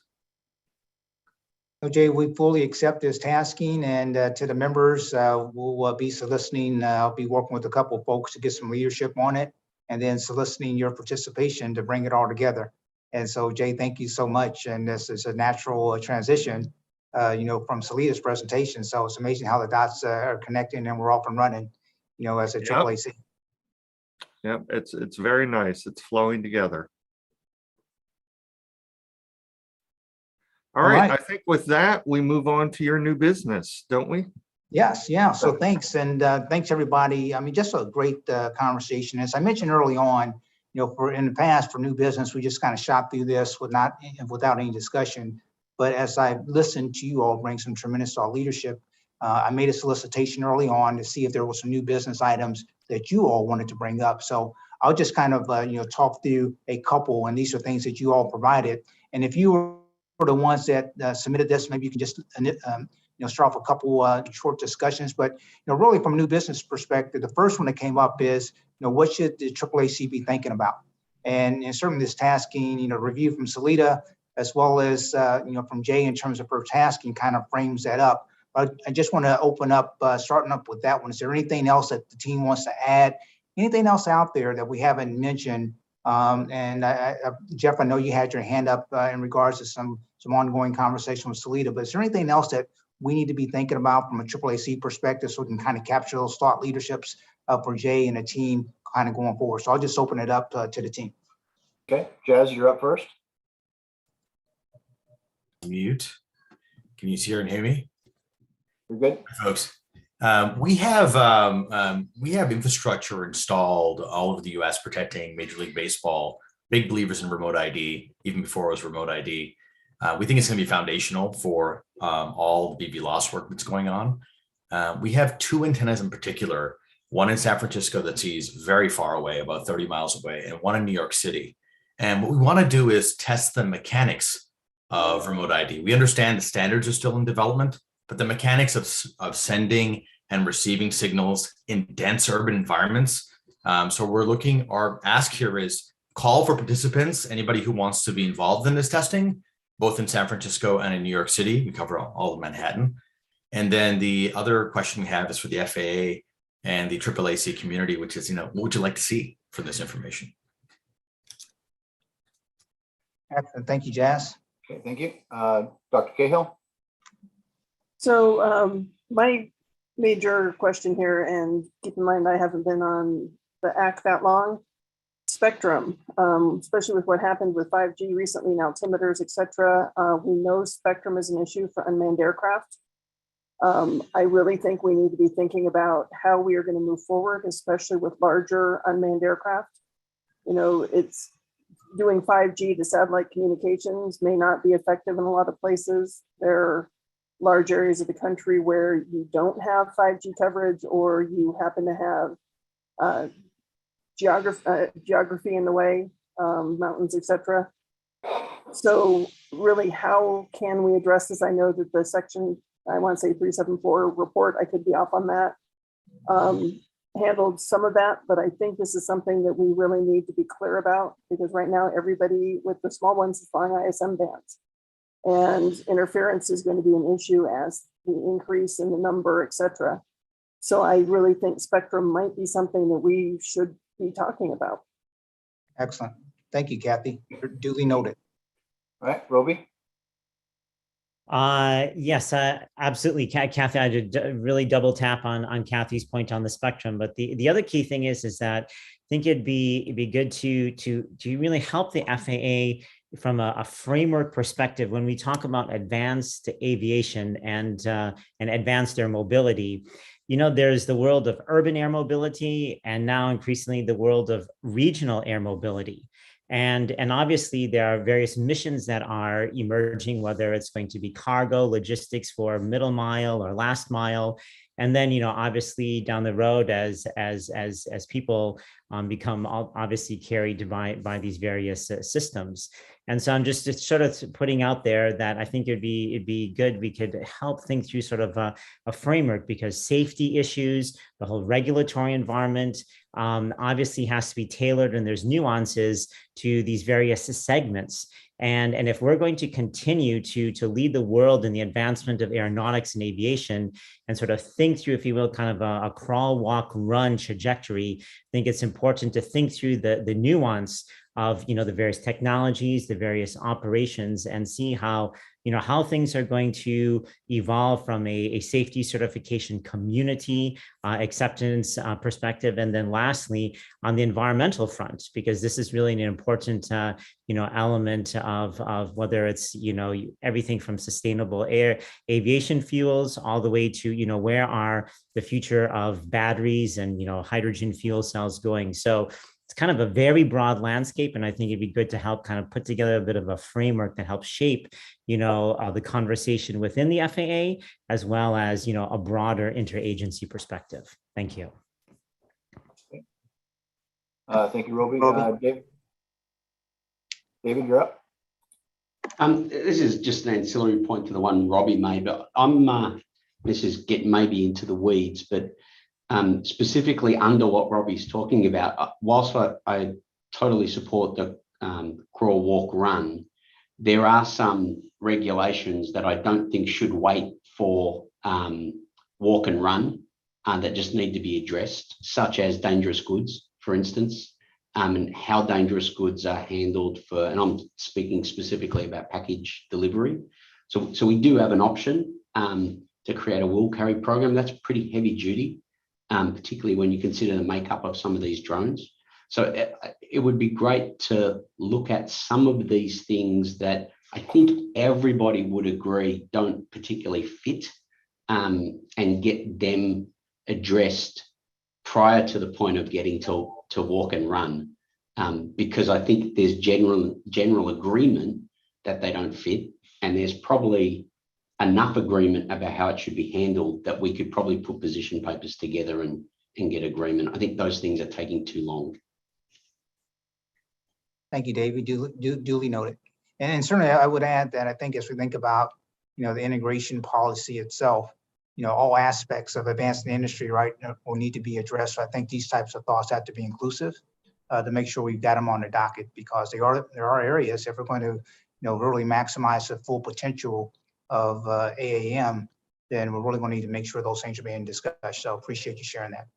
So Jay, we fully accept this tasking, and to the members, we'll be soliciting, I'll be working with a couple of folks to get some leadership on it, and then soliciting your participation to bring it all together. And so Jay, thank you so much. And this is a natural transition, from Salida's presentation. So it's amazing how the dots are connecting and we're off and running, as a AAAC. Yep, it's very nice. It's flowing together. All right, I think with that, we move on to your new business, don't we? Yes, yeah. So thanks, and thanks everybody. I mean, just a great conversation. As I mentioned early on, for in the past for new business, we just kind of shot through this without any discussion. But as I listened to you all bring some tremendous thought leadership, I made a solicitation early on to see if there were some new business items that you all wanted to bring up. So I'll just kind of talk through a couple, and these are things that you all provided. And if you were the ones that submitted this, maybe you can just start off a couple short discussions. But really from a new business perspective, the first one that came up is what should the AAAC be thinking about? And certainly this tasking, review from Salida, as well as from Jay in terms of her tasking, kind of frames that up. But I just want to open up, starting up with that one. Is there anything else that the team wants to add? Anything else out there that we haven't mentioned? And Jeff, I know you had your hand up in regards to some ongoing conversation with Salida, but is there anything else that we need to be thinking about from a AAAC perspective so we can kind of capture those thought leaderships for Jay and the team kind of going forward? So I'll just open it up to the team. Okay, Jazz, you're up first. Mute. Can you see her and hear me? You're good, folks. We have infrastructure installed all over the U.S. protecting Major League Baseball. Big believers in remote ID, even before it was remote ID. We think it's going to be foundational for all the BVLOS work that's going on. We have two antennas in particular, one in San Francisco that sees very far away, about 30 miles away, and one in New York City. And what we want to do is test the mechanics of remote ID. We understand the standards are still in development, but the mechanics of sending and receiving signals in dense urban environments. So we're looking, our ask here is call for participants, anybody who wants to be involved in this testing, both in San Francisco and in New York City. We cover all of Manhattan. And then the other question we have is for the FAA and the AAAC community, which is, what would you like to see for this information? Excellent. Thank you, Jazz. Okay, thank you. Dr. Cahill? So my major question here, and keep in mind I haven't been on the ACT that long, spectrum, especially with what happened with 5G recently, and altimeters, et cetera. We know spectrum is an issue for unmanned aircraft. I really think we need to be thinking about how we are going to move forward, especially with larger unmanned aircraft. It's doing 5G to satellite communications may not be effective in a lot of places. There are large areas of the country where you don't have 5G coverage, or you happen to have geography in the way, mountains, etc. So really, how can we address this? I know that the section, I want to say 374 report, I could be off on that, handled some of that, but I think this is something that we really need to be clear about, because right now everybody with the small ones is flying ISM bands, and interference is going to be an issue as the increase in the number, etc. So I really think spectrum might be something that we should be talking about. Excellent. Thank you, Kathy. Duly noted. All right, Roby? Yes, absolutely. Kathy, I did really double tap on Kathy's point on the spectrum. But the other key thing is that I think it'd be good to really help the FAA from a framework perspective when we talk about advanced aviation and advanced air mobility. There's the world of urban air mobility, and now increasingly the world of regional air mobility. And obviously there are various missions that are emerging, whether it's going to be cargo, logistics for middle mile or last mile. And then, obviously down the road, as people become obviously carried by these various systems. And so I'm just sort of putting out there that I think it'd be good. We could help think through sort of a framework, because safety issues, the whole regulatory environment, obviously has to be tailored, and there's nuances to these various segments. And if we're going to continue to lead the world in the advancement of aeronautics and aviation, and sort of think through, if you will, kind of a crawl, walk, run trajectory, I think it's important to think through the nuance of, you know, the various technologies, the various operations, and see how, you know, how things are going to evolve from a safety certification community acceptance perspective. And then lastly, on the environmental front, because this is really an important, you know, element of whether it's, you know, everything from sustainable aviation fuels all the way to, you know, where are the future of batteries and, you know, hydrogen fuel cells going. So it's kind of a very broad landscape, and I think it'd be good to help kind of put together a bit of a framework that helps shape, you know, the conversation within the FAA, as well as, you know, a broader interagency perspective. Thank you. Thank you, Roby. David, you're up. This is just an ancillary point to the one Robbie made, but this is getting maybe into the weeds, but specifically under what Robbie's talking about, whilst I totally support the crawl, walk, run, there are some regulations that I don't think should wait for walk and run that just need to be addressed, such as dangerous goods, for instance, and how dangerous goods are handled for, and I'm speaking specifically about package delivery. So we do have an option to create a will carry program. That's pretty heavy duty, particularly when you consider the makeup of some of these drones. So it would be great to look at some of these things that I think everybody would agree don't particularly fit, and get them addressed prior to the point of getting to walk and run, because I think there's general agreement that they don't fit, and there's probably enough agreement about how it should be handled that we could probably put position papers together and get agreement. I think those things are taking too long. Thank you, David. Duly noted. And certainly I would add that I think as we think about, you know, the integration policy itself, you know, all aspects of advancing the industry, right, will need to be addressed. So I think these types of thoughts have to be inclusive to make sure we've got them on the docket, because there are areas, if we're going to, you know, really maximize the full potential of AAM, then we're really going to need to make sure those things are being discussed. So appreciate you sharing that.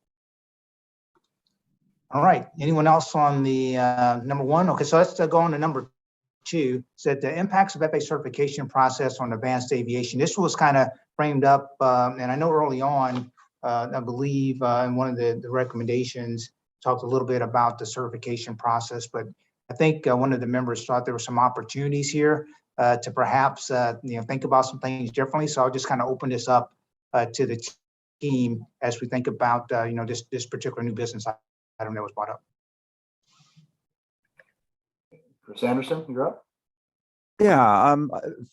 All right, anyone else on the number one? Okay, so let's go on to number two. Said the impacts of FAA certification process on advanced aviation. This was kind of framed up, and I know early on, I believe in one of the recommendations, talked a little bit about the certification process, but I think one of the members thought there were some opportunities here to perhaps you know, think about some things differently. So I'll just kind of open this up to the team as we think about you know, this particular new business item that was brought up. Chris Anderson, you're up. Yeah,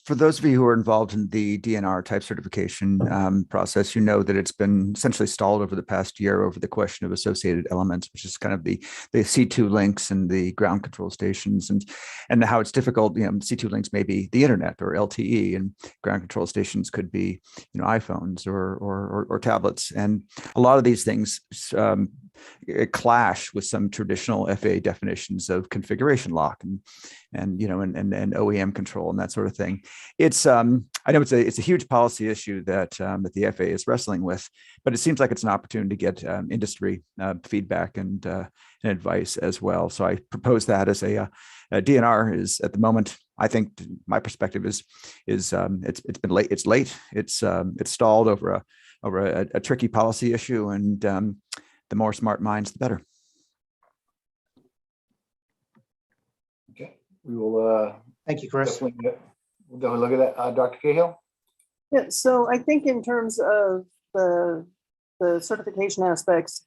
for those of you who are involved in the DNR type certification process, you know that it's been essentially stalled over the past year over the question of associated elements, which is kind of the C2 links and the ground control stations, and how it's difficult. You know, C2 links may be the internet or LTE, and ground control stations could be, you know, iPhones or tablets, and a lot of these things clash with some traditional FAA definitions of configuration lock and you know, and OEM control and that sort of thing. It's I know it's a huge policy issue that that the FAA is wrestling with, but it seems like it's an opportunity to get industry feedback and advice as well. So I propose that as a DNR is at the moment. I think my perspective is it's been late. It's late. It's stalled over a tricky policy issue, and the more smart minds, the better. Okay, we will. Thank you, Chris. We'll look at that, Dr. Cahill. Yeah, so I think in terms of the certification aspects,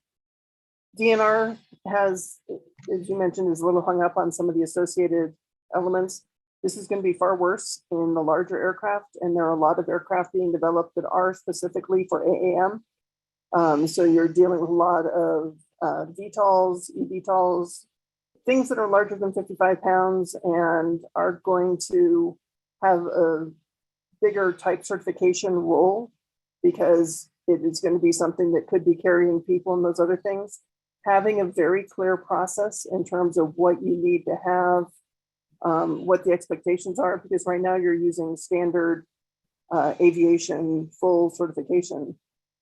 DNR has, as you mentioned, is a little hung up on some of the associated elements. This is going to be far worse in the larger aircraft, and there are a lot of aircraft being developed that are specifically for AAM. So you're dealing with a lot of VTOLs, eVTOLs, things that are larger than 55 pounds and are going to have a bigger type certification role because it is going to be something that could be carrying people and those other things. Having a very clear process in terms of what you need to have, what the expectations are, because right now you're using standard aviation full certification.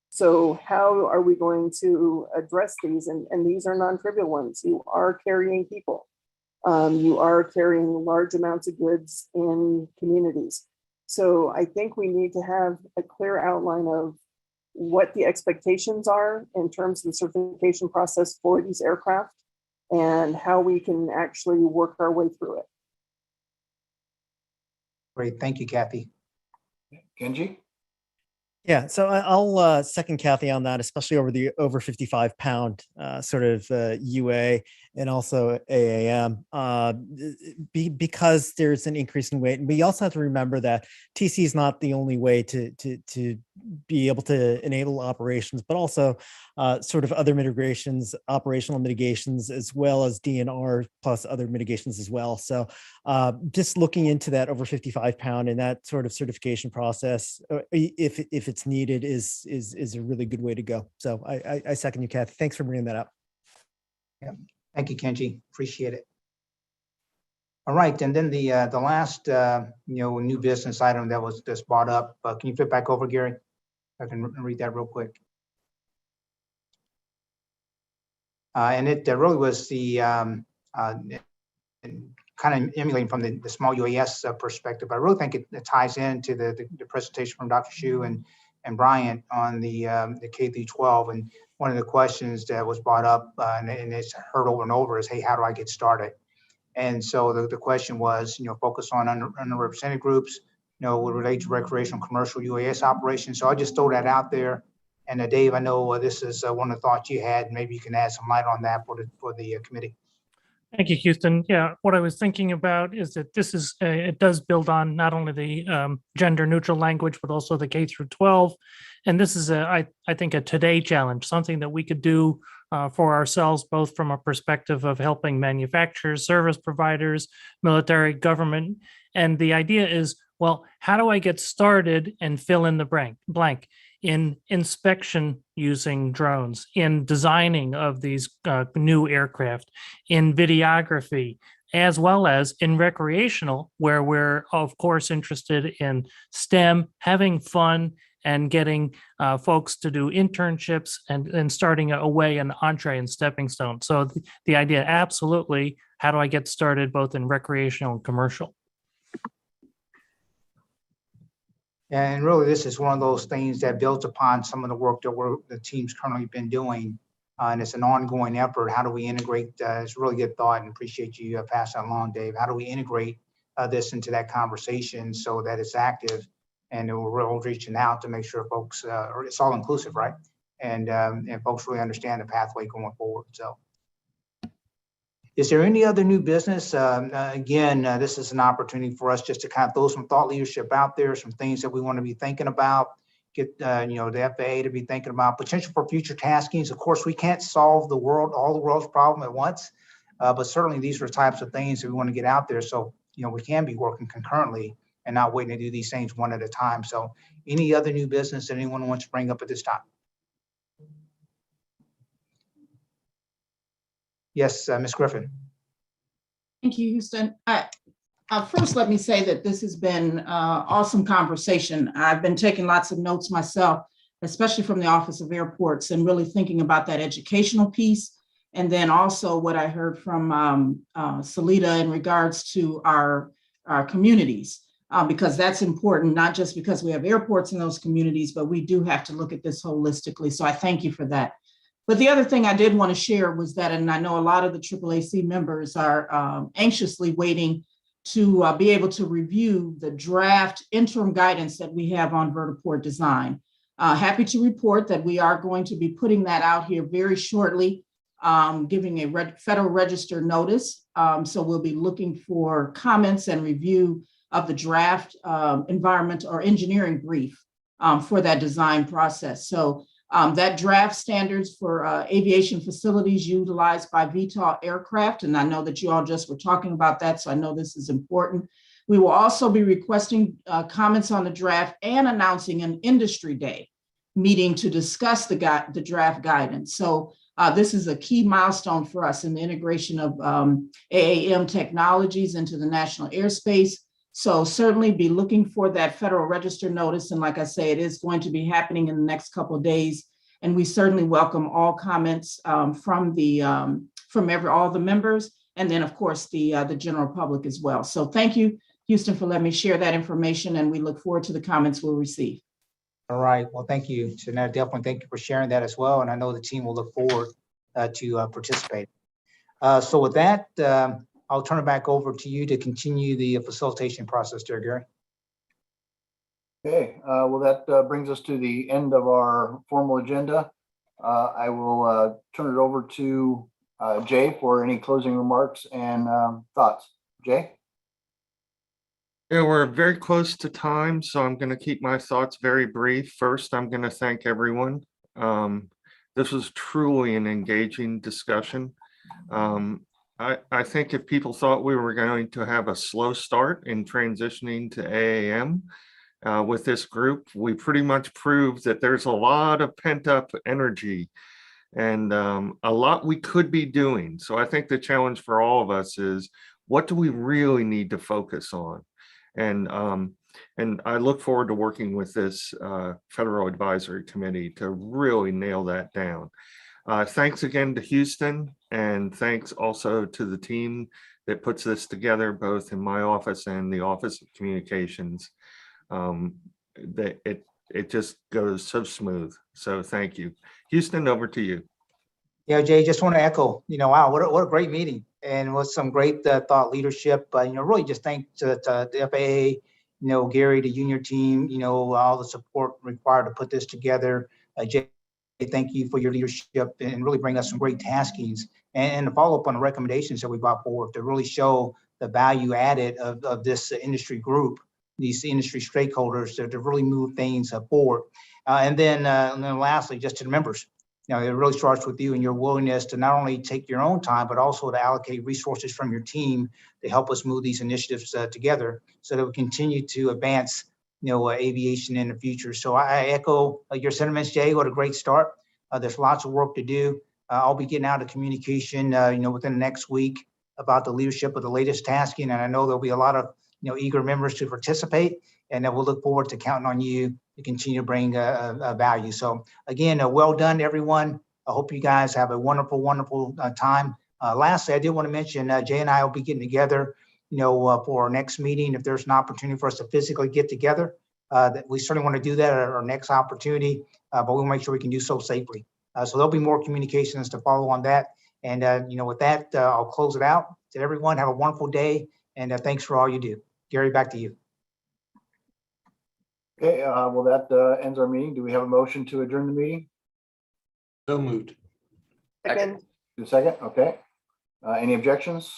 So how are we going to address these? And these are non-trivial ones. You are carrying people. You are carrying large amounts of goods in communities. So I think we need to have a clear outline of what the expectations are in terms of the certification process for these aircraft and how we can actually work our way through it. Great, thank you, Kathy. Kenji? Yeah, so I'll second Kathy on that, especially over the over 55 pound sort of UA and also AAM, because there's an increase in weight. And we also have to remember that TC is not the only way to be able to enable operations, but also sort of other mitigations, operational mitigations, as well as DNR plus other mitigations as well. So just looking into that over 55 pound and that sort of certification process, if it's needed, is a really good way to go. So I second you, Kathy. Thanks for bringing that up. Yeah. Thank you, Kenji. Appreciate it. All right, and then the last new business item that was just brought up. Can you flip back over, Gary? I can read that real quick. And it really was the kind of emulating from the small UAS perspective. I really think it ties into the presentation from Dr. Hsu and Bryant on the K through 12. And one of the questions that was brought up and it's heard over and over is, hey, how do I get started? And so the question was, focus on underrepresented groups, would relate to recreational commercial UAS operations. So I'll just throw that out there. And Dave, I know this is one of the thoughts you had. Maybe you can add some light on that for the committee. Thank you, Houston. Yeah, what I was thinking about is that this is, it does build on not only the gender neutral language, but also the K through 12. And this is, I think, a today challenge, something that we could do for ourselves, both from a perspective of helping manufacturers, service providers, military, government. And the idea is, well, how do I get started and fill in the blank in inspection using drones, in designing of these new aircraft, in videography, as well as in recreational, where we're, of course, interested in STEM, having fun, and getting folks to do internships and starting a way, an entree and stepping stone. So the idea, absolutely, how do I get started both in recreational and commercial? And really, this is one of those things that builds upon some of the work that the team's currently been doing. And it's an ongoing effort. How do we integrate? It's a really good thought, and appreciate you passing along, Dave. How do we integrate this into that conversation so that it's active and we're reaching out to make sure folks, it's all inclusive, right? And folks really understand the pathway going forward. So, is there any other new business? Again, this is an opportunity for us just to kind of throw some thought leadership out there, some things that we want to be thinking about, get the FAA to be thinking about, potential for future taskings. Of course, we can't solve all the world's problem at once, but certainly these are the types of things that we want to get out there. So, we can be working concurrently and not waiting to do these things one at a time. So any other new business that anyone wants to bring up at this time? Yes, Ms. Griffin. Thank you, Houston. First, let me say that this has been awesome conversation. I've been taking lots of notes myself, especially from the Office of Airports, and really thinking about that educational piece. And then also what I heard from Salita in regards to our communities, because that's important, not just because we have airports in those communities, but we do have to look at this holistically. So I thank you for that. But the other thing I did want to share was that, and I know a lot of the AAAC members are anxiously waiting to be able to review the draft interim guidance that we have on vertiport design. Happy to report that we are going to be putting that out here very shortly, giving a Federal Register notice. So we'll be looking for comments and review of the draft environment or engineering brief for that design process. So That draft standards for aviation facilities utilized by VTOL aircraft, and I know that you all just were talking about that, so I know this is important. We will also be requesting comments on the draft and announcing an industry day meeting to discuss the draft guidance. So this is a key milestone for us in the integration of AAM technologies into the national airspace. So certainly be looking for that Federal Register notice. And like I say, it is going to be happening in the next couple of days. And we certainly welcome all comments from all the members, and then of course the general public as well. So thank you, Houston, for letting me share that information, and we look forward to the comments we'll receive. All right. Well, thank you, Jeanette. Definitely thank you for sharing that as well. And I know the team will look forward to participate. So with that, I'll turn it back over to you to continue the facilitation process there, Gary. Okay, well, that brings us to the end of our formal agenda. I will turn it over to Jay for any closing remarks and thoughts. Jay? Yeah, we're very close to time, so I'm going to keep my thoughts very brief. First, I'm going to thank everyone. This was truly an engaging discussion. I think if people thought we were going to have a slow start in transitioning to AAM with this group, we pretty much proved that there's a lot of pent-up energy and a lot we could be doing. So I think the challenge for all of us is, what do we really need to focus on? And I look forward to working with this Federal Advisory Committee to really nail that down. Thanks again to Houston, and thanks also to the team that puts this together, both in my office and the Office of Communications. It just goes so smooth. So thank you. Houston, over to you. Yeah, Jay, just want to echo, wow, what a great meeting, and with some great thought leadership. Really just thank to the FAA, Gary, the Union team, all the support required to put this together. Jay, thank you for your leadership and really bring us some great taskings and to follow up on the recommendations that we brought forward to really show the value added of this industry group, these industry stakeholders to really move things forward. And then lastly, just to the members, it really starts with you and your willingness to not only take your own time, but also to allocate resources from your team to help us move these initiatives together so that we continue to advance aviation in the future. So I echo your sentiments, Jay. What a great start. There's lots of work to do. I'll be getting out of communication, within the next week about the leadership of the latest tasking. And I know there'll be a lot of, eager members to participate, and we'll look forward to counting on you to continue to bring value. So again, well done, everyone. I hope you guys have a wonderful, wonderful time. Lastly, I did want to mention Jay and I will be getting together for our next meeting. If there's an opportunity for us to physically get together, that we certainly want to do that at our next opportunity, but we'll make sure we can do so safely. So there'll be more communications to follow on that. And, with that, I'll close it out. To everyone, have a wonderful day, and thanks for all you do. Gary, back to you. Okay, well, that ends our meeting. Do we have a motion to adjourn the meeting? So moved. Second. Second, okay. Any objections?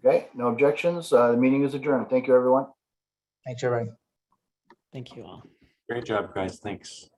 Okay, no objections. The meeting is adjourned. Thank you, everyone. Thanks, everybody. Thank you all. Great job, guys. Thanks.